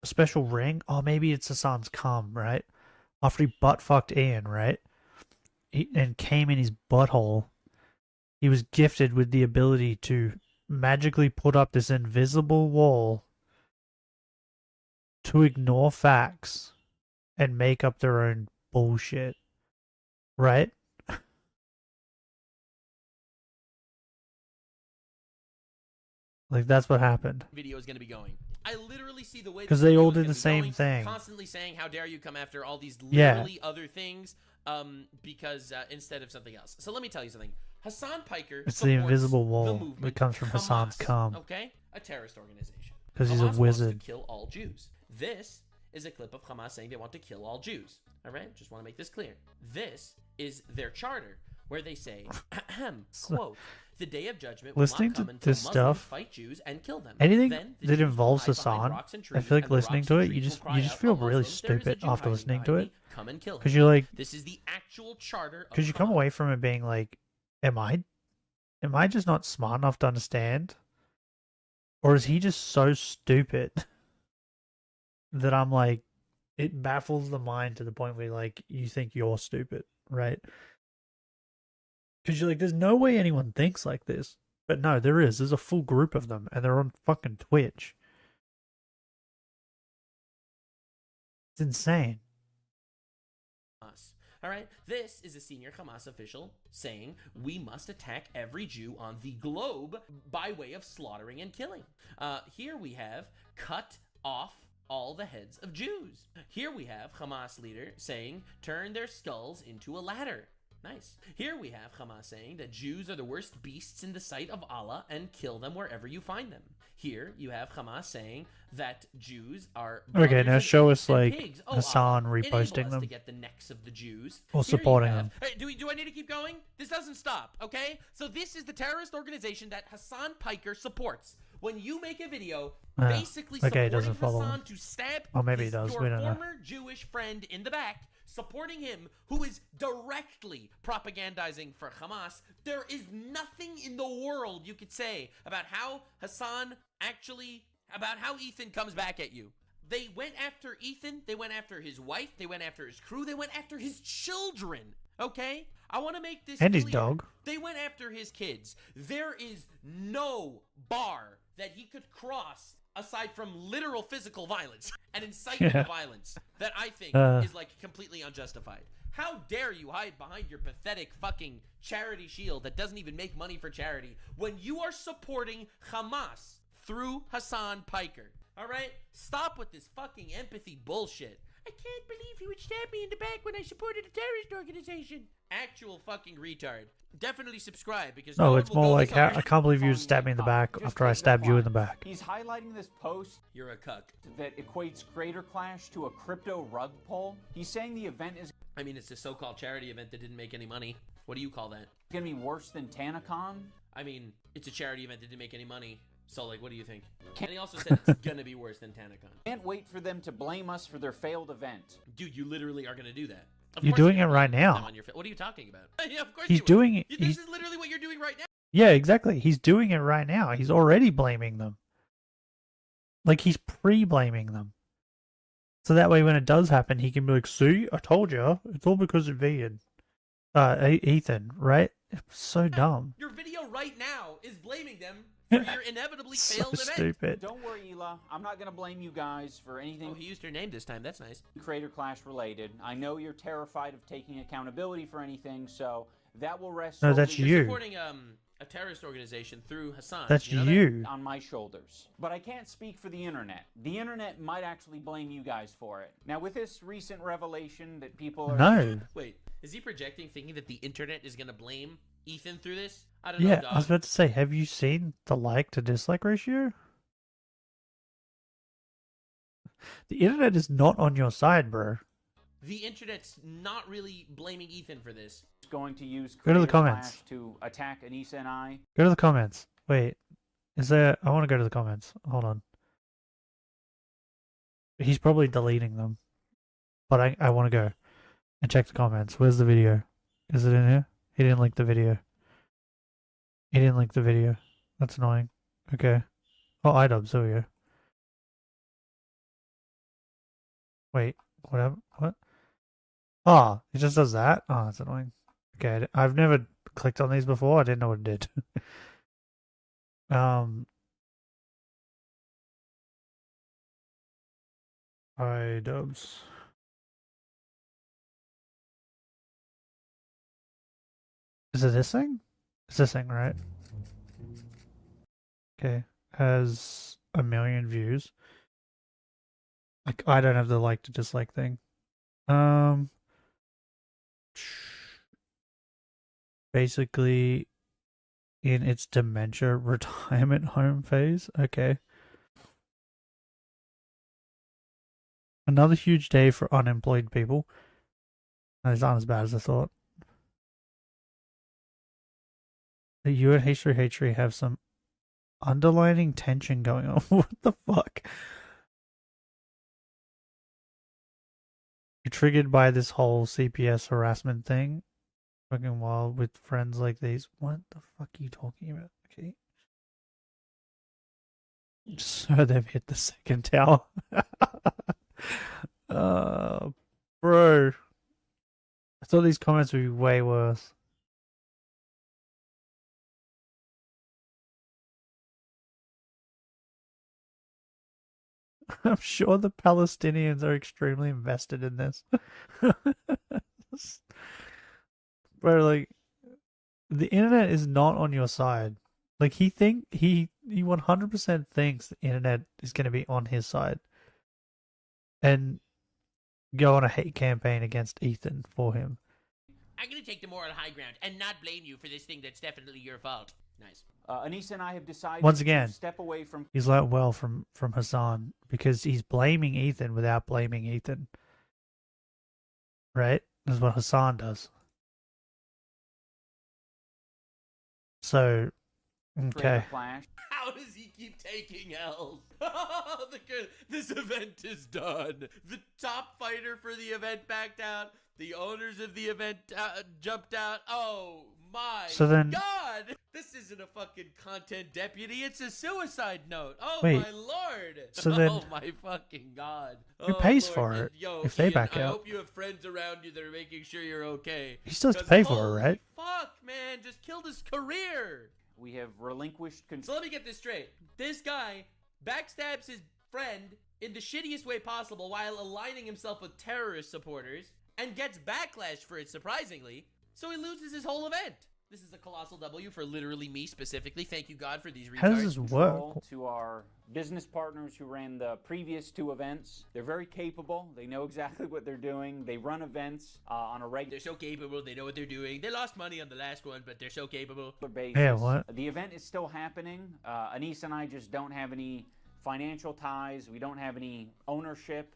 a special ring? Oh, maybe it's Hassan's cum, right? After he butt fucked Ian, right? And came in his butthole. He was gifted with the ability to magically put up this invisible wall to ignore facts and make up their own bullshit, right? Like, that's what happened. Video is going to be going. I literally see the way because they all did the same thing. Constantly saying, "How dare you come after all these literally other things?" Because instead of something else. So let me tell you something. Hassan Piker. It's the invisible wall that comes from Hassan's cum. Okay, a terrorist organization. because he's a Hamas wizard. wants to kill all Jews. This is a clip of Hamas saying they want to kill all Jews. All right, just want to make this clear. This is their charter, where they say, quote, the day of judgment will Listening not come to until this Muslims stuff, fight Jews and kill them. anything Then the that Jews will involves hide behind Hassan, rocks and I trees, feel like and the listening rocks to and it, you trees just will cry out, feel "Oh, really Muslims, there is a stupid Jew after hiding listening to behind it, me. Come and kill him." because you're like, This is the actual charter of because you come away from it being like, am I just not smart enough to understand, or is he just so stupid that I'm like, it baffles the mind to the point where like you think you're stupid, right? Because you're like, there's no way anyone thinks like this. But no, there is. There's a full group of them, and they're on fucking Twitch. It's insane. All right, this is a senior Hamas official saying we must attack every Jew on the globe by way of slaughtering and killing. Here we have cut off all the heads of Jews. Here we have Hamas leader saying turn their skulls into a ladder. Nice. Here we have Hamas saying that Jews are the worst beasts in the sight of Allah and kill them wherever you find them. Here you have Hamas saying that Jews are okay. Now show us like pigs. Hassan Allah, reposting them to get the necks of the Jews. or supporting them. Hey, do I need to keep going? This doesn't stop, okay? So this is the terrorist organization that Hassan Piker supports. When you make a video basically okay, supporting follow Hassan him. to stab Oh, maybe he does. your We don't know. former Jewish friend in the back, supporting him who is directly propagandizing for Hamas, there is nothing in the world you could say about how Ethan comes back at you. They went after Ethan, they went after his wife, they went after his crew, they went after his children, okay? I want to make this and clear. his dog. They went after his kids. There is no bar that he could cross aside from literal physical violence and incitement to violence that I think is like completely unjustified. How dare you hide behind your pathetic fucking charity shield that doesn't even make money for charity when you are supporting Hamas through Hassan Piker? All right? Stop with this fucking empathy bullshit. I can't believe he would stab me in the back when I supported a terrorist organization. Actual fucking retard. Definitely subscribe because no, it's more like I can't believe you stabbed me in the back after I stabbed you in the back. He's highlighting this post. You're a cuck. That equates Crater Clash to a crypto rug pull. He's saying the event is. I mean, it's a so-called charity event that didn't make any money. What do you call that? Gonna be worse than TanaCon? I mean, it's a charity event that didn't make any money. So, like, what do you think? And he also said it's gonna be worse than TanaCon. Can't wait for them to blame us for their failed event. Dude, you literally are gonna do that. You're doing it right now. What are you talking about? Yeah, of course he's doing it. This is literally what you're doing right now. Yeah, exactly. He's doing it right now. He's already blaming them. Like, he's pre-blaming them. So that way when it does happen, he can be like, see, I told you. It's all because of Ethan, right? It's so dumb. Your video right now is blaming them for your inevitably failed event. Stupid. Don't worry, Ela. I'm not going to blame you guys for anything. Oh, he used her name this time. That's nice. Crater Clash related. I know you're terrified of taking accountability for anything, so that will rest. No, that's You're you. supporting a terrorist organization through Hassan. That's you. On my shoulders. But I can't speak for the internet. The internet might actually blame you guys for it. Now, with this recent revelation that people are... No. Wait, is he projecting thinking that the internet is going to blame Ethan through this? I don't know, Yeah, dog. I was about to say, have you seen the like to dislike ratio? The internet is not on your side, bro. The internet's not really blaming Ethan for this. Going to use Go to the Crater comments. Clash to attack Anissa and I. Go to the comments. Wait, is there... I want to go to the comments. Hold on. He's probably deleting them. But I want to go and check the comments. Where's the video? Is it in here? He didn't link the video. He didn't link the video. That's annoying. Okay. Oh, iDubbbz, there we go. Wait, whatever. What? Oh, it just does that? Oh, that's annoying. Okay, I've never clicked on these before. I didn't know what it did. iDubbbz. Is it this thing? It's this thing, right? Okay. Has 1 million views. Like, I don't have the like to dislike thing. Basically, in its dementia retirement home phase. Okay. Another huge day for unemployed people. These aren't as bad as I thought. The you and H3 have some underlining tension going on. What the fuck? You're triggered by this whole CPS harassment thing. Fucking wild with friends like these. What the fuck are you talking about? Okay. So they've hit the second tower. Bro. I thought these comments would be way worse. I'm sure the Palestinians are extremely invested in this. Bro, like, the internet is not on your side. Like, he 100% thinks the internet is going to be on his side. And go on a hate campaign against Ethan for him. I'm going to take the moral high ground and not blame you for this thing that's definitely your fault. Nice. Anissa and I have decided Once again, to step away from... He's learnt well from Hassan because he's blaming Ethan without blaming Ethan. Right? That's what Hassan does. So, okay. How does he keep taking L's? This event is done. The top fighter for the event backed out. The owners of the event jumped out. Oh my god! This isn't a fucking content deputy. It's a suicide note. Oh wait, my lord! So then, oh my fucking god! Who pays for it if they back out? I hope you have friends around you that are making sure you're okay. He still has to pay for it, right? Fuck, man! Just killed his career. We have relinquished So let me get this straight. This guy backstabs his friend in the shittiest way possible while aligning himself with terrorist supporters and gets backlash for it, surprisingly. So he loses his whole event. This is a colossal W for literally me specifically. Thank you, God, for these retards. How does this work? To our business partners who ran the previous two events. They're very capable. They know exactly what they're doing. They run events on a regular... They're so capable. They know what they're doing. They lost money on the last one, but they're so capable. Basis. Yeah, what? The event is still happening. Anissa and I just don't have any financial ties. We don't have any ownership.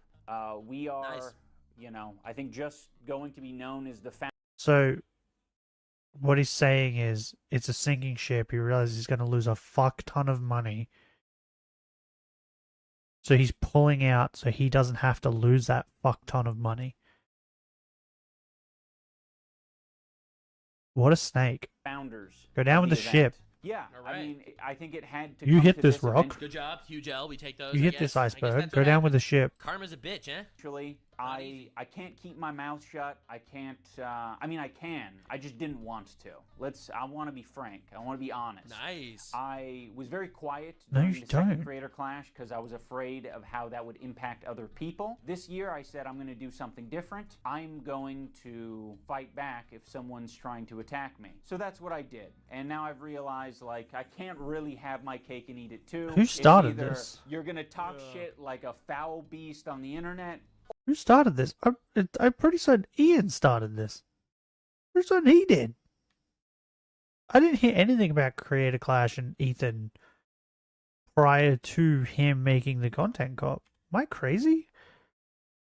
We are... Nice. You know, I think just going to be known as the So, what he's saying is, it's a sinking ship. He realizes he's going to lose a fuck ton of money. So he's pulling out so he doesn't have to lose that fuck ton of money. What a snake. Founders. Go down with the ship. Yeah, right. I mean, I think it had to. You come hit to this rock. Good job. Huge L. We take those. You hit this iceberg. Go down with the ship. Karma's a bitch, eh? Actually, I can't keep my mouth shut. I can't. I mean, I can. I just didn't want to. I want to be frank. I want to be honest. Nice. I was very quiet No, during you the second don't. Creator Clash because I was afraid of how that would impact other people. This year, I said I'm going to do something different. I'm going to fight back if someone's trying to attack me. So that's what I did. And now I've realized, like, I can't really have my cake and eat it too. Who started It's either this? You're going to talk shit like a foul beast on the internet. Who started this? I'm pretty certain Ian started this. Pretty certain he did. I didn't hear anything about Creator Clash and Ethan prior to him making the content cop. Am I crazy?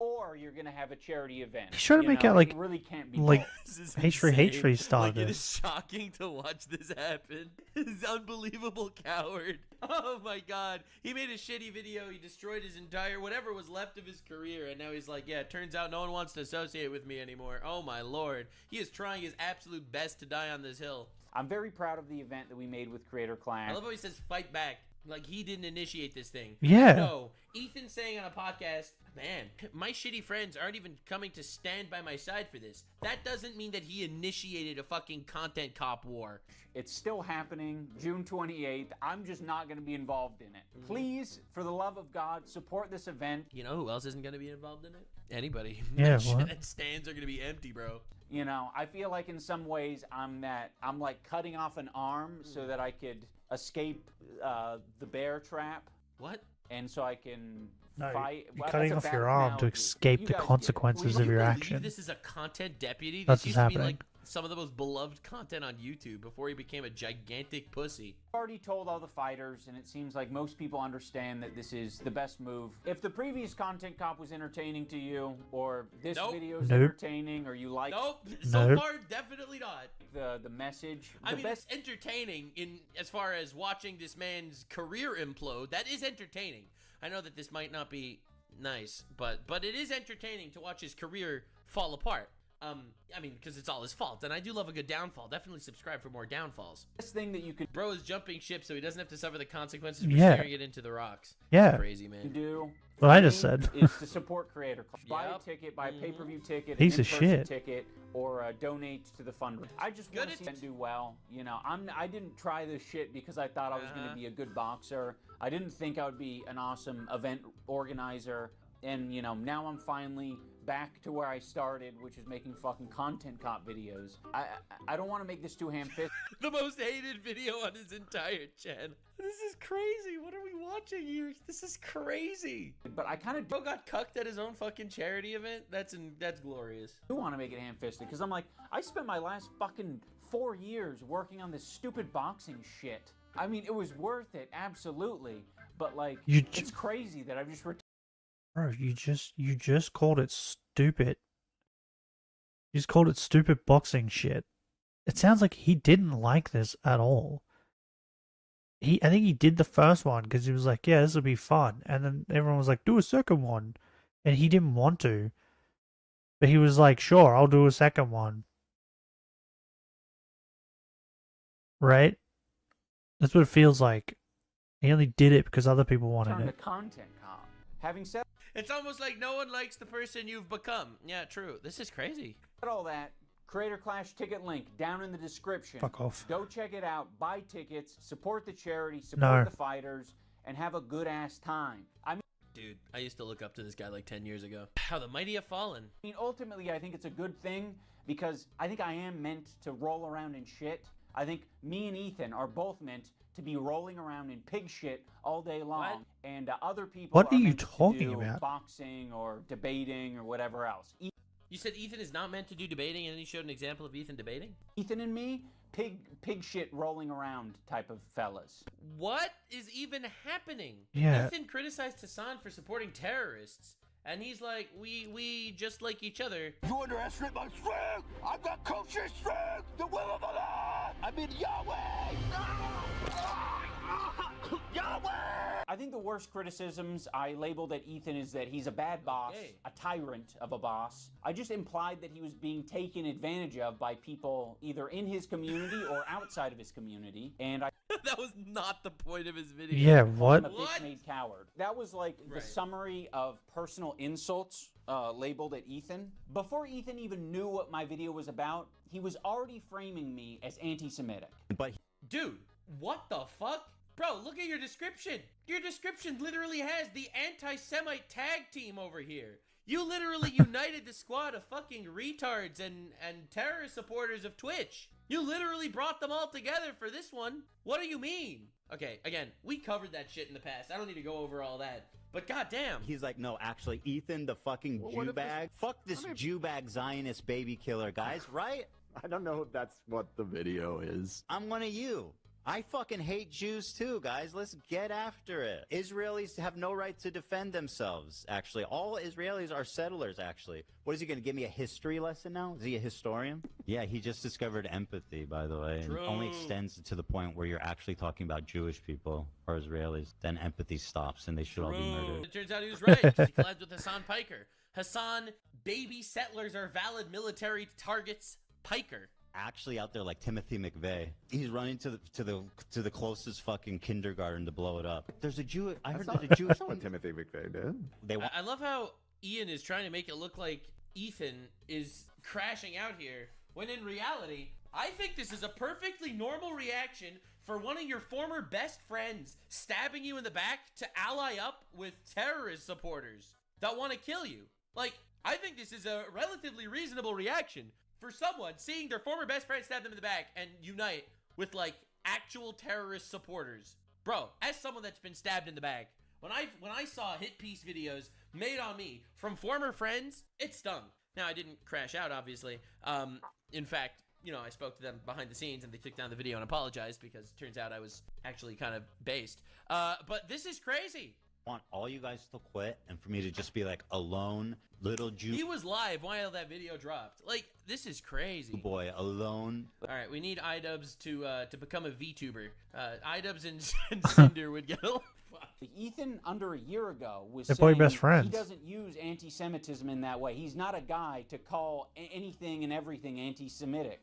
Or you're going to have a charity event. He's trying to make out like, it really can't be like both. H3 started Like, it this. is shocking to watch this happen. This unbelievable coward. Oh my god. He made a shitty video. He destroyed his entire, whatever was left of his career. And now he's like, yeah, it turns out no one wants to associate with me anymore. Oh my lord. He is trying his absolute best to die on this hill. I'm very proud of the event that we made with Creator Clash. I love how he says fight back. Like he didn't initiate this thing. Yeah. No. Ethan saying on a podcast, man, my shitty friends aren't even coming to stand by my side for this. That doesn't mean that he initiated a fucking content cop war. It's still happening, June 28th. I'm just not going to be involved in it. Please, for the love of God, support this event. You know who else isn't going to be involved in it? Anybody. Yeah, what? And stands are going to be empty, bro. You know, I feel like in some ways I'm like cutting off an arm so that I could escape the bear trap. What? And so I can No, fight. you're Well, cutting that's a off bad your arm to analogy. escape You the guys get it. consequences Well, of your believe action. This is a content deputy. That's This what's used to be happening. like some of the most beloved content on YouTube before he became a gigantic pussy. I've already told all the fighters, and it seems like most people understand that this is the best move. If the previous content cop was entertaining to you, or this video is entertaining, or you like... So far, definitely not. The message... I mean, it's entertaining in as far as watching this man's career implode. That is entertaining. I know that this might not be nice, but it is entertaining to watch his career fall apart. I mean, because it's all his fault, and I do love a good downfall. Definitely subscribe for more downfalls. Best thing that you could... Bro is jumping ship so he doesn't have to suffer the consequences for steering it into the rocks. Yeah. It's crazy, man. Do what I just said is to support creator. Buy a ticket, buy a pay-per-view ticket, piece an of in-person shit ticket, or donate to the fundraiser. I just want to see him do well. You know, I didn't try this shit because I thought I was going to be a good boxer. I didn't think I would be an awesome event organizer. And, you know, now I'm finally back to where I started, which is making fucking content cop videos. I don't want to make this too ham-fisted. The most hated video on his entire channel. This is crazy. What are we watching here? This is crazy. But I kind of... Bro got cucked at his own fucking charity event? That's glorious. I do want to make it ham-fisted, because I'm like, I spent my last fucking 4 years working on this stupid boxing shit. I mean, it was worth it, absolutely. But, like, it's crazy that I've just... Bro, you just called it stupid. You just called it stupid boxing shit. It sounds like he didn't like this at all. I think he did the first one because he was like, yeah, this will be fun. And then everyone was like, do a second one. And he didn't want to. But he was like, sure, I'll do a second one. Right? That's what it feels like. He only did it because other people wanted it. Content cop. Having said... It's almost like no one likes the person you've become. Yeah, true. This is crazy. All that, Creator Clash ticket link down in the description. Fuck off. Go check it out. Buy tickets. Support the charity. Support the fighters. And have a good-ass time. Dude, I used to look up to this guy like 10 years ago. How the mighty have fallen. I mean, ultimately, I think it's a good thing because I think I am meant to roll around in shit. I think me and Ethan are both meant to be rolling around in pig shit all day long, and other people what are you meant talking to do about? Boxing or debating or whatever else. You said Ethan is not meant to do debating, and then you showed an example of Ethan debating? Ethan and me, pig shit rolling around type of fellas. What is even happening? Yeah. Ethan criticized Hassan for supporting terrorists, and he's like, we just like each other. You underestimate my strength! I've got kosher strength! The will of Allah! I mean Yahweh! Yahweh! I think the worst criticisms I labeled at Ethan is that he's a bad boss, a tyrant of a boss. I just implied that he was being taken advantage of by people either in his community or outside of his community, and I... That was not the point of his video. Yeah, what? I'm a bitch-made coward. That was like the summary of personal insults labeled at Ethan. Before Ethan even knew what my video was about, he was already framing me as anti-Semitic. But dude, what the fuck? Bro, look at your description. Your description literally has the anti-Semite tag team over here. You literally united the squad of fucking retards and terrorist supporters of Twitch. You literally brought them all together for this one. What do you mean? Okay, again, we covered that shit in the past. I don't need to go over all that. But goddamn. He's like, no, actually, Ethan, the fucking Jew bag. Fuck this Jew bag Zionist baby killer, guys, right? I don't know if that's what the video is. I'm one of you. I fucking hate Jews too, guys. Let's get after it. Israelis have no right to defend themselves, actually. All Israelis are settlers, actually. What is he going to give me a history lesson now? Is he a historian? Yeah, he just discovered empathy, by the way. And it only extends to the point where you're actually talking about Jewish people or Israelis. Then empathy stops and they should all be murdered. It turns out he was right, because he collabed with Hassan Piker. Hassan, baby settlers are valid military targets, Piker. Actually out there like Timothy McVeigh. He's running to the closest fucking kindergarten to blow it up. There's a Jew. I heard there's a Jewish. That's not what Timothy McVeigh did. I love how Ian is trying to make it look like Ethan is crashing out here, when in reality, I think this is a perfectly normal reaction for one of your former best friends stabbing you in the back to ally up with terrorist supporters that want to kill you. Like, I think this is a relatively reasonable reaction for someone seeing their former best friend stab them in the back and unite with, like, actual terrorist supporters. Bro, as someone that's been stabbed in the back, when I saw hit piece videos made on me from former friends, it stung. Now, I didn't crash out, obviously. In fact, you know, I spoke to them behind the scenes and they took down the video and apologized because it turns out I was actually kind of based. But this is crazy. I want all you guys to quit and for me to just be like alone, little Jew. He was live while that video dropped. Like, this is crazy. Boy, alone. All right, we need iDubbbz to become a VTuber. iDubbbz and Cinder would get a Ethan, under a year ago, was They're saying probably best friends. he doesn't use anti-Semitism in that way. He's not a guy to call anything and everything anti-Semitic.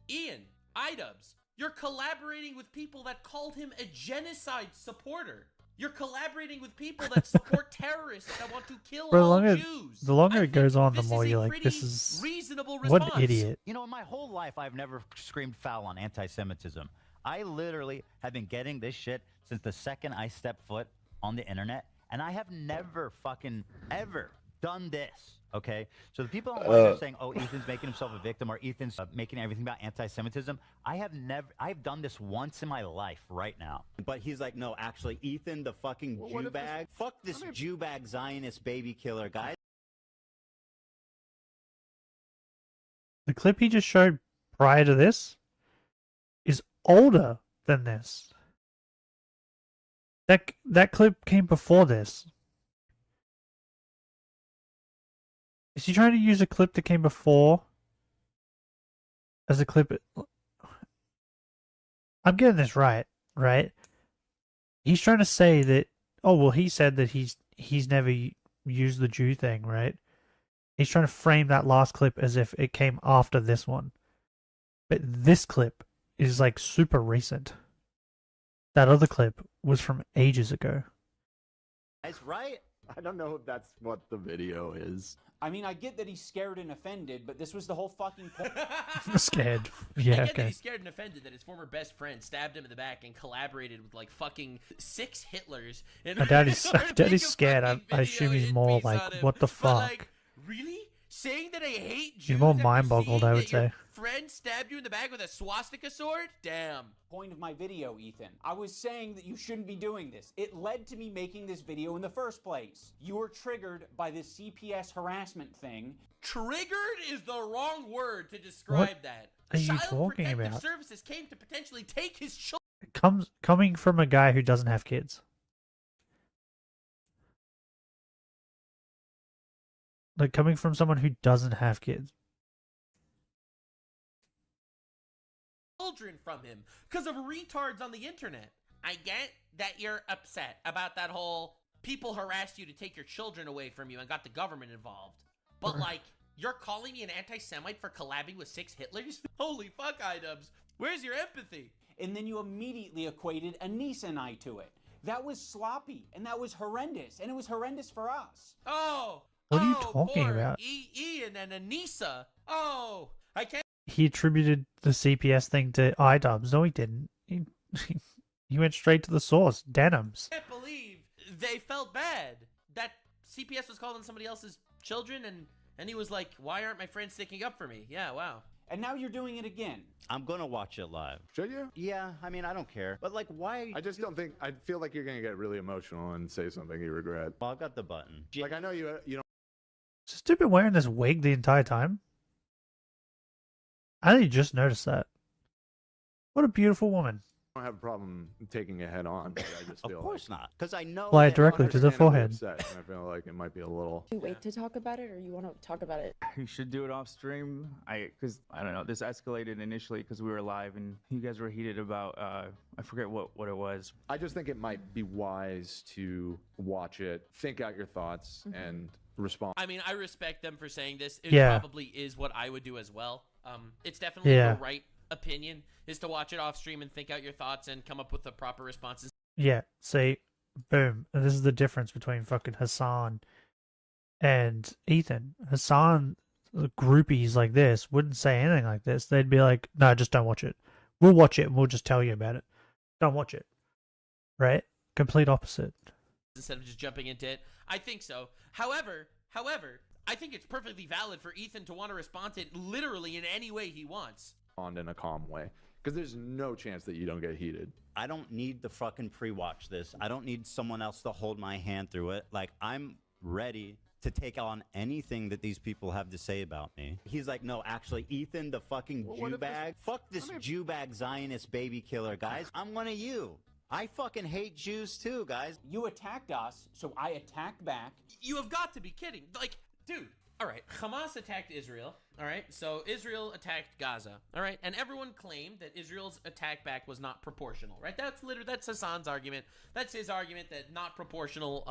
Ian, iDubbbz, you're collaborating with people that called him a genocide supporter. You're collaborating with people that support terrorists that want to kill all Jews. The longer it goes on, the more you're like, this is reasonable what response. an idiot. You know, in my whole life, I've never screamed foul on anti-Semitism. I literally have been getting this shit since the second I stepped foot on the internet, and I have never fucking ever done this. Okay, so the people online are saying, "Oh, Ethan's making himself a victim," or "Ethan's making everything about anti-Semitism." I've done this once in my life right now. But he's like, "No, actually, Ethan, the fucking Jew bag, fuck this Jew bag Zionist baby killer, guys." The clip he just showed prior to this is older than this. That clip came before this. Is he trying to use a clip that came before as a clip? I'm getting this right? He's trying to say that, oh, well, he said that he's never used the Jew thing, right? He's trying to frame that last clip as if it came after this one. But this clip is like super recent. That other clip was from ages ago. That's right. I don't know if that's what the video is. I mean, I get that he's scared and offended, but this was the whole fucking point. Scared. Yeah, I get okay. that he's scared and offended that his former best friend stabbed him in the back and collaborated with like fucking 6 Hitlers. My daddy's scared. I assume he's more like, what the fuck? But like, really? Saying that I hate Jews? He's more mind-boggled, I would say. Friend stabbed you in the back with a swastika sword? Damn. Point of my video, Ethan. I was saying that you shouldn't be doing this. It led to me making this video in the first place. You were triggered by this CPS harassment thing. Triggered is the wrong word to describe that. What are you Child talking Protective about? Services came to potentially take his children. Coming from a guy who doesn't have kids. Like, coming from someone who doesn't have kids. From him because of retards on the internet. I get that you're upset about that whole people harassed you to take your children away from you and got the government involved. But like, you're calling me an anti-Semite for collabing with 6 Hitlers? Holy fuck, iDubbbz. Where's your empathy? And then you immediately equated Anissa and I to it. That was sloppy and that was horrendous, and it was horrendous for us. Oh, what are you talking poor about? Ian and Anissa. Oh, I can't. He attributed the CPS thing to iDubbbz. No, he didn't. He went straight to the source. Denims. I can't believe they felt bad that CPS was calling somebody else's children, and he was like, "Why aren't my friends sticking up for me?" Yeah, wow. And now you're doing it again. I'm gonna watch it live. Should you? Yeah, I mean, I don't care. But like, why? I just don't think. I feel like you're gonna get really emotional and say something you regret. Well, I've got the button. Like, I know you don't. Is this dude been wearing this wig the entire time? I only just noticed that. What a beautiful woman. I don't have a problem taking it head on. But I just feel of course not, because I know. Fly it directly to the forehead. Upset, and I feel like it might be a little. Do you wait to talk about it, or you want to talk about it? You should do it off stream. Because I don't know. This escalated initially because we were live and you guys were heated about. I forget what it was. I just think it might be wise to watch it, think out your thoughts, and respond. I mean, I respect them for saying this. It Yeah. probably is what I would do as well. It's definitely the right opinion is to watch it off stream and think out your thoughts and come up with the proper responses. Yeah, see, boom. And this is the difference between fucking Hassan and Ethan. Hassan, the groupies like this, wouldn't say anything like this. They'd be like, no, just don't watch it. We'll watch it and we'll just tell you about it. Don't watch it. Right? Complete opposite. Instead of just jumping into it. I think so. However, I think it's perfectly valid for Ethan to want to respond to it literally in any way he wants. On in a calm way, because there's no chance that you don't get heated. I don't need to fucking pre-watch this. I don't need someone else to hold my hand through it. Like, I'm ready to take on anything that these people have to say about me. He's like, no, actually, Ethan, the fucking Jew bag. Fuck this Jew bag Zionist baby killer, guys. I'm one of you. I fucking hate Jews too, guys. You attacked us, so I attacked back. You have got to be kidding. Like, dude, all right, Hamas attacked Israel, all right? So Israel attacked Gaza, all right? And everyone claimed that Israel's attack back was not proportional, right? That's Hassan's argument. That's his argument that not proportional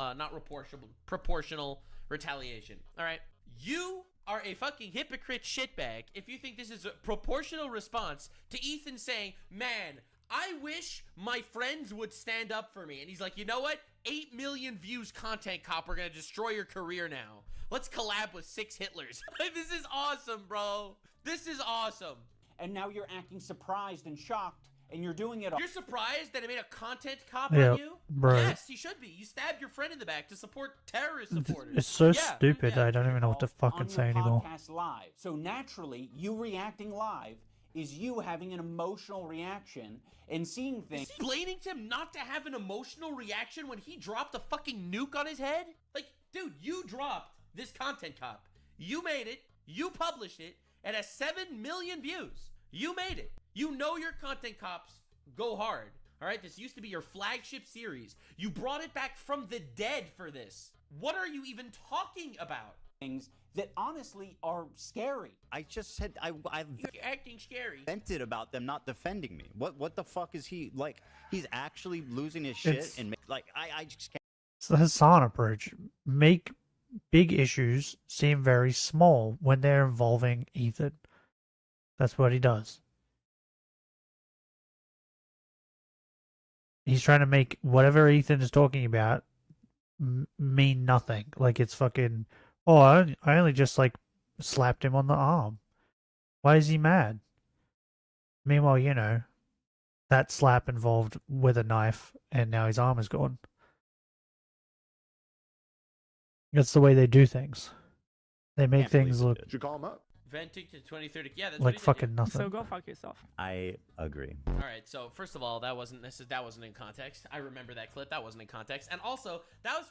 retaliation, all right? You are a fucking hypocrite shitbag if you think this is a proportional response to Ethan saying, man, I wish my friends would stand up for me. And he's like, you know what? 8 million views content cop. We're going to destroy your career now. Let's collab with 6 Hitlers. This is awesome, bro. This is awesome. And now you're acting surprised and shocked, and you're doing it all. You're surprised that I made a content cop Yeah, on you? bro. Yes, you should be. You stabbed your friend in the back to support terrorist supporters. It's so Yeah. stupid. I don't even know what to fucking on say your anymore. podcast live. So naturally, you reacting live is you having an emotional reaction and seeing things. Explaining to him not to have an emotional reaction when he dropped a fucking nuke on his head? Like, dude, you dropped this content cop. You made it. You published it. It has 7 million views. You made it. You know your content cops go hard. All right? This used to be your flagship series. You brought it back from the dead for this. What are you even talking about? Things that honestly are scary. I just said You're acting scary. Vented about them not defending me. What the fuck is he like? He's actually losing his shit and like I just can't. It's the Hassan approach. Make big issues seem very small when they're involving Ethan. That's what he does. He's trying to make whatever Ethan is talking about mean nothing. Like it's fucking, oh, I only just like slapped him on the arm. Why is he mad? Meanwhile, you know, that slap involved with a knife and now his arm is gone. That's the way they do things. They make things look Did you call him up? Venting to 2030. Yeah, that's like what he fucking did. nothing. So go fuck yourself. I agree. All right, so first of all, that wasn't in context. I remember that clip. That wasn't in context. And also, that was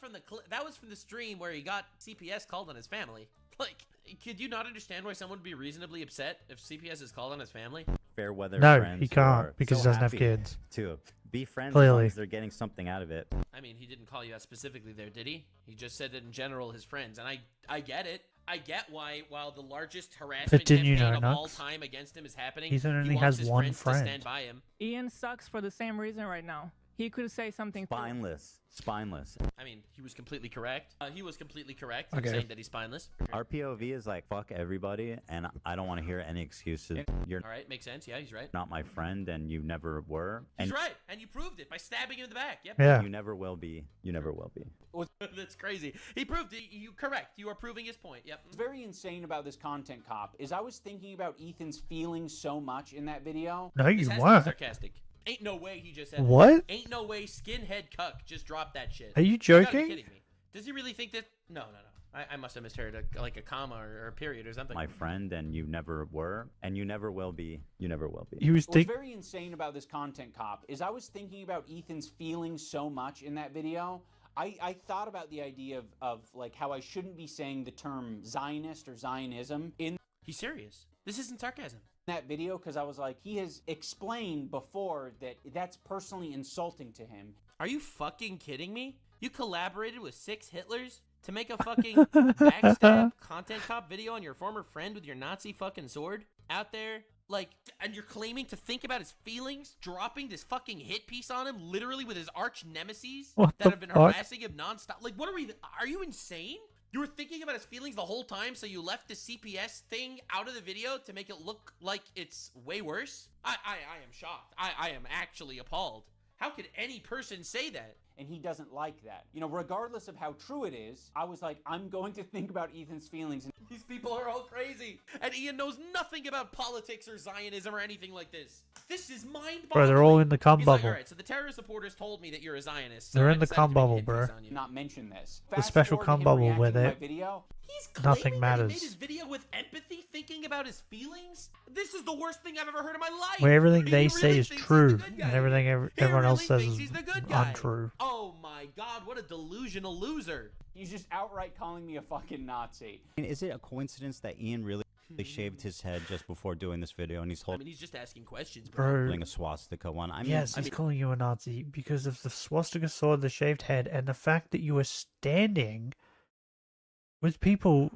from the stream where he got CPS called on his family. Like, could you not understand why someone would be reasonably upset if CPS is called on his family? Fair weather No, friends he who can't are because so he doesn't have happy kids. To be friends as Clearly. long as they're getting something out of it. I mean, he didn't call you out specifically there, did he? He just said that in general, his friends. And I get it. I get why, while the largest harassment didn't you campaign know, of all Nux? time against him is happening, Ethan only he wants has his one friends friend. to stand by him. Ian sucks for the same reason right now. He could say something. Spineless. I mean, he was completely correct. He was completely correct in Okay. saying that he's spineless. Our POV is like, fuck everybody, and I don't want to hear any excuses. You're All right, makes sense. Yeah, he's right. not my friend, and you never were. He's And right, and you proved it by stabbing him in the back. Yep. Yeah. you never will be. You never will be. That's crazy. He proved it. You correct. You are proving his point. Yep. What's very insane about this content cop is I was thinking about Ethan's feelings so much in that video. No, This you has to be weren't. sarcastic. Ain't no way he just said What? That. Ain't no way skinhead cuck just dropped that shit. Are you gotta be joking? kidding me. Does he really think that? No. I must have misheard like a comma or a period or something. My friend, and you never were, and you never will be. You never will be. He was What's very insane about this content cop is I was thinking about Ethan's feelings so much in that video. I thought about the idea of like how I shouldn't be saying the term Zionist or Zionism in. He's serious. This isn't sarcasm. That video because I was like, he has explained before that that's personally insulting to him. Are you fucking kidding me? You collaborated with 6 Hitlers to make a fucking backstab content cop video on your former friend with your Nazi fucking sword out there? Like, and you're claiming to think about his feelings, dropping this fucking hit piece on him, literally with his arch nemesis What that the have been fuck? harassing him nonstop. Like, what are you insane? You were thinking about his feelings the whole time, so you left the CPS thing out of the video to make it look like it's way worse? I am shocked. I am actually appalled. How could any person say that? And he doesn't like that. You know, regardless of how true it is, I was like, I'm going to think about Ethan's feelings. These people are all crazy. And Ian knows nothing about politics or Zionism or anything like this. This is mind-boggling. Bro, they're all in the cum He's bubble. like, all right, so the terrorist supporters told me that you're a Zionist. So They're I in the decided cum to make a bubble, hit bro. piece on you. Not mention this. The special Fast cum forward to him bubble where reacting to they my video. nothing He matters. made his video with empathy, thinking about his feelings. This is the worst thing I've ever heard in my life. Where everything He they really say is thinks he's true the good guy. and everything everyone else says thinks is he's the good guy. untrue. Oh my god, what a delusional loser. He's just outright calling me a fucking Nazi. Is it a coincidence that Ian really shaved his head just before doing this video, and he's holding? I mean, he's just asking questions, bro. Holding a swastika one. I mean, yes, he's calling you a Nazi because of the swastika sword, the shaved head, and the fact that you were standing with people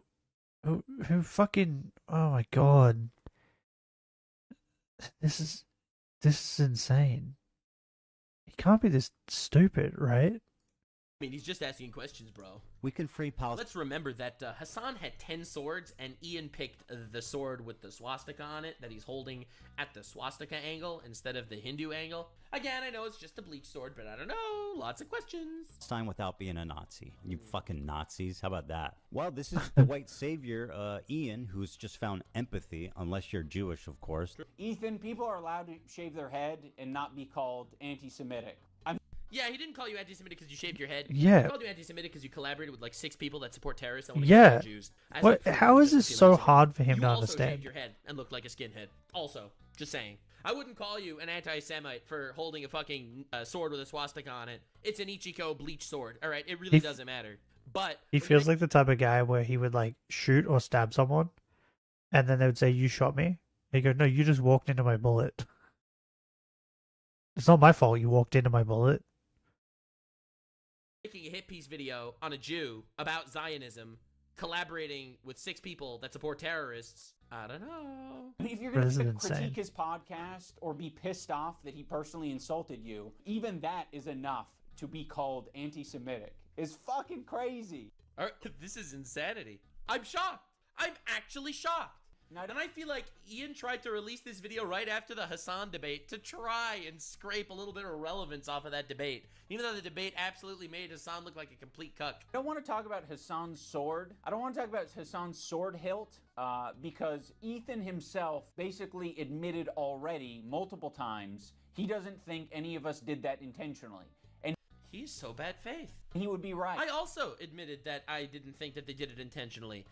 who fucking, oh my god, this is insane. He can't be this stupid, right? I mean, he's just asking questions, bro. We can free Palestine. Let's remember that Hassan had 10 swords, and Ian picked the sword with the swastika on it that he's holding at the swastika angle instead of the Hindu angle. Again, I know it's just a bleach sword, but I don't know. Lots of questions. Time without being a Nazi. You fucking Nazis. How about that? Well, this is the white savior, Ian, who's just found empathy, unless you're Jewish, of course. Ethan, people are allowed to shave their head and not be called anti-Semitic. Yeah, he didn't call you anti-Semitic because you shaved your head. Yeah. He called you anti-Semitic because you collaborated with like 6 people that support terrorists. And Yeah. Jews. What? How is this so hard for him to You also understand? shaved your head and looked like a skinhead. Also, just saying. I wouldn't call you an anti-Semite for holding a fucking sword with a swastika on it. It's an Ichiko bleach sword. All right, it really doesn't matter. But He feels like the type of guy where he would like shoot or stab someone, and then they would say, "You shot me." He go, "No, you just walked into my bullet. It's not my fault. You walked into my bullet." making a hit piece video on a Jew about Zionism, collaborating with 6 people that support terrorists. I don't know. If you're going to critique his podcast or be pissed off that he personally insulted you, even that is enough to be called anti-Semitic. It's fucking crazy. This is insanity. I'm shocked. I'm actually shocked. And I feel like Ian tried to release this video right after the Hassan debate to try and scrape a little bit of relevance off of that debate, even though the debate absolutely made Hassan look like a complete cuck. I don't want to talk about Hassan's sword. I don't want to talk about Hassan's sword hilt because Ethan himself basically admitted already multiple times he doesn't think any of us did that intentionally. And he's so bad faith. He would be right. I also admitted that I didn't think that they did it intentionally.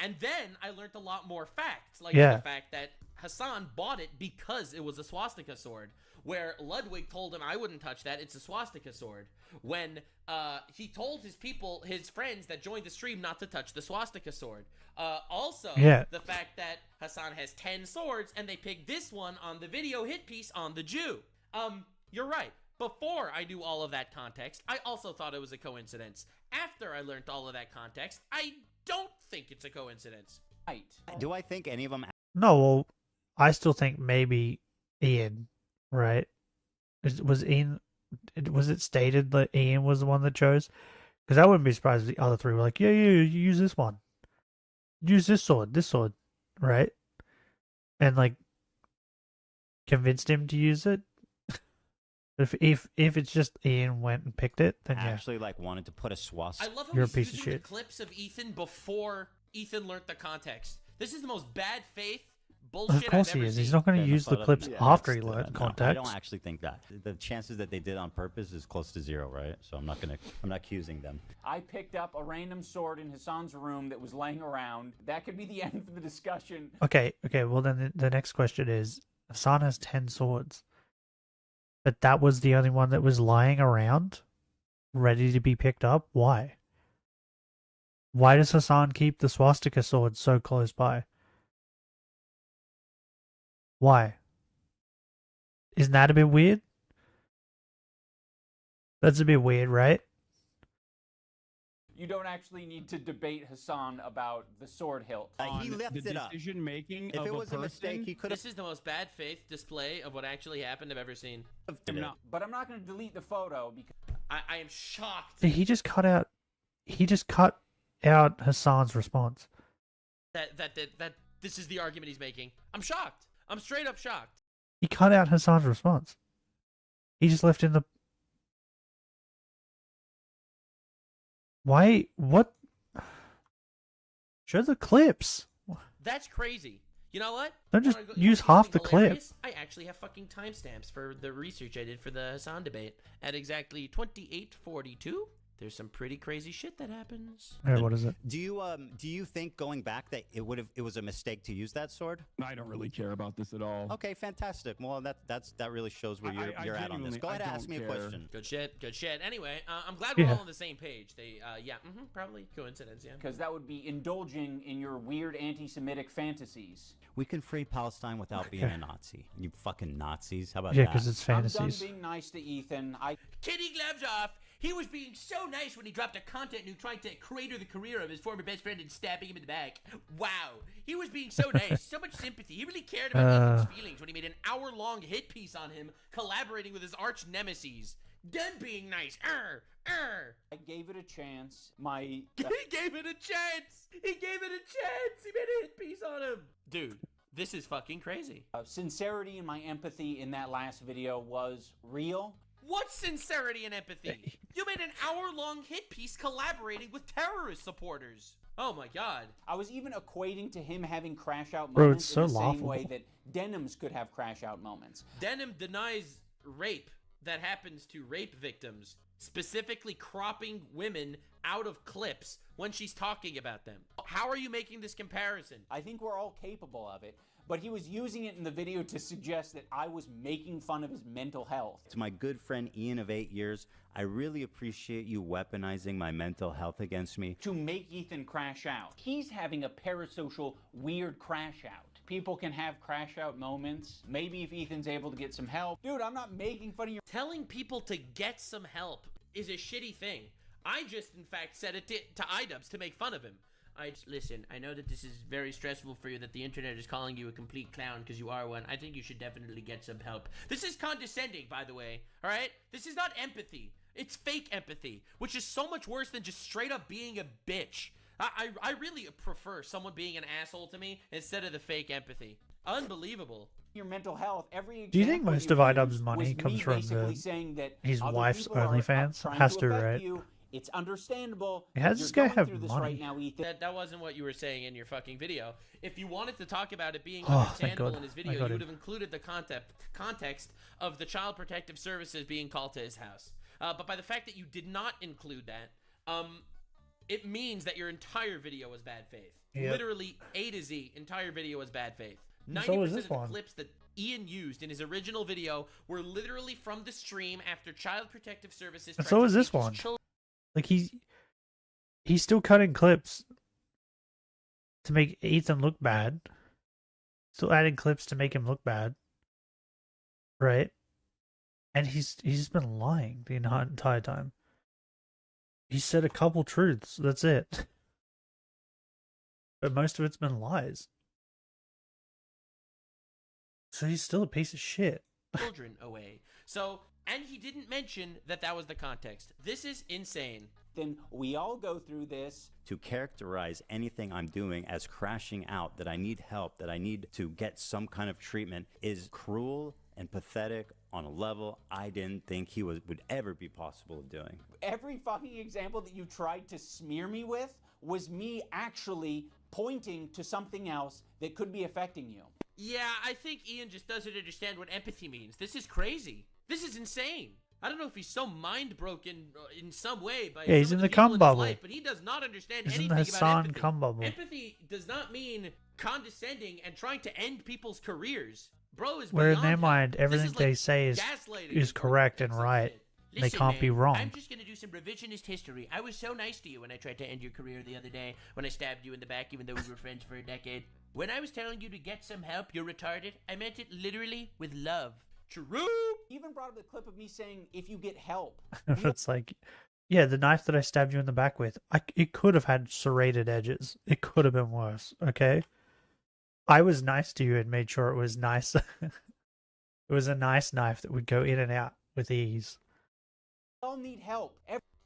And then I learned a lot more facts, like the fact that Hassan bought it because it was a swastika sword, where Ludwig told him, I wouldn't touch that, it's a swastika sword. When he told his people, his friends that joined the stream not to touch the swastika sword. Also, the fact that Hassan has 10 swords and they picked this one on the video hit piece on the Jew. You're right. Before I knew all of that context, I also thought it was a coincidence. After I learned all of that context, I don't think it's a coincidence. Right. Do I think any of them? No, well, I still think maybe Ian, right? Was it stated that Ian was the one that chose? Because I wouldn't be surprised if the other 3 were like, yeah, you use this one. Use this sword, right? And like convinced him to use it. If it's just Ian went and picked it, then actually like wanted to put a swastika. I love how he's using the clips of Ethan before Ethan learned the context. This is the most bad faith bullshit Of course I've ever he is. seen. He's not going to use the clips after he learned context. I don't actually think that. The chances that they did on purpose is close to 0, right? So I'm not accusing them. I picked up a random sword in Hassan's room that was laying around. That could be the end of the discussion. Okay. Well, then the next question is, Hassan has 10 swords. But that was the only one that was lying around, ready to be picked up? Why? Why does Hassan keep the swastika sword so close by? Why? Isn't that a bit weird? That's a bit weird, right? You don't actually need to debate Hassan about the sword hilt. He left it up. Decision making. If it was a mistake, he could have. This is the most bad faith display of what actually happened I've ever seen. But I'm not going to delete the photo because I am shocked. He just cut out Hassan's response. That this is the argument he's making. I'm shocked. I'm straight up shocked. He cut out Hassan's response. He just left in the. Why? What? Show the clips. That's crazy. You know what? Don't just use half the clip. I actually have fucking timestamps for the research I did for the Hassan debate at exactly 28:42. there's some pretty crazy shit that happens. Yeah, what is it? Do you think going back that it was a mistake to use that sword? I don't really care about this at all. Okay, fantastic. Well, that really shows where you're at on this. Go ahead and ask me a question. Good shit. Good shit. Anyway, I'm glad we're all on the same page. They, probably coincidence, yeah. Because that would be indulging in your weird anti-Semitic fantasies. We can free Palestine without being a Nazi. You fucking Nazis. How about that? Yeah, because it's fantasies. I'm done being nice to Ethan. Kitty gloves off. He was being so nice when he dropped a content and tried to crater the career of his former best friend and stabbing him in the back. Wow. He was being so nice. So much sympathy. He really cared about Ethan's feelings when he made an hour-long hit piece on him, collaborating with his arch nemesis. Done being nice. I gave it a chance. He gave it a chance. He gave it a chance. He made a hit piece on him. Dude, this is fucking crazy. Sincerity and my empathy in that last video was real. What's sincerity and empathy? You made an hour-long hit piece collaborating with terrorist supporters. Oh my god. I was even equating to him having crash-out Bro, moments it's so in the same laughable. way that Denims could have crash-out moments. Denim denies rape that happens to rape victims, specifically cropping women out of clips when she's talking about them. How are you making this comparison? I think we're all capable of it. But he was using it in the video to suggest that I was making fun of his mental health. To my good friend Ian of 8 years, I really appreciate you weaponizing my mental health against me. To make Ethan crash out. He's having a parasocial, weird crash out. People can have crash out moments. Maybe if Ethan's able to get some help. Dude, I'm not making fun of your... Telling people to get some help is a shitty thing. I just, in fact, said it to iDubbbz to make fun of him. Listen, I know that this is very stressful for you, that the internet is calling you a complete clown because you are one. I think you should definitely get some help. This is condescending, by the way, all right? This is not empathy. It's fake empathy, which is so much worse than just straight up being a bitch. I really prefer someone being an asshole to me instead of the fake empathy. Unbelievable. Your mental health. Do you think most of iDubbbz's money comes from his wife's OnlyFans? Has to, right? It's understandable. How does this guy have money? Right now, Ethan. That wasn't what you were saying in your fucking video. If you wanted to talk about it being understandable in his video, you would have included the context of the Child Protective Services being called to his house. But by the fact that you did not include that, it means that your entire video was bad faith. Yep. Literally A to Z, entire video was bad faith. 90% of the clips that Ian used in his original video were literally from the stream after Child Protective Services. And so is this one. Like he's still cutting clips to make Ethan look bad. Still adding clips to make him look bad. Right? And he's been lying the entire time. He said a couple truths. That's it. But most of it's been lies. So he's still a piece of shit. Children away. So, and he didn't mention that was the context. This is insane. Then we all go through this. To characterize anything I'm doing as crashing out, that I need help, that I need to get some kind of treatment, is cruel and pathetic on a level I didn't think he would ever be possible of doing. Every fucking example that you tried to smear me with was me actually pointing to something else that could be affecting you. Yeah, I think Ian just doesn't understand what empathy means. This is crazy. This is insane. I don't know if he's so mind broken in some way by he's in the cum bubble, life, but he does not understand anything about empathy. Cum bubble. Empathy does not mean condescending and trying to end people's careers. Bro is where in their him. mind everything like they say is correct and right. Listen, they can't be wrong. I'm just gonna do some revisionist history. I was so nice to you when I tried to end your career the other day when I stabbed you in the back, even though we were friends for a decade. When I was telling you to get some help, you're retarded. I meant it literally with love. True. You even brought up the clip of me saying, if you get help. It's like, yeah, the knife that I stabbed you in the back with, it could have had serrated edges. It could have been worse, okay? I was nice to you and made sure it was nice. It was a nice knife that would go in and out with ease. We all need help.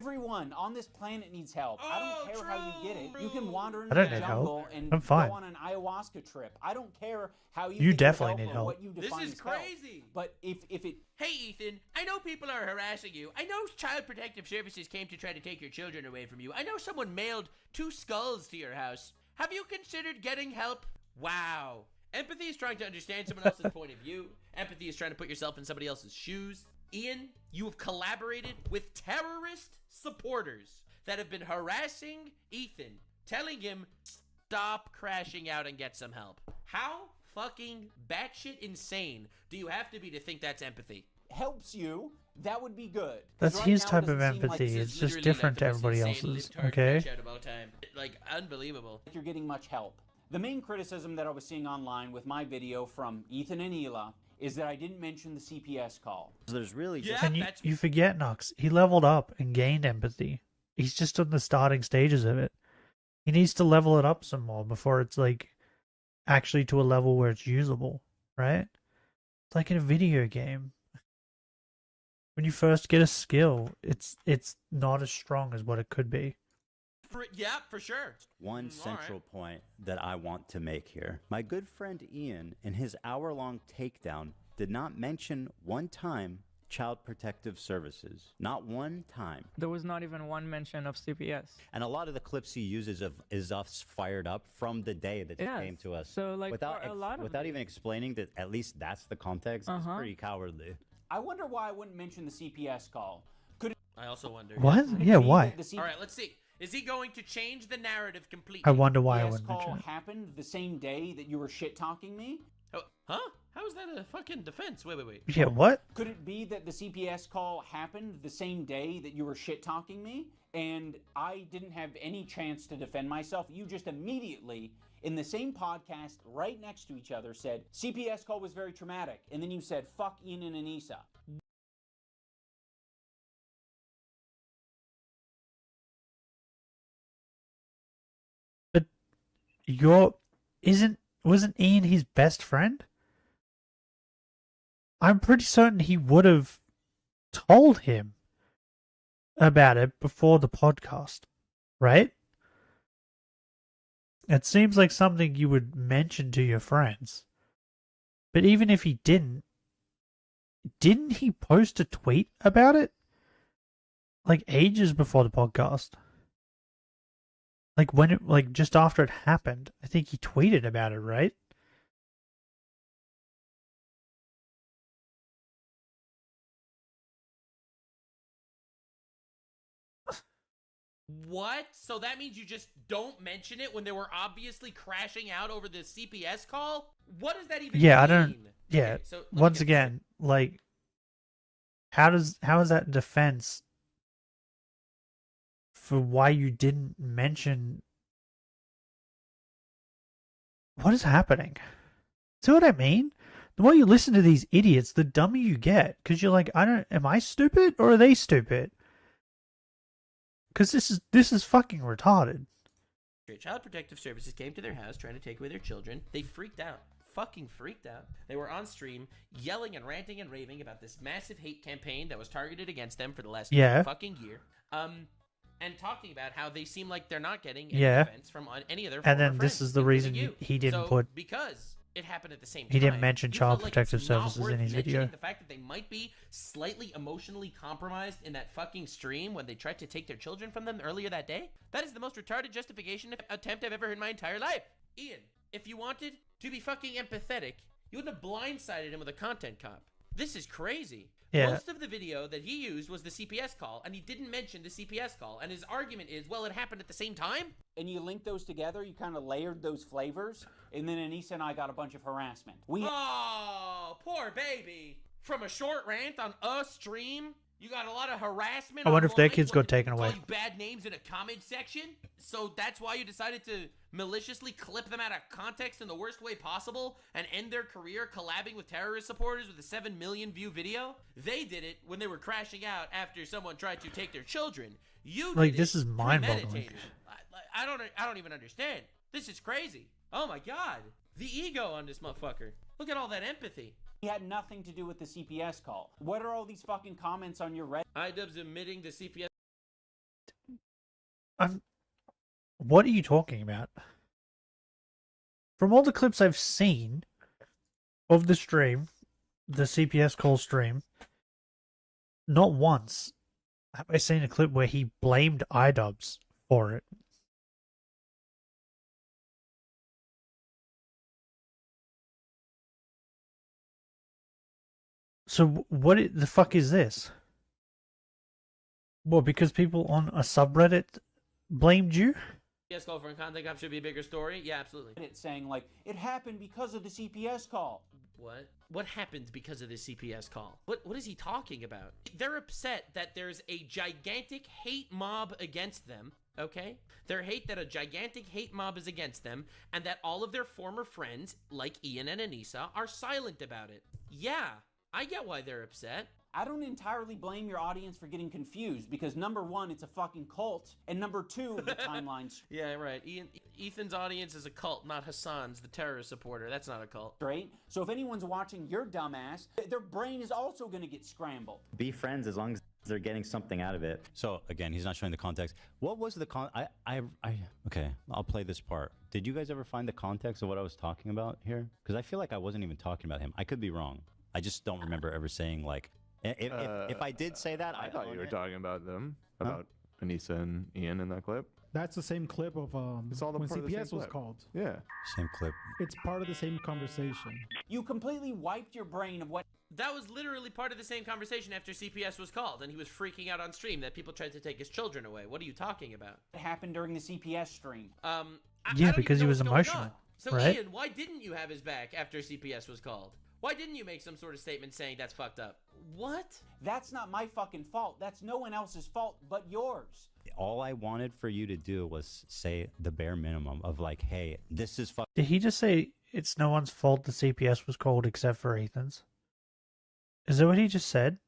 Everyone on this planet needs help. I don't care how you get it. You can wander into the jungle and go on an ayahuasca trip. I don't care how you definitely need help. What you define this is crazy. Help. But if it... Hey, Ethan, I know people are harassing you. I know Child Protective Services came to try to take your children away from you. I know someone mailed 2 skulls to your house. Have you considered getting help? Wow. Empathy is trying to understand someone else's point of view. Empathy is trying to put yourself in somebody else's shoes. Ian, you have collaborated with terrorist supporters that have been harassing Ethan, telling him, stop crashing out and get some help. How fucking batshit insane do you have to be to think that's empathy? Helps you, that would be good. That's his type of empathy. It's just different to everybody else's. Okay. Like, unbelievable. You're getting much help. The main criticism that I was seeing online with my video from Ethan and Hila is that I didn't mention the CPS call. There's really just... And you forget, Nox, he leveled up and gained empathy. He's just on the starting stages of it. He needs to level it up some more before it's like actually to a level where it's usable, right? It's like in a video game. When you first get a skill, it's not as strong as what it could be. For sure. One central point that I want to make here. My good friend Ian, in his hour-long takedown, did not mention one time Child Protective Services. Not one time. There was not even one mention of CPS. And a lot of the clips he uses is us fired up from the day that it came to us. So, like, without even explaining that at least that's the context, it's pretty cowardly. I wonder why I wouldn't mention the CPS call. I also wonder. What? Yeah, why? All right, let's see. Is he going to change the narrative completely? I wonder why I CPS wouldn't call mention it. happened the same day that you were shit-talking me? Oh, huh? How is that a fucking defense? Wait. Yeah, what? Could it be that the CPS call happened the same day that you were shit-talking me? And I didn't have any chance to defend myself? You just immediately, in the same podcast, right next to each other, said, CPS call was very traumatic. And then you said, fuck Ian and Anissa. But wasn't Ian his best friend? I'm pretty certain he would have told him about it before the podcast, right? It seems like something you would mention to your friends. But even if he didn't he post a tweet about it? Like ages before the podcast. Like just after it happened, I think he tweeted about it, right? What? So that means you just don't mention it when they were obviously crashing out over the CPS call? What does that even mean? I don't. Yeah. Okay, so once again, like, how is that defense for why you didn't mention? What is happening? See what I mean? The more you listen to these idiots, the dumber you get. Because you're like, am I stupid or are they stupid? Because this is fucking retarded. Child Protective Services came to their house trying to take away their children. They freaked out. Fucking freaked out. They were on stream yelling and ranting and raving about this massive hate campaign that was targeted against them for the last fucking year. And talking about how they seem like they're not getting any defense from any of their and then friends, this is the reason he didn't put. Because it happened at the same time. He didn't mention Child Protective Services in his video. The fact that they might be slightly emotionally compromised in that fucking stream when they tried to take their children from them earlier that day? That is the most retarded justification attempt I've ever heard in my entire life. Ian, if you wanted to be fucking empathetic, you wouldn't have blindsided him with a content cop. This is crazy. Yeah. Most of the video that he used was the CPS call, and he didn't mention the CPS call. And his argument is, well, it happened at the same time. And you link those together, you kind of layered those flavors, and then Anissa and I got a bunch of harassment. Oh, poor baby. From a short rant on a stream, you got a lot of harassment. I wonder if their online, kids got taken away. Call you bad names in a comment section. So that's why you decided to maliciously clip them out of context in the worst way possible and end their career collabing with terrorist supporters with a 7 million view video? They did it when they were crashing out after someone tried to take their children. You did this is mind-boggling. I don't even understand. This is crazy. Oh my god. The ego on this motherfucker. Look at all that empathy. He had nothing to do with the CPS call. What are all these fucking comments on your Reddit? iDubbbz admitting the CPS. What are you talking about? From all the clips I've seen of the stream, the CPS call stream, not once have I seen a clip where he blamed iDubbbz for it. So the fuck is this? Well, because people on a subreddit blamed you? CPS call for content cop should be a bigger story? Yeah, absolutely. It's saying, like, it happened because of the CPS call. What? What happened because of the CPS call? What is he talking about? They're upset that there's a gigantic hate mob against them, okay? They're hate that a gigantic hate mob is against them, and that all of their former friends, like Ian and Anissa, are silent about it. Yeah, I get why they're upset. I don't entirely blame your audience for getting confused because number one, it's a fucking cult, and number two, the timelines. Yeah, right. Ethan's audience is a cult, not Hassan's, the terrorist supporter. That's not a cult. Right? So if anyone's watching your dumbass, their brain is also going to get scrambled. Be friends as long as they're getting something out of it. So again, he's not showing the context. What was the okay, I'll play this part. Did you guys ever find the context of what I was talking about here? Because I feel like I wasn't even talking about him. I could be wrong. I just don't remember ever saying like. If I did say that, I thought you were talking about them, about Anissa and Ian in that clip. That's the same clip of it's all the when part of the CPS same was clip. called. Yeah. Same clip. It's part of the same conversation. You completely wiped your brain of what... That was literally part of the same conversation after CPS was called, and he was freaking out on stream that people tried to take his children away. What are you talking about? It happened during the CPS stream. Yeah, because he was emotional, So right? Ian, why didn't you have his back after CPS was called? Why didn't you make some sort of statement saying that's fucked up? What? That's not my fucking fault. That's no one else's fault but yours. All I wanted for you to do was say the bare minimum of like, hey, this is Did he just say it's no one's fault the CPS was called except for Ethan's? Is that what he just said?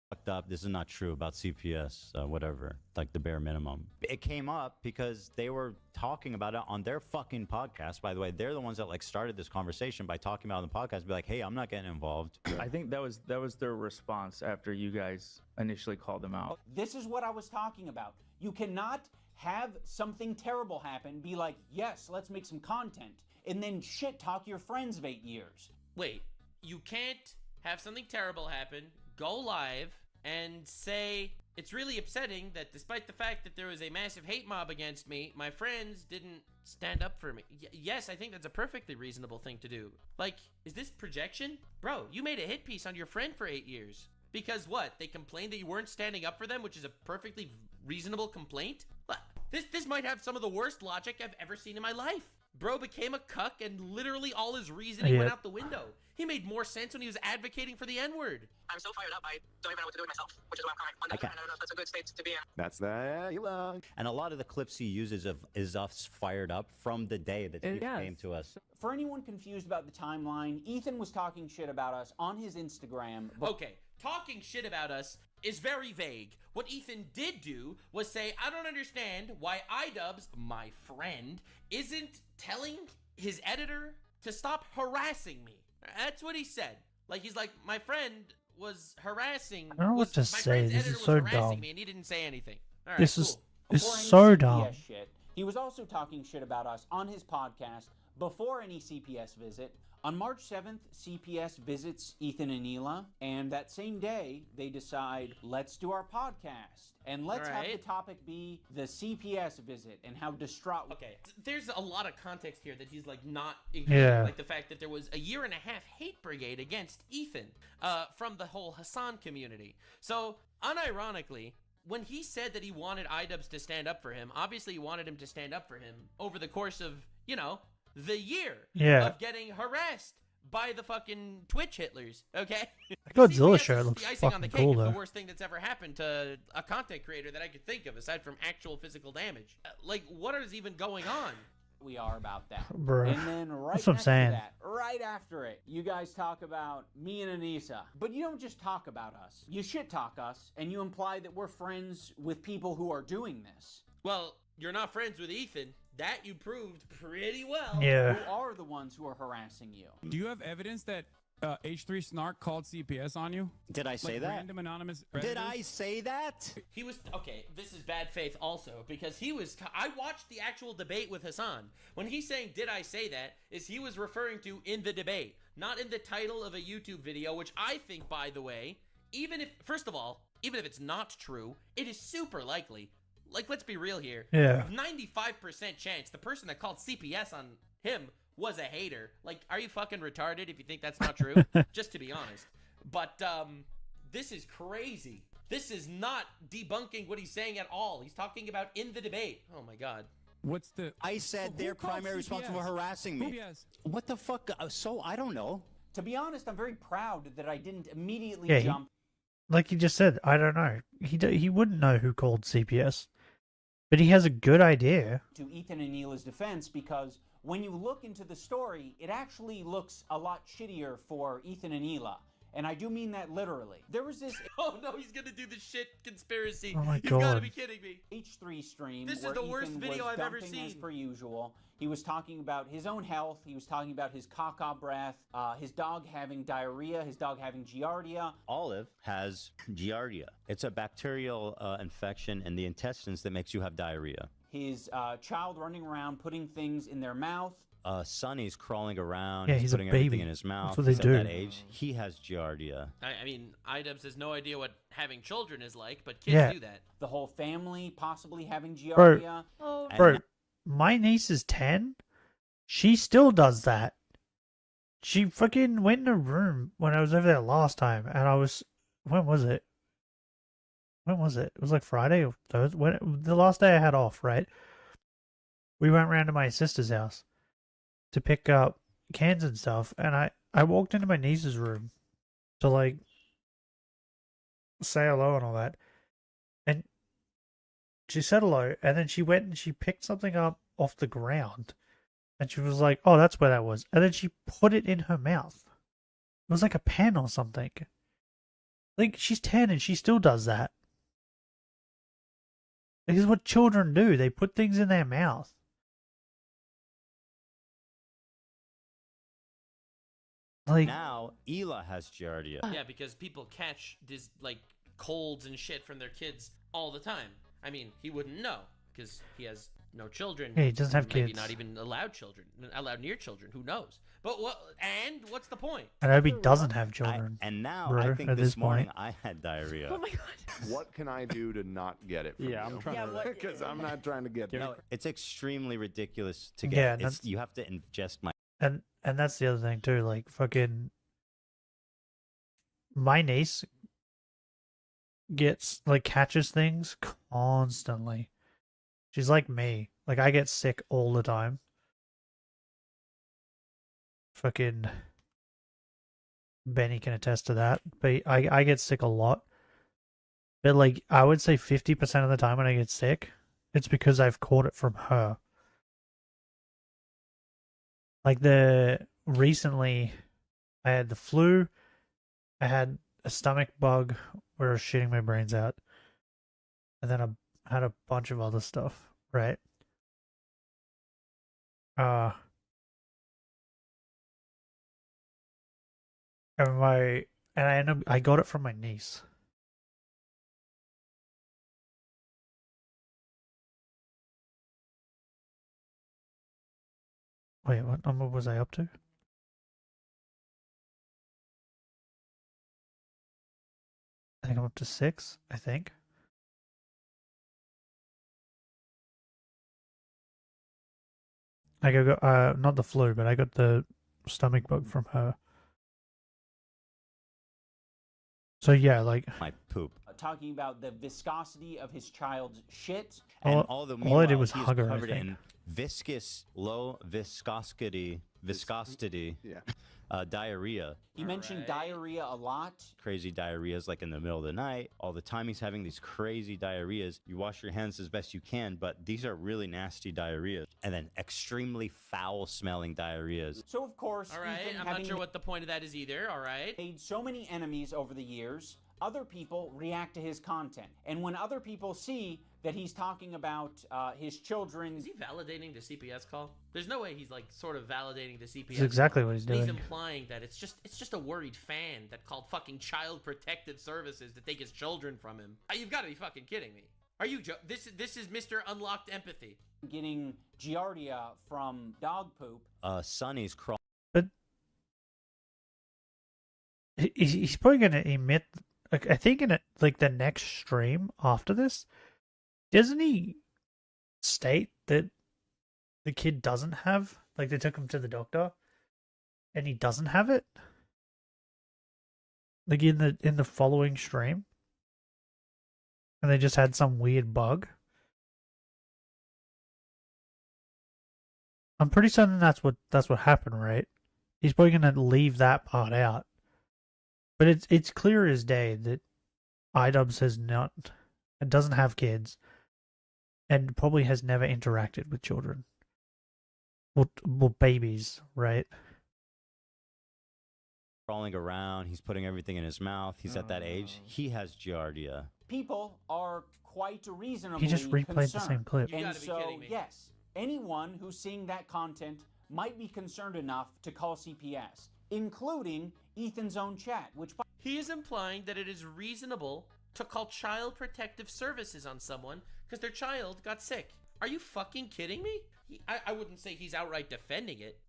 fucked up. This is not true about CPS, whatever, like the bare minimum. It came up because they were talking about it on their fucking podcast. By the way, they're the ones that like started this conversation by talking about it on the podcast. Be like, hey, I'm not getting involved. I think that was their response after you guys initially called them out. This is what I was talking about. You cannot have something terrible happen, be like, yes, let's make some content, and then shit talk your friends of 8 years. Wait, you can't have something terrible happen, go live, and say, it's really upsetting that despite the fact that there was a massive hate mob against me, my friends didn't stand up for me. Yes, I think that's a perfectly reasonable thing to do. Like, is this projection? Bro, you made a hit piece on your friend for 8 years. Because what? They complained that you weren't standing up for them, which is a perfectly reasonable complaint? This might have some of the worst logic I've ever seen in my life. Bro became a cuck and literally all his reasoning went out the window. He made more sense when he was advocating for the N-word. I'm so fired up, I don't even know what to do with myself, which is why I'm crying. I don't know if that's a good state to be in. That's that. And a lot of the clips he uses is us fired up from the day that he came to us. For anyone confused about the timeline, Ethan was talking shit about us on his Instagram. Okay, talking shit about us is very vague. What Ethan did do was say, I don't understand why iDubbbz, my friend, isn't telling his editor to stop harassing me. That's what he said. Like, he's like, my friend was harassing. I don't know what to say. This is so dumb. Me and he didn't say anything. All right, This is Before any so CPS dumb. shit, he was also talking shit about us on his podcast before any CPS visit. On March 7th, CPS visits Ethan and Hila, and that same day, they decide, let's do our podcast. And let's have the topic be the CPS visit and how distraught... Okay, there's a lot of context here that he's like not including, like the fact that there was a 1.5 year hate brigade against Ethan from the whole Hassan community. So, unironically, when he said that he wanted iDubbbz to stand up for him, obviously he wanted him to stand up for him over the course of, you know, the year of getting harassed by the fucking Twitch Hitlers, okay? The Godzilla shirt looks the icing on the fucking cake. cool, It's though. the worst thing that's ever happened to a content creator that I could think of, aside from actual physical damage. Like, what is even going on? We are about that. Bruh. And then right That's what I'm next saying. to that, right after it, you guys talk about me and Anissa. But you don't just talk about us. You shit talk us, and you imply that we're friends with people who are doing this. Well, you're not friends with Ethan. That you proved pretty well. Yeah. Who are the ones who are harassing you? Do you have evidence that H3 Snark called CPS on you? Did I say Like that? Random anonymous. Did I say that? He was okay. This is bad faith also because he was. I watched the actual debate with Hassan. When he's saying, "Did I say that?" is he was referring to in the debate, not in the title of a YouTube video. Which I think, by the way, even if first of all, even if it's not true, it is super likely. Like, let's be real here. Yeah. 95% chance the person that called CPS on him was a hater. Like, are you fucking retarded if you think that's not true? Just to be honest. But this is crazy. This is not debunking what he's saying at all. He's talking about in the debate. Oh my God. What's the? I said they're primary responsible for harassing me. What the fuck? So I don't know. To be honest, I'm very proud that I didn't immediately Yeah, jump. Like he just said, I don't know. He wouldn't know who called CPS, but he has a good idea. To Ethan and Neela's defense, because when you look into the story, it actually looks a lot shittier for Ethan and Neela. And I do mean that literally. There was this... Oh no, he's gonna do the shit conspiracy. Oh my You've God. gotta be kidding me. H3 stream. This is where the worst Ethan video was I've ever dumping seen. As per usual. He was talking about his own health. He was talking about his caca breath, his dog having diarrhea, his dog having giardia. Olive has giardia. It's a bacterial infection in the intestines that makes you have diarrhea. His child running around putting things in their mouth. Sonny's crawling around. Yeah, he's a putting baby. everything in his mouth. That's what they He's do. At that age, he has giardia. I mean, Idubbbz has no idea what having children is like, but kids Yeah. do that. The whole family possibly having Bro, giardia. bro, my niece is 10. She still does that. She fucking went in a room when I was over there last time, and I was... When was it? When was it? It was like Friday or Thursday. The last day I had off, right? We went round to my sister's house to pick up cans and stuff, and I walked into my niece's room to, like, say hello and all that, and she said hello, and then she went and she picked something up off the ground, and she was like, oh, that's where that was, and then she put it in her mouth. It was like a pen or something. Like, she's 10 and she still does that. This is what children do. They put things in their mouth. Like, Now, Ela has giardia. Yeah, because people catch this like colds and shit from their kids all the time. I mean, he wouldn't know because he has no children. Yeah, he doesn't have maybe kids. not even allowed near children. Who knows? But what? And what's the point? I hope he doesn't have children. And now, bro, I think at this this morning point. I had diarrhea. Oh my God. What can I do to not get it? From Yeah, you? I'm trying to because I'm not trying to get it. No, it's extremely ridiculous to Yeah, get. and It's, you have to ingest my. And that's the other thing too. Like, fucking, my niece gets, like, catches things constantly. She's like me. Like, I get sick all the time. Fucking Benny can attest to that. But I get sick a lot. But, like, I would say 50% of the time when I get sick, it's because I've caught it from her. Like, recently, I had the flu, I had a stomach bug where I was shitting my brains out, and then I had a bunch of other stuff, right? And I got it from my niece. Wait, what number was I up to? I think I'm up to 6, I think. I got not the flu, but I got the stomach bug from her. So yeah, like my poop. Talking about the viscosity of his child's shit. And all all the I did was he's hug her, I covered think. in viscous, low viscosity, diarrhea. He mentioned diarrhea a lot. Crazy diarrheas like in the middle of the night. All the time he's having these crazy diarrheas. You wash your hands as best you can, but these are really nasty diarrheas. And then extremely foul smelling diarrheas. So of course, All right, Ethan, I'm not having sure what the point of that is either. All right. made so many enemies over the years, other people react to his content. And when other people see that he's talking about his children... Is he validating the CPS call? There's no way he's like sort of validating the CPS That's exactly call. what he's And He's doing. implying that it's just a worried fan that called fucking Child Protective Services to take his children from him. You've got to be fucking kidding me. Are you this is Mr. Unlocked Empathy. Getting giardia from dog poop. Sonny's crawling. But he's probably going to emit, like, I think in like the next stream after this, doesn't he state that the kid doesn't have, like, they took him to the doctor and he doesn't have it? like in the following stream, and they just had some weird bug. I'm pretty certain that's what happened, right? He's probably gonna leave that part out, but it's clear as day that iDubbbz has not, it doesn't have kids, and probably has never interacted with children. Well, babies, right? Crawling around, he's putting everything in his mouth. He's at that age. He has giardia. People are quite reasonably He just replayed concerned. the same clip. And so, yes, anyone who's seeing that content might be concerned enough to call CPS, including Ethan's own chat, which... He is implying that it is reasonable to call Child Protective Services on someone because their child got sick. Are you fucking kidding me? I wouldn't say he's outright defending it.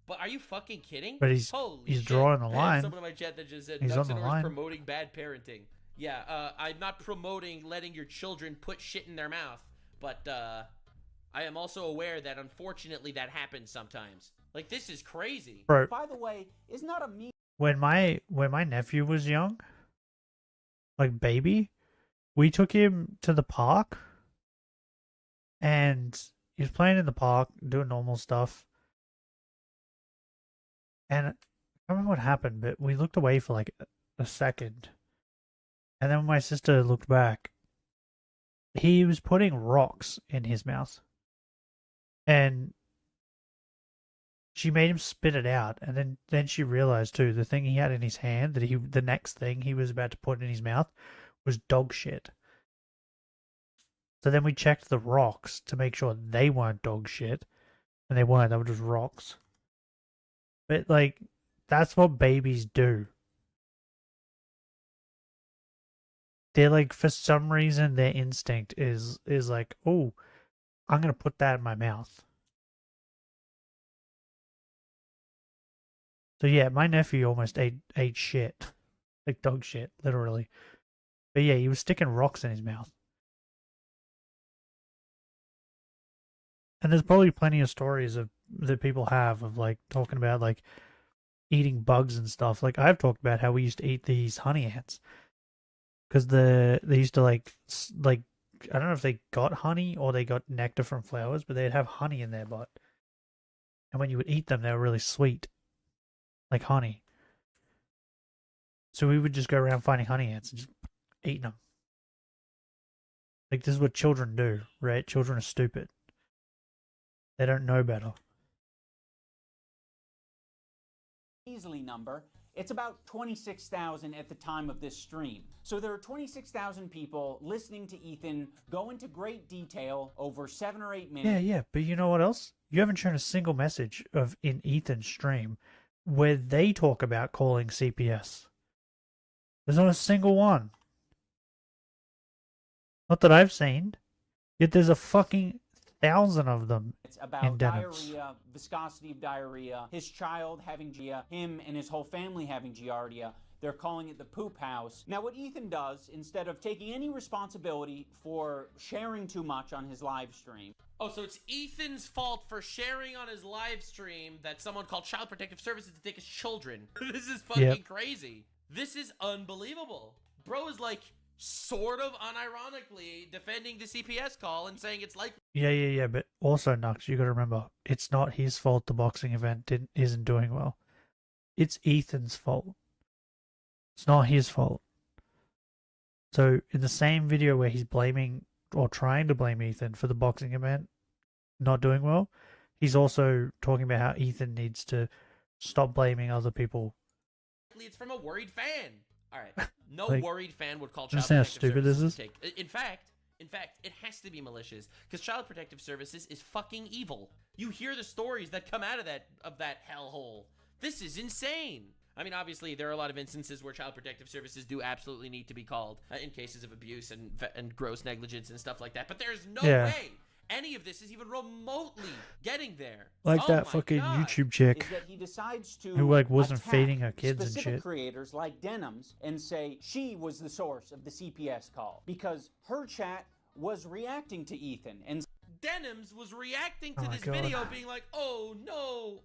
But are you fucking kidding? But he's drawing the I have line. someone in my chat that just said He's on the Nuxenor's line. promoting bad parenting. Yeah, I'm not promoting letting your children put shit in their mouth, but I am also aware that unfortunately that happens sometimes. Like, this is crazy. Bro, by the way, is not a me. when my nephew was young, like baby, we took him to the park, and he was playing in the park, doing normal stuff. And I don't remember what happened, but we looked away for like a second. And then when my sister looked back, he was putting rocks in his mouth. And she made him spit it out. And then she realized too, the thing he had in his hand, the next thing he was about to put in his mouth was dog shit. So then we checked the rocks to make sure they weren't dog shit. And they weren't, they were just rocks. But like, that's what babies do. They're like, for some reason, their instinct is like, oh, I'm going to put that in my mouth. So yeah, my nephew almost ate shit. Like dog shit, literally. But yeah, he was sticking rocks in his mouth. And there's probably plenty of stories that people have of like talking about like eating bugs and stuff. Like I've talked about how we used to eat these honey ants. Because they used to like I don't know if they got honey or they got nectar from flowers, but they'd have honey in their butt. And when you would eat them, they were really sweet. Like honey. So we would just go around finding honey ants and just eating them. Like this is what children do, right? Children are stupid. They don't know better. Measly number. It's about 26,000 at the time of this stream. So there are 26,000 people listening to Ethan go into great detail over 7 or 8 minutes. Yeah, but you know what else? You haven't shown a single message in Ethan's stream where they talk about calling CPS. There's not a single one. Not that I've seen. Yet there's a fucking 1,000 of them. It's about diarrhea, viscosity of diarrhea, his child having giardia, him and his whole family having giardia. They're calling it the poop house. Now what Ethan does, instead of taking any responsibility for sharing too much on his live stream. Oh, so it's Ethan's fault for sharing on his live stream that someone called Child Protective Services to take his children. This is fucking crazy. This is unbelievable. Bro is like sort of unironically defending the CPS call and saying it's like... Yeah, but also, Nux, you gotta remember, it's not his fault the boxing event isn't doing well. It's Ethan's fault. It's not his fault. So, in the same video where he's blaming, or trying to blame Ethan for the boxing event not doing well, he's also talking about how Ethan needs to stop blaming other people. It's from a worried fan. All right, no Like, worried fan would call Child understand how Protective stupid this Services is? to take. In fact, it has to be malicious because Child Protective Services is fucking evil. You hear the stories that come out of that hellhole. This is insane. I mean, obviously, there are a lot of instances where Child Protective Services do absolutely need to be called in cases of abuse and gross negligence and stuff like that. But there's no way any of this is even remotely getting there. Like that fucking YouTube chick Is that he decides to who like wasn't attack feeding her kids and specific shit. creators like Denims and say she was the source of the CPS call because her chat was reacting to Ethan and Denims was reacting to Oh my this God. video being like, oh no,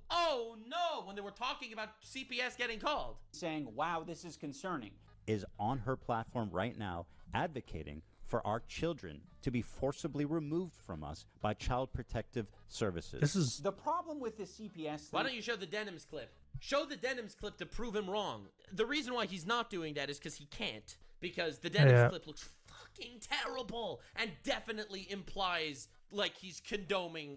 when they were talking about CPS getting called. Saying, wow, this is concerning. Is on her platform right now advocating for our children to be forcibly removed from us by Child Protective Services. This is The problem with the CPS thing... Why don't you show the Denims clip? Show the Denims clip to prove him wrong. The reason why he's not doing that is because he can't. Because the Denims clip looks fucking terrible and definitely implies like she's condoning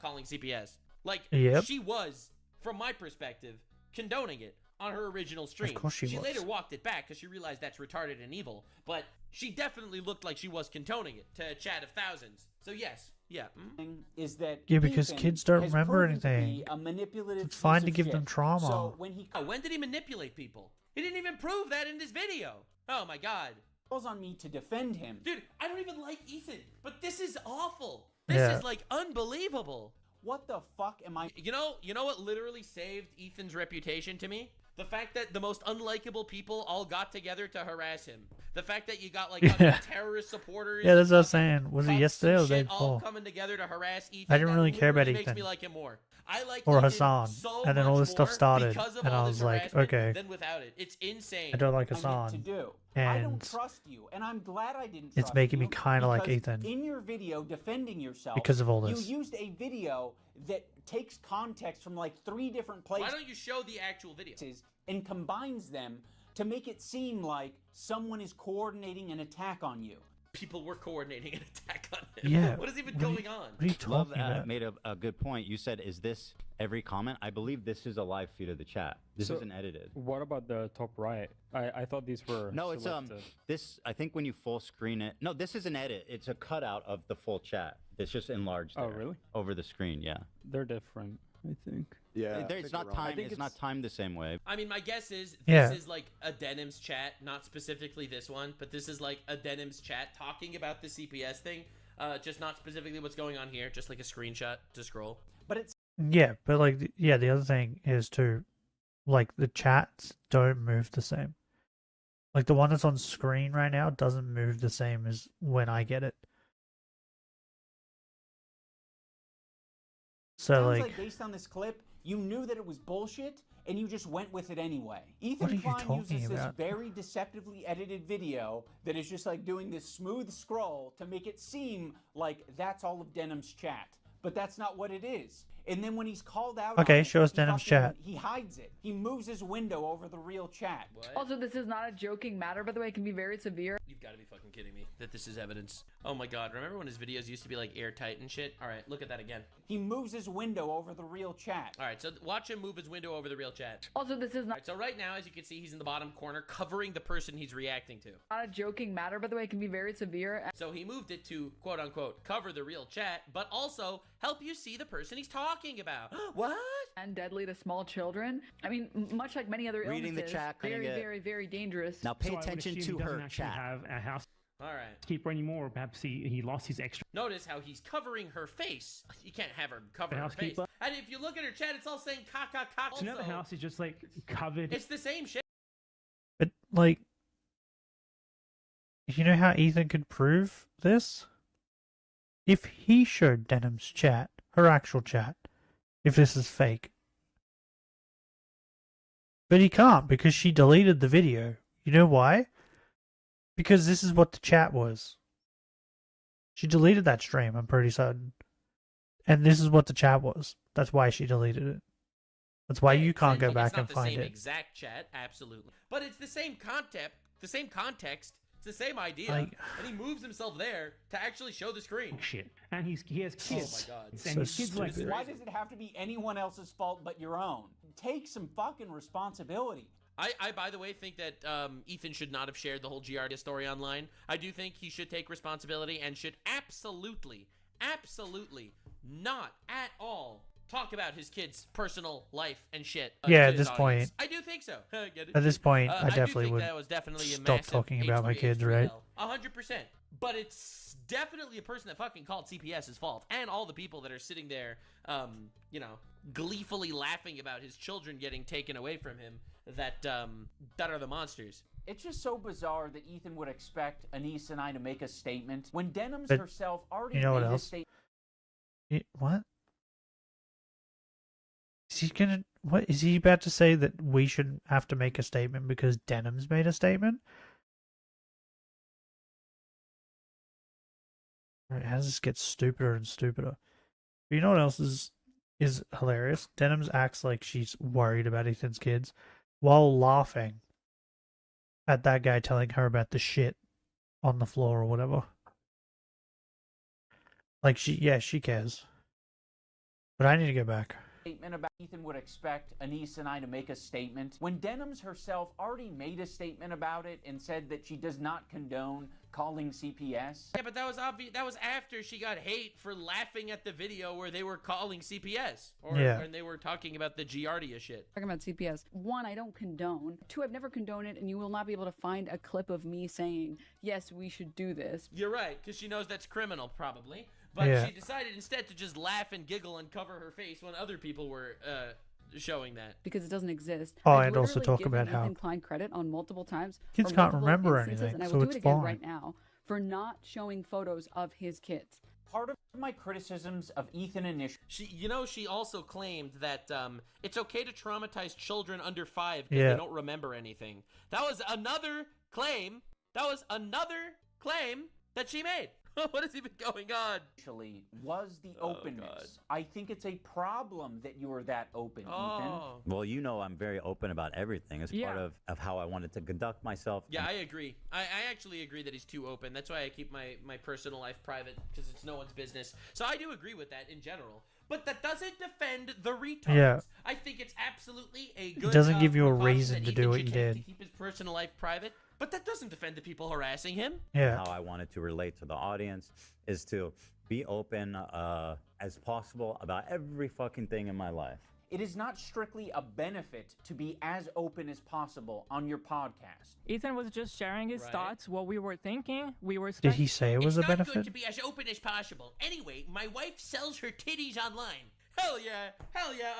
calling CPS. Like she was, from my perspective, condoning it on her original stream. Of course she was. Later walked it back because she realized that's retarded and evil. But she definitely looked like she was condoning it to a chat of thousands. So yes, is that because Ethan kids don't has remember proven to be anything. a manipulative It's fine piece to of give shit. them trauma. So when did he manipulate people? He didn't even prove that in this video. Oh my god. Calls on me to defend him. Dude, I don't even like Ethan, but this is awful. This is like unbelievable. What the fuck am I... You know what literally saved Ethan's reputation to me? The fact that the most unlikable people all got together to harass him. The fact that you got like terrorist supporters. Yeah, that's what I was saying. Was it yesterday or the day all before? coming together to harass Ethan. I didn't really care about makes Ethan. me like him more. I like Or Ethan Hassan. so And then all this much stuff more started. because of And all I this was like, harassment okay. than without it. It's insane. I don't like to Hassan. do. I don't And trust you, and I'm glad I didn't trust it's making me you kind of like because Ethan. In your video defending yourself, Because of all this. you used a video that takes context from like 3 different places. Why don't you show the actual video? And combines them to make it seem like someone is coordinating an attack on you. People were coordinating an attack on him. Yeah. What is even going on? What are you Love talking about? made a good point. You said, is this every comment? I believe this is a live feed of the chat. This isn't edited. What about the top right? I thought these were No, it's selected. this, I think when you full screen it, no, this is an edit. It's a cutout of the full chat. It's just enlarged Oh, there, really? over the screen, yeah. They're different, I think. Yeah, It's not timed. It's not timed the same way. I mean, my guess is Yeah. this is like a Denims chat, not specifically this one, but this is like a Denims chat talking about the CPS thing, just not specifically what's going on here, just like a screenshot to scroll. But it's Yeah, but like, yeah, the other thing is too, like, the chats don't move the same. Like, the one that's on screen right now doesn't move the same as when I get it. So, sounds like, based on this clip, you knew that it was bullshit, and you just went with it anyway. What are Ethan you Klein talking uses this about? very deceptively edited video that is just like doing this smooth scroll to make it seem like that's all of Denim's chat. But that's not what it is. And then when he's called out Okay, on it, show us he Denim's fucking- chat. He hides it. He moves his window over the real chat. Also, this is not a joking matter, by the way. It can be very severe. You've got to be fucking kidding me that this is evidence. Oh my god, remember when his videos used to be like airtight and shit? Alright, look at that again. He moves his window over the real chat. Alright, so watch him move his window over the real chat. Also, this is not Alright, so right now, as you can see, he's in the bottom corner covering the person he's reacting to. a joking matter, by the way. It can be very severe. So he moved it to, quote unquote, cover the real chat, but also help you see the person he's talking about. What? And deadly to small children. I mean, much like many other Reading the illnesses, chat, very, kinda get- very, very dangerous. Now pay So I would attention assume to he doesn't her actually chat. have a Alright. housekeeper anymore, or perhaps he lost his extra. Notice how he's covering her face. You can't have her cover her face. housekeeper? And if you look at her chat, it's all saying caca caca. So now the house is just like covered. It's the same shit. but, like, you know how Ethan could prove this? If he showed Denim's chat, her actual chat, if this is fake. But he can't because she deleted the video. You know why? Because this is what the chat was. She deleted that stream, I'm pretty certain. And this is what the chat was. That's why she deleted it. That's why you can't go back and find It's not the same it. exact chat, absolutely. But it's the same concept, the same context, it's the same idea. Like- and he moves himself there to actually show the screen. Shit. And he has kids. Oh my god. And So his kids like stupid. Why does it have to be anyone else's fault but your own? Take some fucking responsibility. I by the way, think that Ethan should not have shared the whole Giardia story online. I do think he should take responsibility and should absolutely not at all talk about his kid's personal life and shit. Yeah, to at his this audience. point- I do think so. Get it? At this point, I do definitely think would that was definitely a stop massive talking about my H3, kids, right? 100%. But it's definitely a person that fucking called CPS's fault, and all the people that are sitting there, you know, gleefully laughing about his children getting taken away from him. That are the monsters. It's just so bizarre that Ethan would expect Anise and I to make a statement when Denims But herself already you know what made a else? statement. What? What is he about to say, that we shouldn't have to make a statement because Denim's made a statement? Right, how does this get stupider and stupider? But you know what else is hilarious? Denims acts like she's worried about Ethan's kids while laughing at that guy telling her about the shit on the floor or whatever. Like she cares. But I need to go back. Statement about Ethan would expect Anise and I to make a statement when Denims herself already made a statement about it and said that she does not condone calling CPS. Yeah, but that was obvious. That was after she got hate for laughing at the video where they were calling CPS, or when they were talking about the Giardia shit. Talking about CPS. 1, I don't condone. 2, I've never condoned it, and you will not be able to find a clip of me saying, yes, we should do this. You're right, because she knows that's criminal, probably. But she decided instead to just laugh and giggle and cover her face when other people were showing that. Because it doesn't exist. Oh, I've and also literally talk about given how Ethan Klein credit on multiple times. kids for can't multiple remember instances, anything, and I so will do it's it again fine. right now for not showing photos of his kids. Part of my criticisms of Ethan initially. She also claimed that it's okay to traumatize children under 5 because they don't remember anything. That was another claim. That she made. What is even going on? Was the openness. I think it's a problem that you were that open, Ethan. Well, you know I'm very open about everything. It's part of how I wanted to conduct myself. Yeah, I agree. I actually agree that he's too open. That's why I keep my personal life private, because it's no one's business. So I do agree with that in general. But that doesn't defend the retards. Yeah. I think it's absolutely a good. It doesn't give you a precaution reason that to Ethan do what should you take did. to keep his personal life private. But that doesn't defend the people harassing him. Yeah. How I wanted to relate to the audience is to be open as possible about every fucking thing in my life. It is not strictly a benefit to be as open as possible on your podcast. Ethan was just sharing his thoughts, what we were thinking. We were. Did he say it was a It's not benefit? good to be as open as possible. Anyway, my wife sells her titties online. Hell yeah,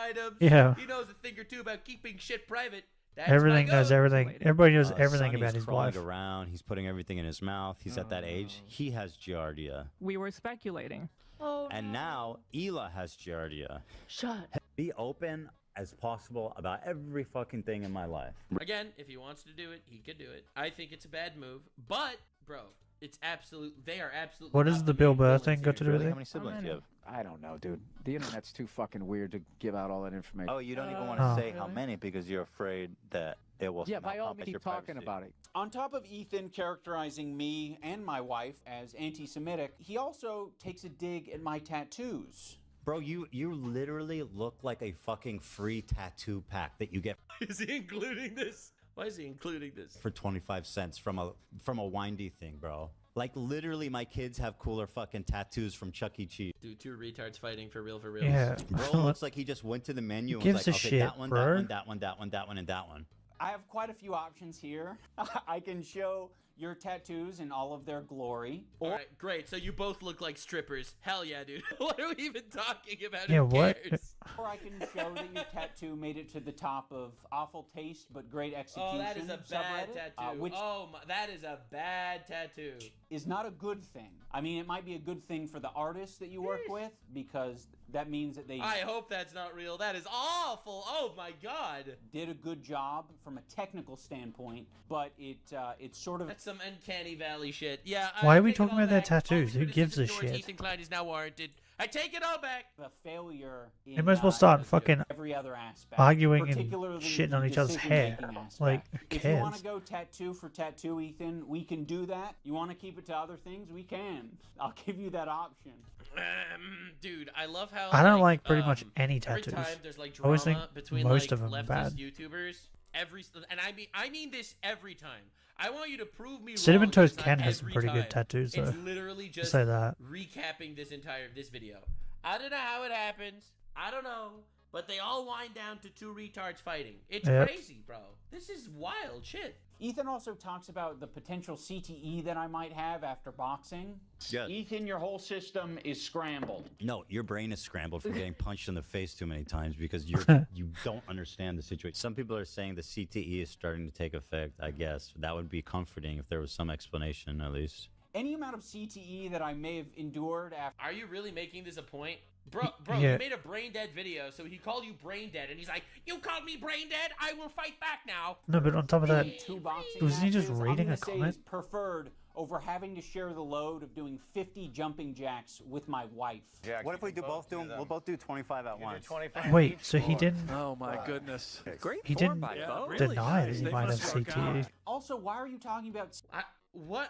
items. Yeah. He knows a thing or two about keeping shit private. That's Everything my knows go. everything. Everybody knows everything Sonny's about his crawling wife. around. He's putting everything in his mouth. He's at that age. He has Giardia. We were speculating. And now Ela has Giardia. Shut. Be open as possible about every fucking thing in my life. Again, if he wants to do it, he could do it. I think it's a bad move, but bro, it's absolute. They are absolutely. What does the Bill Burr thing got to do with How it? many siblings do you have? I don't know, dude. The internet's too fucking weird to give out all that information. Oh, you don't even want to say how many because you're afraid that it will Yeah, by all somehow means, your keep talking privacy. about it. On top of Ethan characterizing me and my wife as anti-Semitic, he also takes a dig at my tattoos. Bro, you literally look like a fucking free tattoo pack that you get Is he including this? Why is he including this? for 25 cents from a windy thing, bro. Like literally my kids have cooler fucking tattoos from Chuck E. Cheese. Dude, 2 retards fighting for real. Yeah. Bro, looks like he just went to the menu and Gives was a like, okay, shit, that one, bro. that one, that one, that one, that one, and that one. I have quite a few options here. I can show your tattoos in all of their glory. All right, great. So you both look like strippers. Hell yeah, dude. What are we even talking about? Yeah, Who what? cares? Or I can show that your tattoo made it to the top of awful taste but great execution. Oh, that is a bad subreddit, tattoo. which that is a bad tattoo. is not a good thing. I mean, it might be a good thing for the artists that you work with because that means that they I hope that's not real. That is awful. Oh my god. did a good job from a technical standpoint, but it's sort of That's some uncanny valley shit. Yeah. Why I are we take it talking all about their back. All tattoos? the Who gives a criticism towards shit? Ethan Klein is now warranted. I take it all back. a failure in They might as well start fucking every other aspect, arguing and particularly shitting the on each other's hair. decision-making aspect. Like, who If you want cares? to go tattoo for tattoo, Ethan, we can do that. You want to keep it to other things, we can. I'll give you that option. Dude, I love how I don't like pretty much any every tattoos. time there's like I always drama think between most like of them are leftist bad. YouTubers. And I mean this every time. I want you to prove me Cinnamon wrong. Toast It's Ken not has some every pretty time. good tattoos, It's though. literally I'll just say that. recapping this video. I don't know how it happens. I don't know. But they all wind down to 2 retards fighting. It's Yep. crazy, bro. This is wild shit. Ethan also talks about the potential CTE that I might have after boxing. Yeah. Ethan, your whole system is scrambled. No, your brain is scrambled from getting punched in the face too many times because you don't understand the situation. Some people are saying the CTE is starting to take effect, I guess. That would be comforting if there was some explanation, at least. Any amount of CTE that I may have endured after... Are you really making this a point? Bro, Yeah. you made a brain dead video, so he called you brain dead, and he's like, you called me brain dead? I will fight back now. No, but on top of that, two boxing wasn't he just matches, reading I'm a gonna say comment? is preferred over having to share the load of doing 50 jumping jacks with my wife. What if we do both do them? We'll both do 25 at once. 25 Wait, so he didn't. Oh my goodness! Great. He form didn't by both. deny that he might have CTE. Also, why are you talking about What?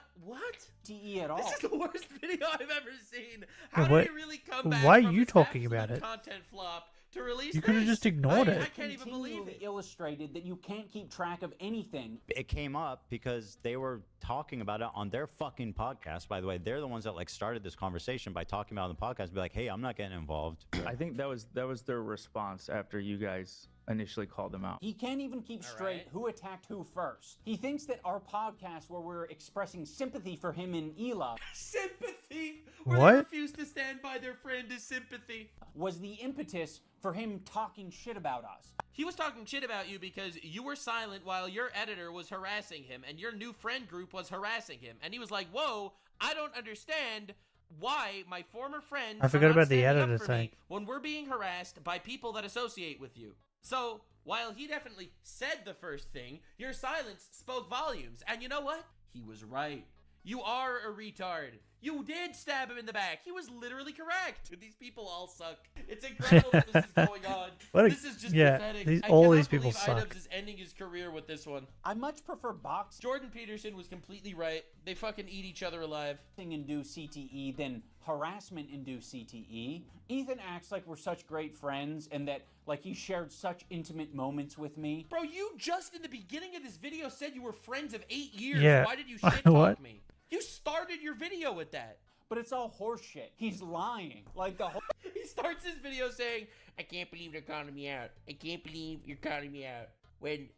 CTE at all? This is the worst video I've ever seen. How what- did he really come back why are from you this talking absolute about it? content flop to release You could have this? just ignored I it. can't even believe it. Illustrated that you can't keep track of anything. It came up because they were talking about it on their fucking podcast. By the way, they're the ones that like started this conversation by talking about it on the podcast. Be like, hey, I'm not getting involved. I think that was their response after you guys initially called them out. He can't even keep straight who attacked who first. He thinks that our podcast, where we're expressing sympathy for him and Ela, Sympathy? Where What? they refuse to stand by their friend is sympathy. was the impetus for him talking shit about us. He was talking shit about you because you were silent while your editor was harassing him and your new friend group was harassing him. And he was like, whoa, I don't understand why my former friends I forgot are not about the standing up editor for me thing. when we're being harassed by people that associate with you. So, while he definitely said the first thing, your silence spoke volumes. And you know what? He was right. You are a retard. You did stab him in the back. He was literally correct. These people all suck. It's incredible that this is going on. This is just pathetic. All I these cannot people believe suck. Idubbbz is ending his career with this one. I much prefer boxing Jordan Peterson was completely right. They fucking eat each other alive. induced CTE than harassment induced CTE. Ethan acts like we're such great friends and that like he shared such intimate moments with me. Bro, you just in the beginning of this video said you were friends of 8 years. Yeah. Why did you shit talk What? me? You started your video with that. But it's all horseshit. He's lying. Like the whole He starts his video saying, I can't believe they're calling me out. I can't believe you're calling me out. When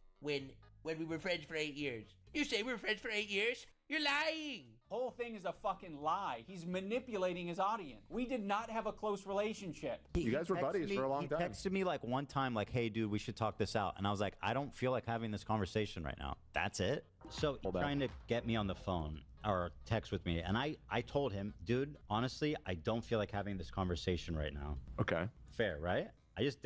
we were friends for 8 years. You say we were friends for 8 years? You're lying. whole thing is a fucking lie. He's manipulating his audience. We did not have a close relationship. You guys were buddies for a long time. He texted me like one time, like, hey, dude, we should talk this out. And I was like, I don't feel like having this conversation right now. That's it. So he's trying to get me on the phone or text with me. And I told him, dude, honestly, I don't feel like having this conversation right now. Okay. Fair, right? I just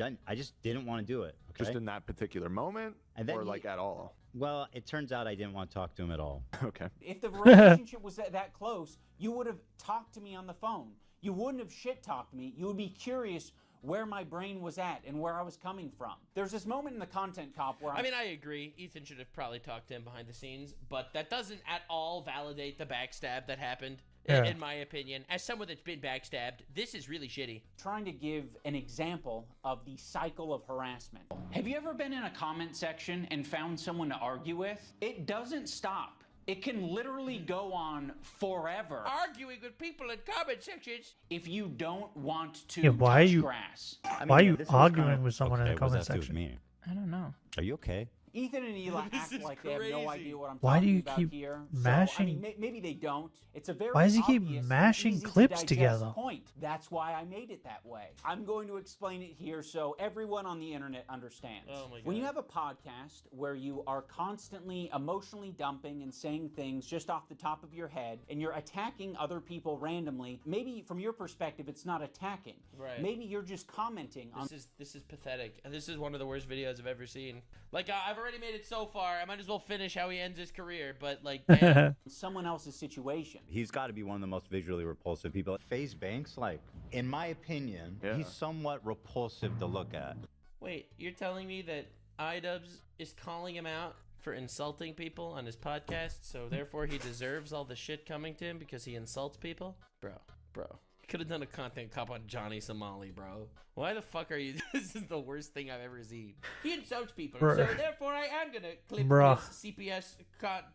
didn't want to do it. Okay? Just in that particular moment, and then or like at all? Well, it turns out I didn't want to talk to him at all. Okay. If the relationship was that close, you would have talked to me on the phone. You wouldn't have shit-talked me. You would be curious where my brain was at and where I was coming from. There's this moment in the Content Cop where I mean, I agree. Ethan should have probably talked to him behind the scenes, but that doesn't at all validate the backstab that happened, in my opinion. As someone that's been backstabbed, this is really shitty. Trying to give an example of the cycle of harassment. Have you ever been in a comment section and found someone to argue with? It doesn't stop. It can literally go on forever. Arguing with people in comment sections. If you don't want to why are touch you grass. why are you arguing with someone in the comment section? I don't know. Are you okay? Ethan and Eli act like they have no idea what I'm Why do talking you about keep here. mashing- So, I mean, maybe they don't. It's a very Why does he keep obvious and mashing easy to clips digest together? Point. That's why I made it that way. I'm going to explain it here so everyone on the internet understands. Oh my God. When you have a podcast where you are constantly emotionally dumping and saying things just off the top of your head, and you're attacking other people randomly, maybe from your perspective it's not attacking. Right. Maybe you're just commenting on. This is pathetic. And this is one of the worst videos I've ever seen. Like, I've already made it so far. I might as well finish how he ends his career, but like, damn. someone else's situation. He's got to be one of the most visually repulsive people. FaZe Banks, like, in my opinion, he's somewhat repulsive to look at. Wait, you're telling me that Idubbbz is calling him out for insulting people on his podcast, so therefore he deserves all the shit coming to him because he insults people? Bro. You could have done a content cop on Johnny Somali, bro. Why the fuck are you? This is the worst thing I've ever seen. He insults people, Bruh. so therefore I am gonna clip Bruh. his CPS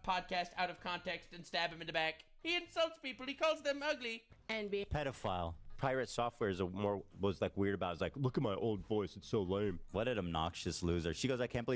podcast out of context and stab him in the back. He insults people. He calls them ugly. And be Pedophile. Pirate Software was like weird about it. It's like, look at my old voice, it's so lame. What an obnoxious loser. She goes, I can't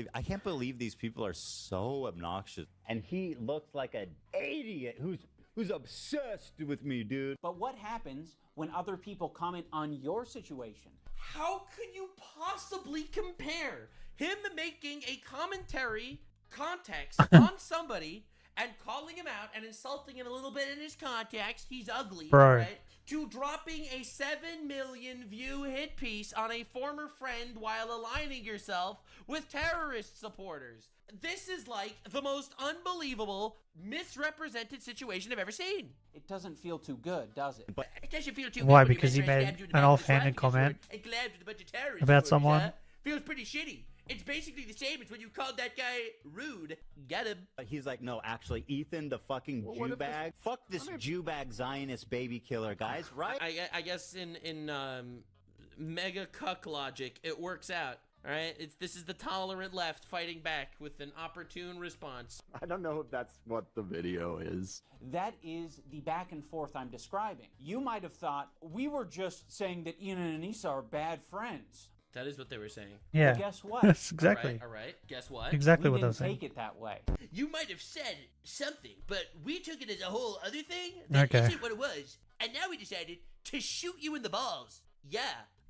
believe these people are so obnoxious. And he looks like an idiot who's obsessed with me, dude. But what happens when other people comment on your situation? How could you possibly compare him making a commentary context on somebody and calling him out and insulting him a little bit in his context, he's ugly, Bro. right? To dropping a 7 million view hit piece on a former friend while aligning yourself with terrorist supporters. This is like the most unbelievable, misrepresented situation I've ever seen. It doesn't feel too good, does it? But it doesn't feel too Why? good when you Because he misrepresent made you in an the offhanded back of the comment and collabed with a bunch of terrorists about supporters, someone. huh? Feels pretty shitty. It's basically the same as when you called that guy rude. Get him. He's like, no, actually, Ethan, the fucking Jew bag. Fuck this Jew bag Zionist baby killer, guys, right? I guess in mega cuck logic, it works out. All right, this is the tolerant left fighting back with an opportune response. I don't know if that's what the video is. That is the back and forth I'm describing. You might have thought we were just saying that Ian and Anissa are bad friends. That is what they were saying. Yeah. But guess what? That's exactly. All right. Guess what? Exactly we what I didn't was saying. take it that way. You might have said something, but we took it as a whole other thing. That Okay. isn't what it was. And now we decided to shoot you in the balls. Yeah,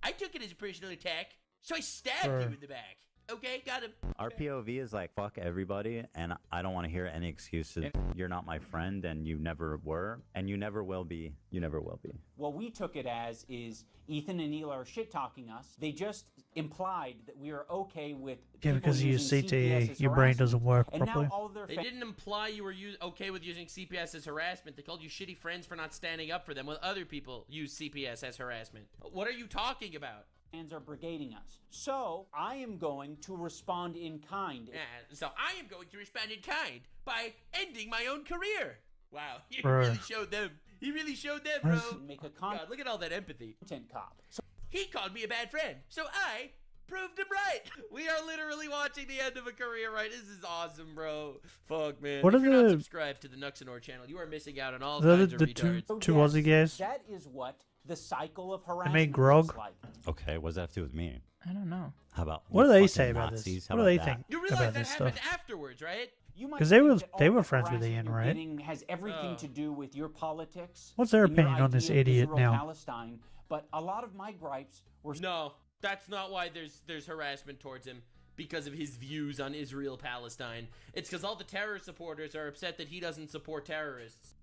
I took it as a personal attack, so I stabbed you in the back. Okay, got him. Our POV is like, fuck everybody, and I don't want to hear any excuses. You're not my friend, and you never were, and you never will be. You never will be. What we took it as is Ethan and Neil are shit-talking us. They just implied that we are okay with Yeah, people because you use using CPS CTE, as your brain harassment. doesn't work And properly. now all their They didn't imply you were okay with using CPS as harassment. They called you shitty friends for not standing up for them when other people use CPS as harassment. What are you talking about? fans are brigading us. So I am going to respond in kind. So I am going to respond in kind by ending my own career. Wow, you Bruh. really showed them. He really showed them, bro. Make a God, look at all that empathy. content cop. So He called me a bad friend, so I proved him right. We are literally watching the end of a career, right? This is awesome, bro. Fuck, man. What if are you're not the- subscribed to the Nuxanor channel, you are missing out on all The kinds of two retards. two Aussie guys. that is what the cycle of They harassment made grog. looks like. Okay, what does that have to do with me? I don't know. How about What you do they fucking say about Nazis? this? How What do about they that? think You realize about that this happened stuff? afterwards, right? You might 'Cause they think was- that they all were the friends with harassment Ian, you're right? getting has everything to do with your politics. What's their and your opinion on this idea of idiot Israel, now? Palestine, but a lot of my gripes were No, that's not why there's harassment towards him, because of his views on Israel Palestine. It's because all the terror supporters are upset that he doesn't support terrorists.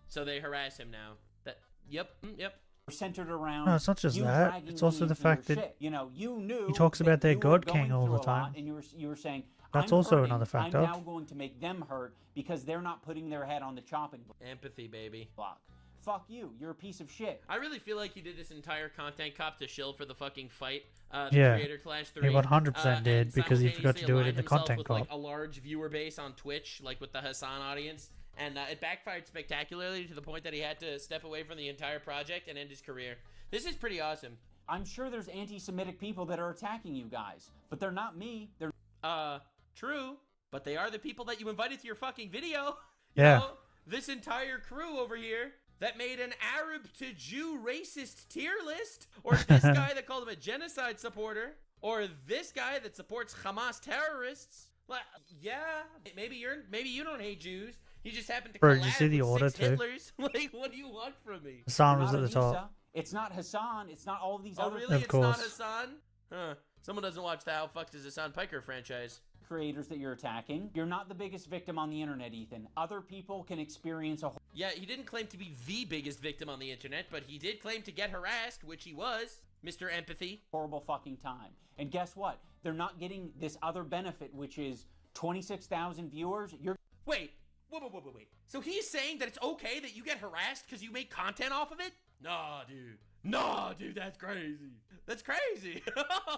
So they harass him now. Yep. centered around. No, it's not just you that. dragging It's also me the into your fact that shit. You know, you knew he talks that about their you were God going King all through the a lot, time. and you were saying That's I'm also hurting, another factor. I'm now going to make them hurt because they're not putting their head on the chopping Empathy, baby. block. Fuck you. You're a piece of shit. I really feel like you did this entire content cop to shill for the fucking fight. The Yeah. Creator Clash 3. He 100% did, and because he forgot to simultaneously do it aligned in the himself content with, cop. like, a large viewer base on Twitch, like with the Hassan audience. And it backfired spectacularly to the point that he had to step away from the entire project and end his career. This is pretty awesome. I'm sure there's anti-Semitic people that are attacking you guys, but they're not me. They're True, but they are the people that you invited to your fucking video. Yeah. You know, this entire crew over here that made an Arab to Jew racist tier list, or this guy that called him a genocide supporter, or this guy that supports Hamas terrorists. Well, yeah, maybe you don't hate Jews. You just happen to Bro, collab did you see the with order 6 too? Hitlers. Like, what do you want from me? Hassan was not at the Anissa. top. It's not Hassan. It's not all these Oh, other really? Of It's not course. Hassan? Huh. Someone doesn't watch the How Fucked is Hassan Piker franchise. creators that you're attacking. You're not the biggest victim on the internet, Ethan. Other people can experience a Yeah, he didn't claim to be the biggest victim on the internet, but he did claim to get harassed, which he was. Mr. Empathy. horrible fucking time. And guess what? They're not getting this other benefit, which is 26,000 viewers. You're Wait. So he's saying that it's okay that you get harassed because you make content off of it? Nah, dude, that's crazy. That's crazy.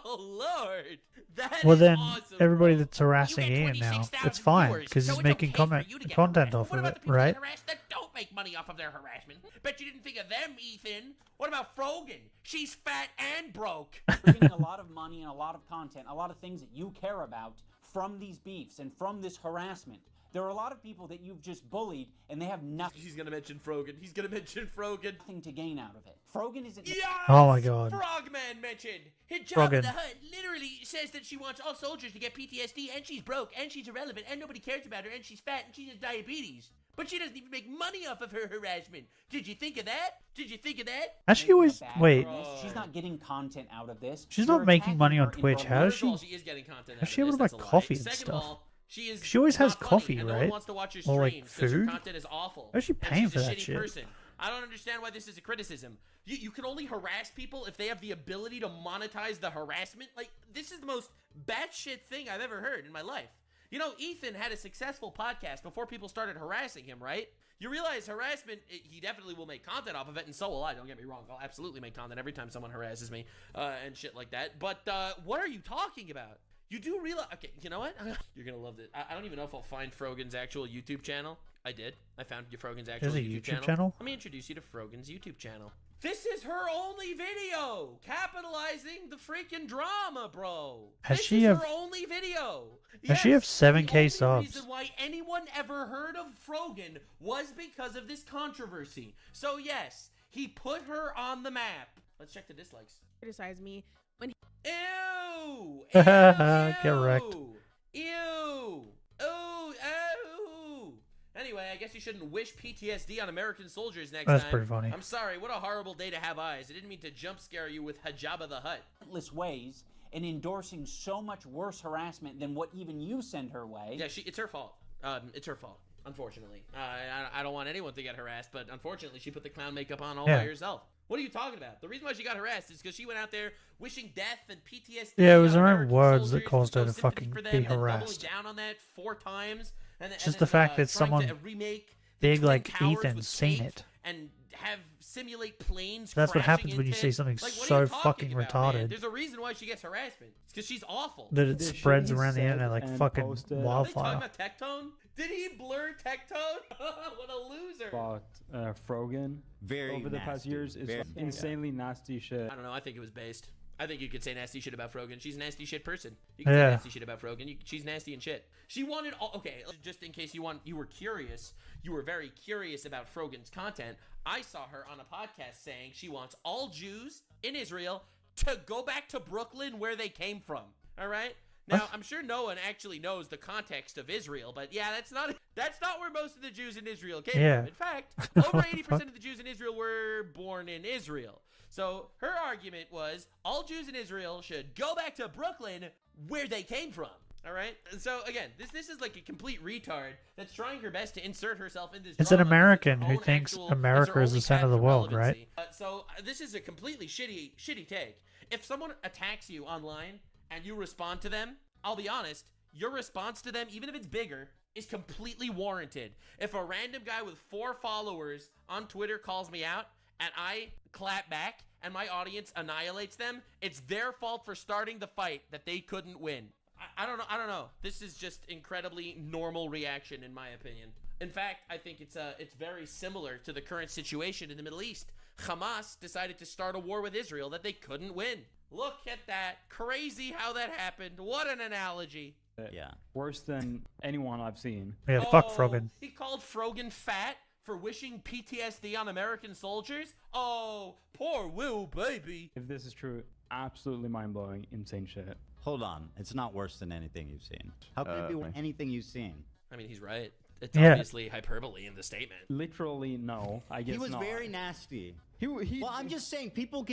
Oh, Lord. That Well, is then awesome, everybody bro. that's harassing You get Ian now, 26,000 it's fine viewers, because so he's it's making okay for you to get content harassed. off What of about it, the people right? that harass that don't make money off of their harassment? Bet you didn't think of them, Ethan. What about Frogan? She's fat and broke. bringing a lot of money and a lot of content, a lot of things that you care about from these beefs and from this harassment. There are a lot of people that you've just bullied, and they have nothing. He's gonna mention Frogan. He's gonna mention Frogan. Nothing to gain out of it. Frogan isn't. Yes! Oh my god. Frogman mentioned. Hijab Frogan. the Hutt literally says that she wants all soldiers to get PTSD, and she's broke, and she's irrelevant, and nobody cares about her, and she's fat, and she has diabetes. But she doesn't even make money off of her harassment. Did you think of that? Did you think of that? Has she always wait? She's not getting content out of this. She's You're not making attacking money on her in Twitch. How is First of all, she? she is getting content How's out she of able this, to buy that's a lie. coffee and Second stuff? of all, she always has not funny, coffee, and right? No one wants to watch her Or, like, streams because her food? content is awful. How's she and paying she's for a that shitty shit? person. I don't understand why this is a criticism. You can only harass people if they have the ability to monetize the harassment. Like, this is the most batshit thing I've ever heard in my life. You know, Ethan had a successful podcast before people started harassing him, right? You realize harassment, he definitely will make content off of it, and so will I, don't get me wrong. I'll absolutely make content every time someone harasses me and shit like that. But what are you talking about? You do realize... Okay, you know what? You're going to love this. I don't even know if I'll find Frogan's actual YouTube channel. I did. I found Frogan's actual There's a YouTube channel? Let me introduce you to Frogan's YouTube channel. This is her only video, capitalizing the freaking drama, bro. Has this she is have? her only video. Does she have 7K The only subs? reason why anyone ever heard of Frogan was because of this controversy. So yes, he put her on the map. Let's check the dislikes. Criticize me when he Ew! Get wrecked. Ew! Ooh! Ooh! Anyway, I guess you shouldn't wish PTSD on American soldiers next That's time. pretty funny. I'm sorry, what a horrible day to have eyes. I didn't mean to jump scare you with Hijaba the Hutt. Countless ways and endorsing so much worse harassment than what even you send her way. Yeah, it's her fault. It's her fault, unfortunately. I don't want anyone to get harassed, but unfortunately, she put the clown makeup on all by herself. What are you talking about? The reason why she got harassed is because she went out there wishing death and PTSD. Yeah, it was on her own American words that soldiers, caused her no to sympathy fucking for them, be and doubling harassed. down on that 4 times. Just the fact that trying someone to remake the big Twin like Towers Ethan with seen cake it. and have simulate planes. That's what crashing happens when you into say it. something Like, what are so you talking fucking about, retarded. man? There's a reason why she gets harassment. It's because she's awful. That it spreads he around the said internet like and fucking posted- Are they wildfire. talking about Tectone? Did he blur Tectone? What a loser! About Frogan Very over the past nasty, years is very- insanely nasty shit. I don't know. I think it was based. I think you could say nasty shit about Frogan. She's a nasty shit person. You can say Yeah. nasty shit about Frogan. She's nasty and shit. She wanted all. Okay, just in case you were curious. You were very curious about Frogan's content. I saw her on a podcast saying she wants all Jews in Israel to go back to Brooklyn where they came from. All right. Now, I'm sure no one actually knows the context of Israel, but yeah, that's not where most of the Jews in Israel came from. In fact, over 80% of the Jews in Israel were born in Israel. So her argument was all Jews in Israel should go back to Brooklyn where they came from. All right. So again, this is like a complete retard that's trying her best to insert herself in this. It's an drama. American It's who her own thinks actual- America it's her is the only center of path the to world, relevancy. So this is a completely shitty take. If someone attacks you online and you respond to them, I'll be honest, your response to them, even if it's bigger, is completely warranted. If a random guy with 4 followers on Twitter calls me out and I clap back and my audience annihilates them, it's their fault for starting the fight that they couldn't win. I don't know. This is just incredibly normal reaction in my opinion. In fact, I think it's very similar to the current situation in the Middle East. Hamas decided to start a war with Israel that they couldn't win. Look at that. Crazy how that happened. What an analogy. Yeah. Worse than anyone I've seen. Yeah, fuck Frogan. He called Frogan fat for wishing PTSD on American soldiers? Oh, poor Will, baby. If this is true, absolutely mind-blowing, insane shit. Hold on. It's not worse than anything you've seen. How can it be anything you've seen? I mean, he's right. It's Yeah. obviously hyperbole in the statement. Literally, no. I guess He was not. very nasty. He Well, I'm just saying, people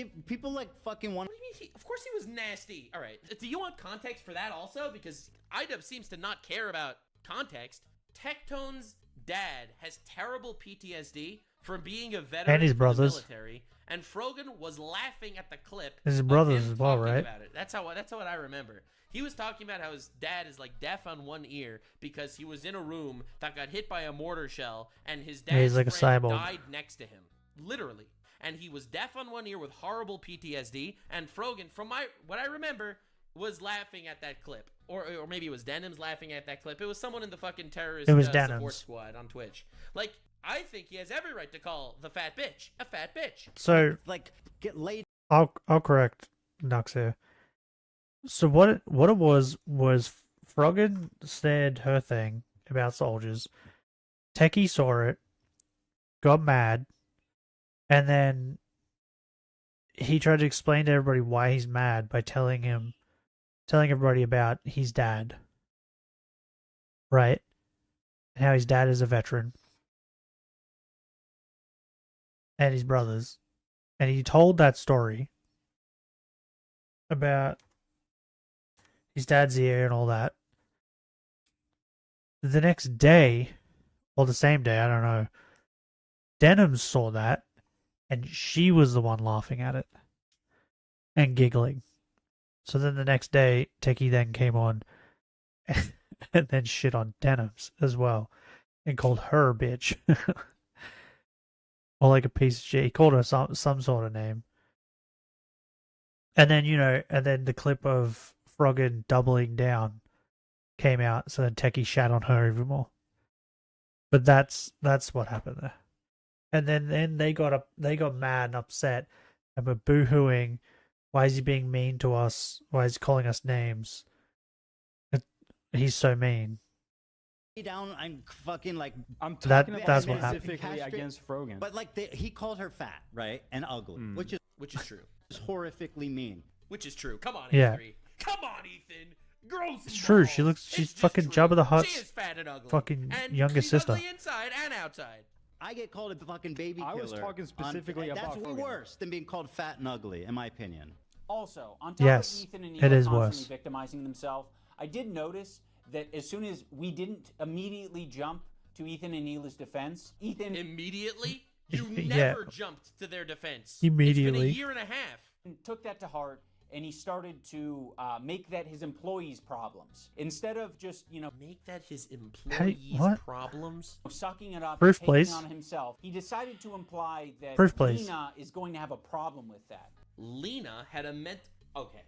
like fucking want. What do you mean? Of course he was nasty. All right. Do you want context for that also? Because IDub seems to not care about context. Tectone's dad has terrible PTSD from being a veteran And his of the brothers. military, and Frogan was laughing at the clip. His of brothers him as well, talking right? About it. That's what I remember. He was talking about how his dad is like deaf on one ear because he was in a room that got hit by a mortar shell, and his Yeah, he's dad's like a friend cyborg. died next to him, literally. And he was deaf on one ear with horrible PTSD. And Frogan, from what I remember, was laughing at that clip, or maybe it was Denim's laughing at that clip. It was someone in the fucking terrorist It was support Denim's. squad on Twitch. Like, I think he has every right to call the fat bitch a fat bitch. So Like, get laid. I'll correct Nux here. So what it was Frogan said her thing, about soldiers. Techie saw it, got mad, and then he tried to explain to everybody why he's mad by telling everybody about his dad. Right? And how his dad is a veteran. And his brothers. And he told that story about his dad's ear and all that. The next day, or the same day, I don't know, Denim saw that, and she was the one laughing at it and giggling. So then the next day, Techie then came on and then shit on Denims as well and called her a bitch. Or like a piece of shit. He called her some sort of name. And then, and then the clip of Froggen doubling down came out, so then Techie shat on her even more. But that's what happened there. And then they got mad and upset and were boo-hooing. Why is he being mean to us? Why is he calling us names? He's so mean. Down, I'm fucking like I'm talking that's about what happened. specifically against Froggen. But like he called her fat, right, and ugly, which is true. Horrifically mean. Which is true. Come on, Yeah. E3. Come on, Ethan. Gross. It's true. She's fucking Jabba the Hutt's She is fat and ugly. fucking And younger she's sister. ugly inside and outside. I get called a fucking baby killer. I was talking specifically about that's way Froggen. worse than being called fat and ugly, in my opinion. Also, on top Yes, of Ethan and it Neela is constantly worse. victimizing themselves, I did notice that as soon as we didn't immediately jump to Ethan and Neela's defense, Ethan Immediately? You Yeah. never jumped to their defense. Immediately. It's been a year and a half. took that to heart and he started to make that his employees' problems instead of just make that his How do you- employees' what? problems. sucking it up Proof, and taking please. it on himself. He decided to imply that Proof, please. Lena is going to have a problem with that. Lena had a okay.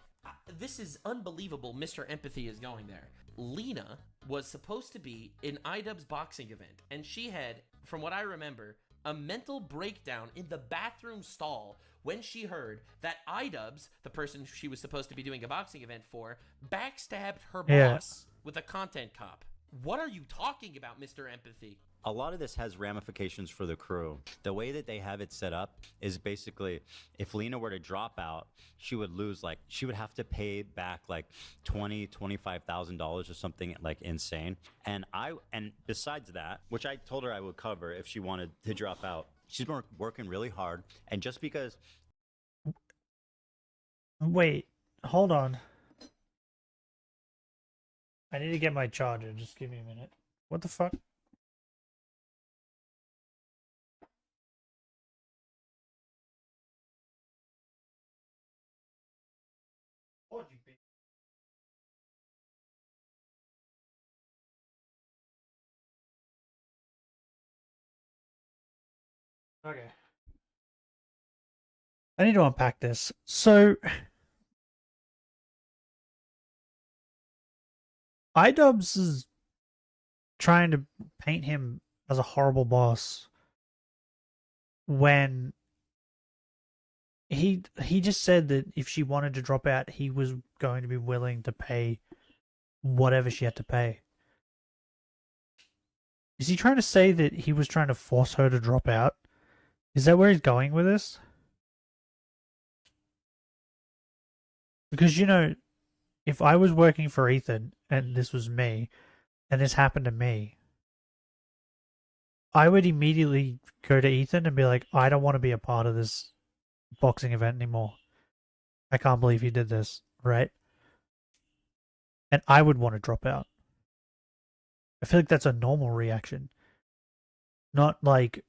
This is unbelievable. Mr. Empathy is going there. Lena was supposed to be in iDubbbz's boxing event, and she had, from what I remember, a mental breakdown in the bathroom stall when she heard that iDubbbz, the person she was supposed to be doing a boxing event for, backstabbed her Yeah. boss with a content cop. What are you talking about, Mr. Empathy? A lot of this has ramifications for the crew. The way that they have it set up is basically, if Lena were to drop out, she would lose, she would have to pay back $25,000 or something insane. And besides that, which I told her I would cover if she wanted to drop out, she's been working really hard. And just because... Wait, hold on. I need to get my charger. Just give me a minute. What the fuck? Okay. I need to unpack this. So, iDubbbz is trying to paint him as a horrible boss when he just said that if she wanted to drop out, he was going to be willing to pay whatever she had to pay. Is he trying to say that he was trying to force her to drop out? Is that where he's going with this? Because, if I was working for Ethan and this was me, and this happened to me, I would immediately go to Ethan and be like, I don't want to be a part of this boxing event anymore. I can't believe he did this, right? And I would want to drop out. I feel like that's a normal reaction. Not like...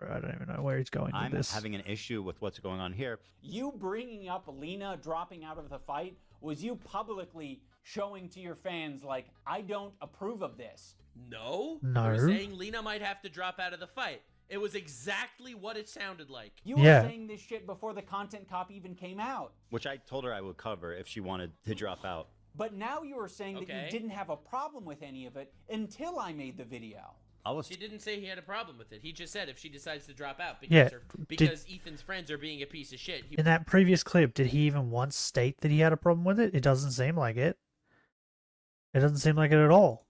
I don't even know where he's going with I'm this. having an issue with what's going on here. You bringing up Lena dropping out of the fight was you publicly showing to your fans, I don't approve of this. No? No. You were saying Lena might have to drop out of the fight. It was exactly what it sounded like. You were Yeah. saying this shit before the content cop even came out. Which I told her I would cover if she wanted to drop out. But now you are saying that Okay. you didn't have a problem with any of it until I made the video. He didn't say he had a problem with it. He just said if she decides to drop out Yeah, because Ethan's friends are being a piece of shit. In that previous clip, did he even once state that he had a problem with it? It doesn't seem like it. It doesn't seem like it at all.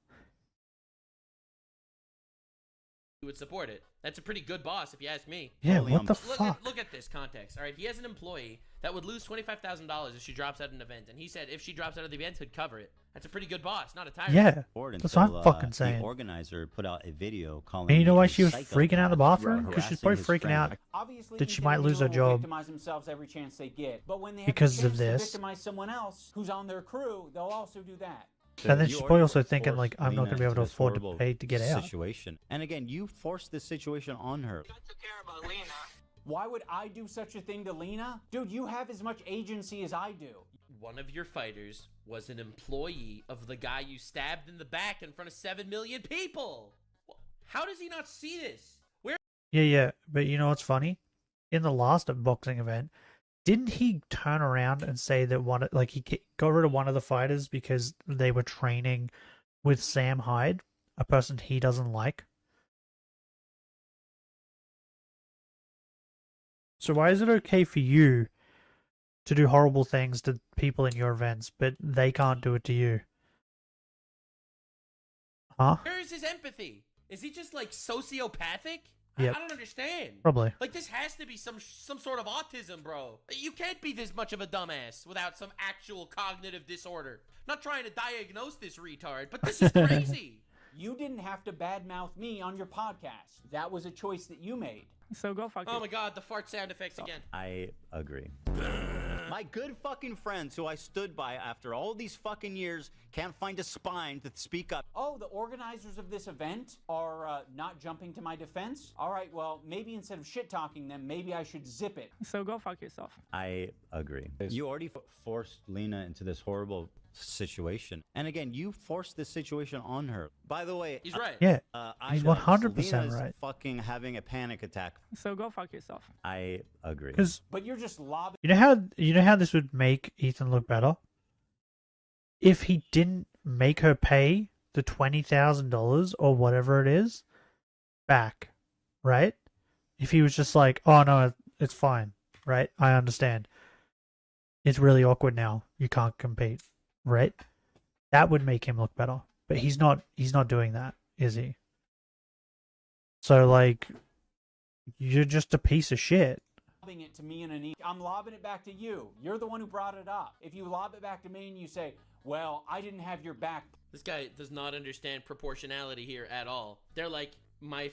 He would support it. That's a pretty good boss, if you ask me. Yeah, what the fuck? Look at this context. All right, he has an employee that would lose $25,000 if she drops out of an event, and he said if she drops out of the event, he'd cover it. That's a pretty good boss, not a tyrant. Yeah, that's what I'm fucking saying. The organizer put out a video calling. And you know me why a she was freaking out in the bathroom? Because she's probably harassing his freaking out Obviously, that she Ethan might and lose her Mila will job victimize themselves every chance they get. But when they have because the of chance to this. victimize someone else who's on their crew, they'll also do that. And then she's probably also thinking, like, I'm not going to be able to afford to pay to get out. Situation. And again, you forced this situation on her. Why would I do such a thing to Lena? Dude, you have as much agency as I do. One of your fighters was an employee of the guy you stabbed in the back in front of 7 million people. How does he not see this? Where? Yeah, but you know what's funny? In the last boxing event, didn't he turn around and say that he got rid of one of the fighters because they were training with Sam Hyde, a person he doesn't like? So why is it okay for you to do horrible things to people in your events, but they can't do it to you? Huh? Where is his empathy? Is he just like sociopathic? Yep. I don't understand. Probably. Like this has to be some sort of autism, bro. You can't be this much of a dumbass without some actual cognitive disorder. Not trying to diagnose this retard, but this is crazy. You didn't have to badmouth me on your podcast. That was a choice that you made. So go fuck Oh my god, the fart sound effects again. I agree. My good fucking friends who I stood by after all these fucking years can't find a spine to speak up. Oh, the organizers of this event are not jumping to my defense? All right, well, maybe instead of shit-talking them, maybe I should zip it. So go fuck yourself. I agree. You already forced Lena into this horrible situation. And again, you forced this situation on her. By the way, he's right. Yeah, I he's know 100% Lena's right. fucking having a panic attack. So go fuck yourself. I agree. But you're just lobbing. You know how this would make Ethan look better? If he didn't make her pay the $20,000 or whatever it is back, right? If he was just like, "Oh no, it's fine, right? I understand. It's really awkward now. You can't compete." Right? That would make him look better. But he's not doing that, is he? So like you're just a piece of shit. Lobbing it to me and Anisha. I'm lobbing it back to you.'re the one who brought it up. If you lob it back to me and you say, well, I didn't have your back. This guy does not understand proportionality here at all. They're like, my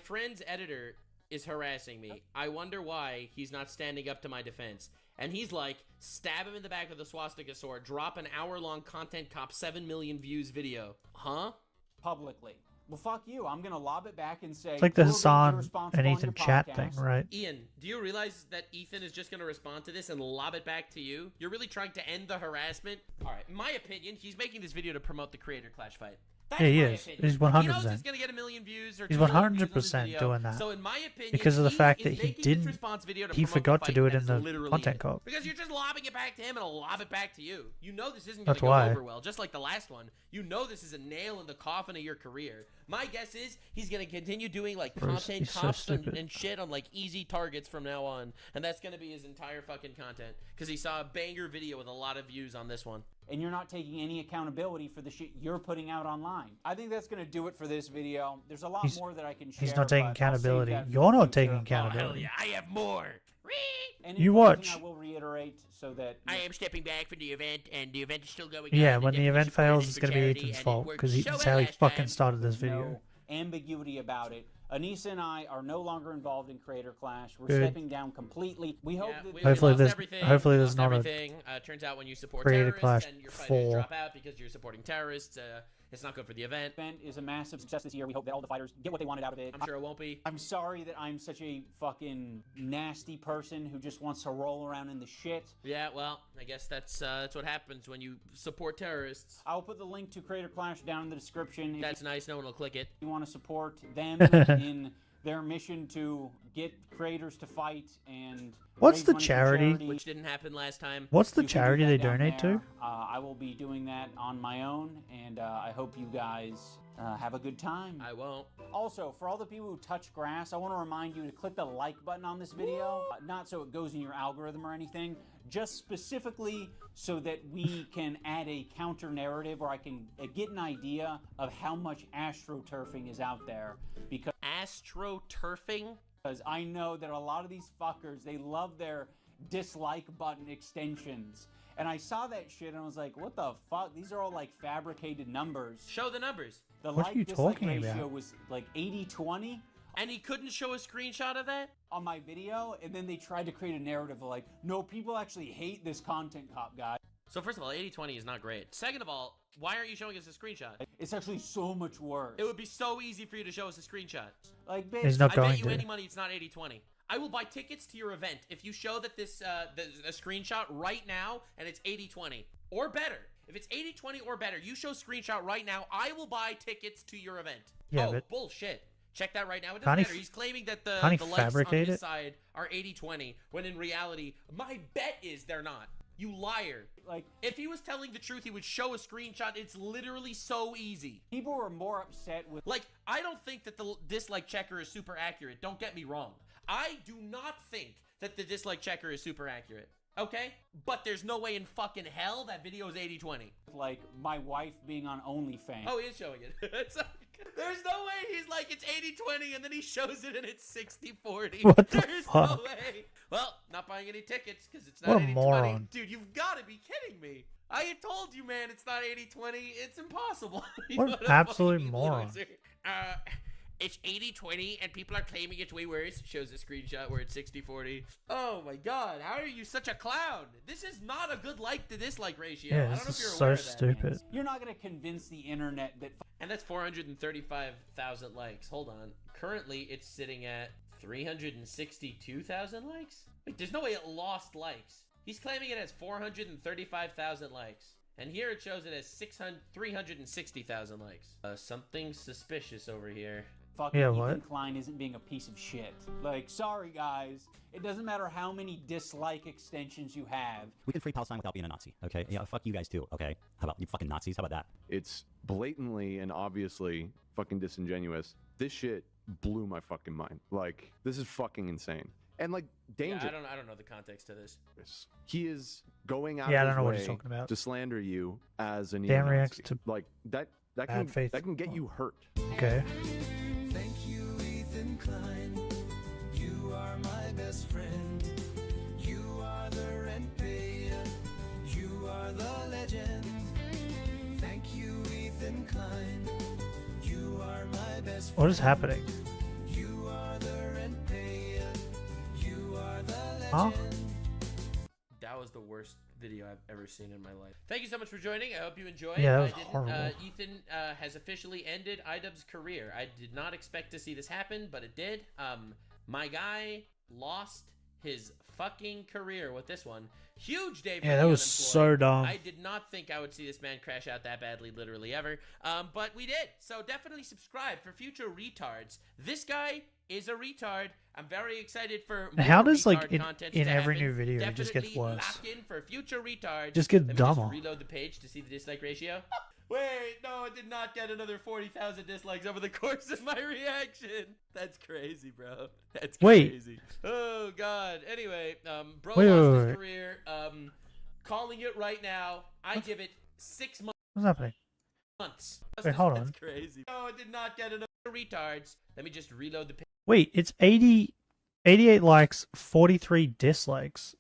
friend's editor is harassing me. I wonder why he's not standing up to my defense. And he's like, stab him in the back with a swastika sword, drop an hour-long content cop 7 million views video. Huh? Publicly. Well, fuck you. I'm going to lob it back and say... It's like the Hassan and Ethan chat thing, right? Ian, do you realize that Ethan is just going to respond to this and lob it back to you? You're really trying to end the harassment? All right, in my opinion, he's making this video to promote the Creator Clash fight. Yeah, he is. He's 100%. He knows he's going to get 1 million views or He's 100% doing that. So in my opinion, because of the fact that he forgot to do it in the content it. cop. Because you're just lobbing it back to him and I'll lob it back to you. You know this isn't going That's to go why. over well, just like the last one. You know this is a nail in the coffin of your career. My guess is he's going to continue doing like content cops and shit on like easy targets from now on. And that's going to be his entire fucking content. Because he saw a banger video with a lot of views on this one. And you're not taking any accountability for the shit you're putting out online. I think that's going to do it for this video. There's a lot more that I can share. He's not taking accountability. You're not taking accountability. Oh, hell yeah, I have more. And you watch. I will reiterate so that I am stepping back from the event, and the event is still going Yeah, on. when the event fails, it's going to be Ethan's fault because that's how he fucking started this video. No ambiguity about it. Anissa and I are no longer involved in Creator Clash. We're Good. stepping down completely. We hope that hopefully there's not everything. Turns out when you support Creator terrorists Clash and your fighters 4. drop out because you're supporting terrorists, it's not good for the event. The event is a massive success this year. We hope that all the fighters get what they wanted out of it. I'm sure it won't be. I'm sorry that I'm such a fucking nasty person who just wants to roll around in the shit. Yeah, well, I guess that's what happens when you support terrorists. I'll put the link to Creator Clash down in the description. That's nice. No one will click it. If you want to support them in their mission to get creators to fight and what's the raise money for charity? Which didn't happen last time. What's the You can do charity that they down donate there. to? I will be doing that on my own, and I hope you guys have a good time. I won't. Also, for all the people who touch grass, I want to remind you to click the like button on this video. Not so it goes in your algorithm or anything, just specifically so that we can add a counter narrative, or I can get an idea of how much astroturfing is out there. Because astroturfing? Because I know that a lot of these fuckers, they love their dislike button extensions. And I saw that shit and I was like, what the fuck? These are all like fabricated numbers. Show the numbers. The What are you like-dislike talking ratio about? was like 80-20. And he couldn't show a screenshot of that? On my video, and then they tried to create a narrative of like, no, people actually hate this content cop guy. So first of all, 80-20 is not great. Second of all, why aren't you showing us a screenshot? It's actually so much worse. It would be so easy for you to show us a screenshot. Like, bitch, He's not I going bet you to. any money it's not 80-20. I will buy tickets to your event if you show that this a screenshot right now and it's 80-20 or better. If it's 80-20 or better, you show screenshot right now, I will buy tickets to your event. Yeah, oh, but bullshit. Check that right now. It Can't doesn't he matter. He's claiming that the can't he likes on fabricate his it? side are 80-20, when in reality, my bet is they're not. You liar. Like, if he was telling the truth, he would show a screenshot. It's literally so easy. People were more upset with... Like, I don't think that the dislike checker is super accurate. Don't get me wrong. I do not think that the dislike checker is super accurate. Okay? But there's no way in fucking hell that video is 80-20. Like, my wife being on OnlyFans. Oh, he is showing it. There's no way he's like, it's 80-20, and then he shows it and it's 60-40. What the There's fuck? no way. Well, not buying any tickets because it's What not a 80-20. moron. Dude, you've got to be kidding me. I had told you, man, it's not 80-20. It's impossible. What an absolute moron. Loser. It's 80-20 and people are claiming it's way worse. Shows a screenshot where it's 60-40. Oh my god, how are you such a clown? This is not a good like to dislike ratio. Yeah, I don't this know if is you're so aware of that. stupid. You're not going to convince the internet that... And that's 435,000 likes. Hold on. Currently, it's sitting at 362,000 likes? Wait, there's no way it lost likes. He's claiming it has 435,000 likes. And here it shows it as 360,000 likes. Something suspicious over here. Fucking Yeah, Ethan what? Klein isn't being a piece of shit. Like, sorry guys, it doesn't matter how many dislike extensions you have. We can free Palestine without being a Nazi, okay? Yeah, fuck you guys too, okay? How about you fucking Nazis? How about that? It's blatantly and obviously fucking disingenuous. This shit blew my fucking mind. Like, this is fucking insane. And like, danger. Yeah, I don't know the context to this. He is going out Yeah, I of don't his know what way he's talking about. to slander you as a Dan neo-Nazi. reacts to like that bad faith. can get you hurt. Okay. Thank you, Ethan Klein. You are my best friend. You are the rent payer. You are the legend. Thank you, Ethan Klein. You are my best friend. What is happening? You are the rent payer. You are the legend. Huh? That was the worst video I've ever seen in my life. Thank you so much for joining. I hope you enjoyed. Yeah, that was I didn't, horrible. Ethan has officially ended iDubbbz's career. I did not expect to see this happen, but it did. My guy lost his fucking career with this one. Huge day for Yeah, the that was unemployed. so dumb. I did not think I would see this man crash out that badly, literally ever. But we did. So definitely subscribe for future retards. This guy is a retard. I'm very excited for more How does, like, retard in content every to happen. new video, it just gets Definitely worse? lock in for future retards. Just gets Let me dumber. reload the page to see the dislike ratio. Wait, no, it did not get another 40,000 dislikes over the course of my reaction. That's crazy, bro. That's Wait. crazy. Oh god. Anyway, bro Wait, lost wait, his wait. career. Calling it right now. I give it 6 months. What's happening? Wait, hold on. That's crazy. No, it did not get another retards. Let me just reload the page. Wait, it's 88 likes, 43 dislikes.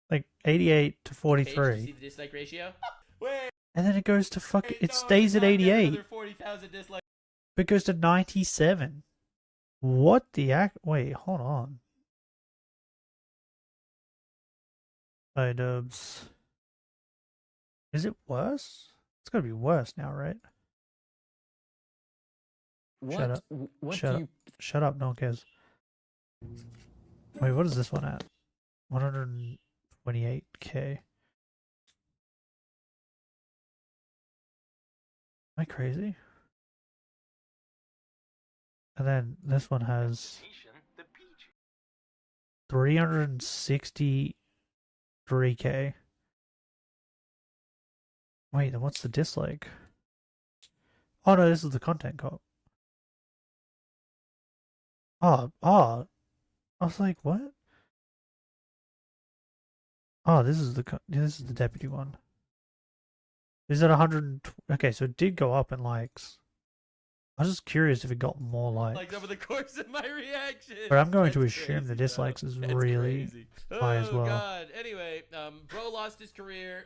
Like 88 to To 43. see the dislike ratio. Wait. And then it goes to fuck. Wait, It no, stays did at not get 88. another 40,000 dislikes. But it goes to 97. What the act? Wait, hold on. iDubbbz. Is it worse? It's gotta be worse now, right? Shut up. Shut up. Shut up, no one cares. Wait, what is this one at? 128k. Am I crazy? And then this one has 363k. Wait, then what's the dislike? Oh no, this is the content cop. Oh, I was like, what? Oh, this is the deputy one. Is it 100? Okay, so it did go up in likes. I was just curious if it got more likes. Like over the course of my reaction. But I'm going to That's assume the crazy, dislikes bro. is That's really crazy. high as Oh well. God. Anyway, bro lost his career.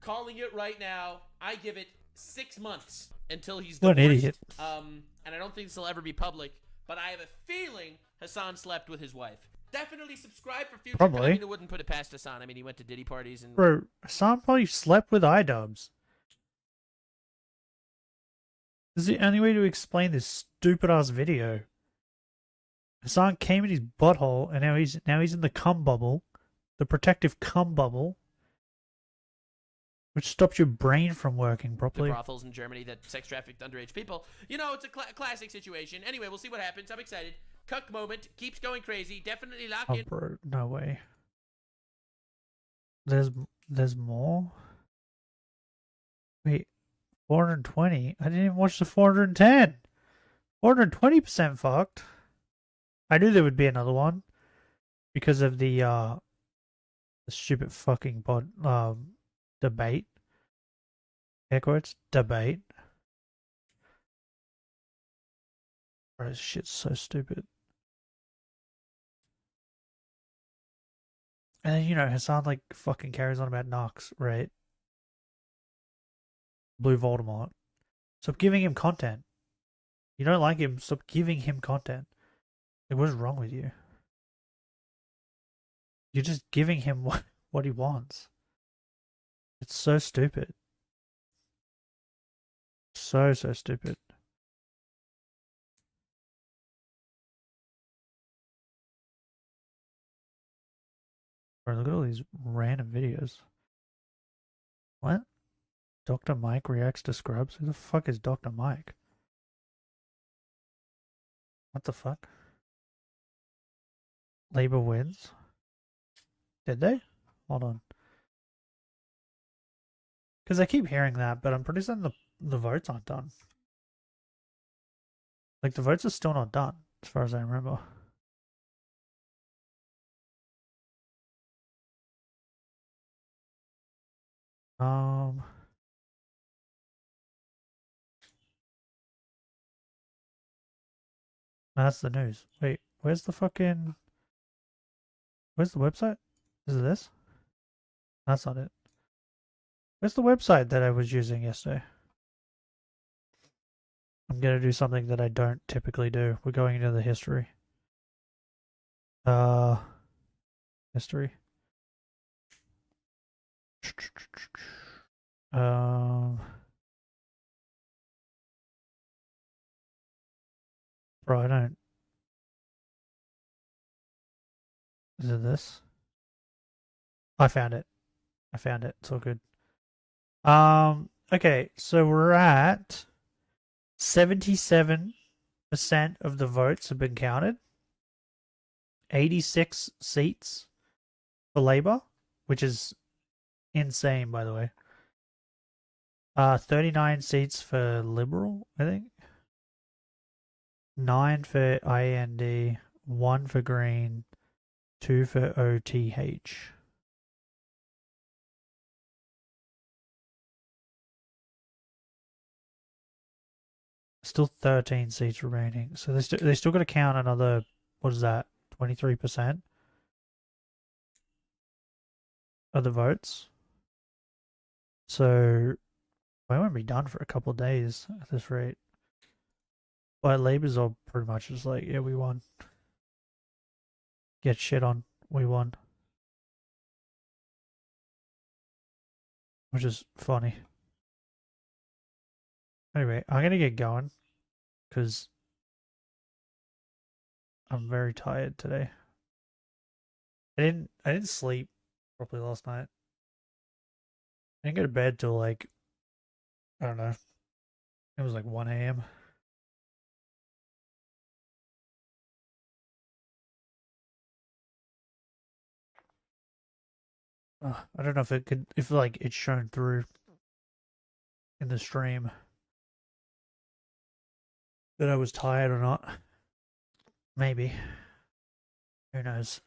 Calling it right now. I give it 6 months until he's What an divorced. idiot. And I don't think this will ever be public. But I have a feeling Hassan slept with his wife. Definitely subscribe for future. Probably. I mean, I wouldn't put it past Hassan. I mean, he went to Diddy parties and. Bro, Hassan probably slept with iDubbbz. This is the only way to explain this stupid ass video. Hassan came in his butthole, and now he's in the cum bubble, the protective cum bubble, which stops your brain from working The properly. brothels in Germany that sex trafficked underage people. You know, it's a classic situation. Anyway, we'll see what happens. I'm excited. Cuck moment keeps going crazy. Definitely lock Oh, in. bro, no way. There's more. Wait, 420. I didn't even watch the 410. 420% fucked. I knew there would be another one because of the stupid fucking debate. Air quotes, debate. Bro, this shit's so stupid. And then, you know, Hassan like fucking carries on about Nox, right? Blue Voldemort. Stop giving him content. You don't like him, stop giving him content. Like, what is wrong with you? You're just giving him what he wants. It's so stupid. So stupid. Bro, look at all these random videos. What? Dr. Mike reacts to Scrubs? Who the fuck is Dr. Mike? What the fuck? Labour wins? Did they? Hold on. Because I keep hearing that, but I'm pretty certain the votes aren't done. Like, the votes are still not done, as far as I remember. That's the news. Wait, where's the fucking... Where's the website? Is it this? That's not it. Where's the website that I was using yesterday? I'm gonna do something that I don't typically do. We're going into the history. History. Bro, I don't. Is it this? I found it. It's all good. Okay, so we're at 77% of the votes have been counted. 86 seats for Labour, which is insane, by the way. 39 seats for Liberal, I think. 9 for IND, 1 for Green, 2 for OTH. Still 13 seats remaining. So they still got to count another, what is that, 23% of the votes. So I won't be done for a couple of days at this rate. But Labour's all pretty much just like, yeah, we won. Get shit on, we won. Which is funny. Anyway, I'm gonna get going because I'm very tired today. I didn't sleep properly last night. I didn't go to bed till like, I don't know. It was like 1 a.m. I don't know if if like it's shown through in the stream that I was tired or not. Maybe. Who knows?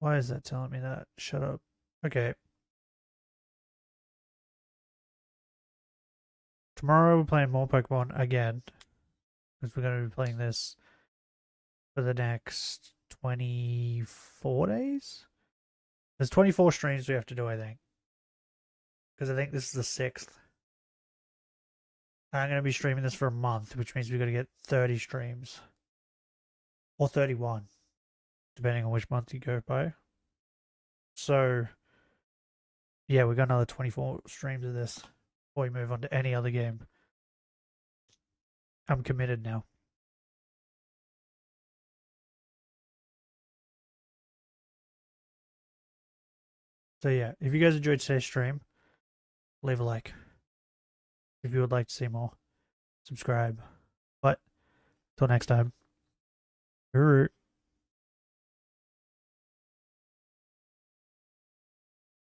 Why is that telling me that? Shut up. Okay. Tomorrow we're playing more Pokemon again. Because we're going to be playing this for the next 24 days? There's 24 streams we have to do, I think. Because I think this is the 6th. I'm going to be streaming this for a month, which means we've got to get 30 streams. Or 31. Depending on which month you go by. So, yeah, we got another 24 streams of this before we move on to any other game. I'm committed now. So yeah, if you guys enjoyed today's stream, leave a like. If you would like to see more, subscribe. But, till next time. Hooroo.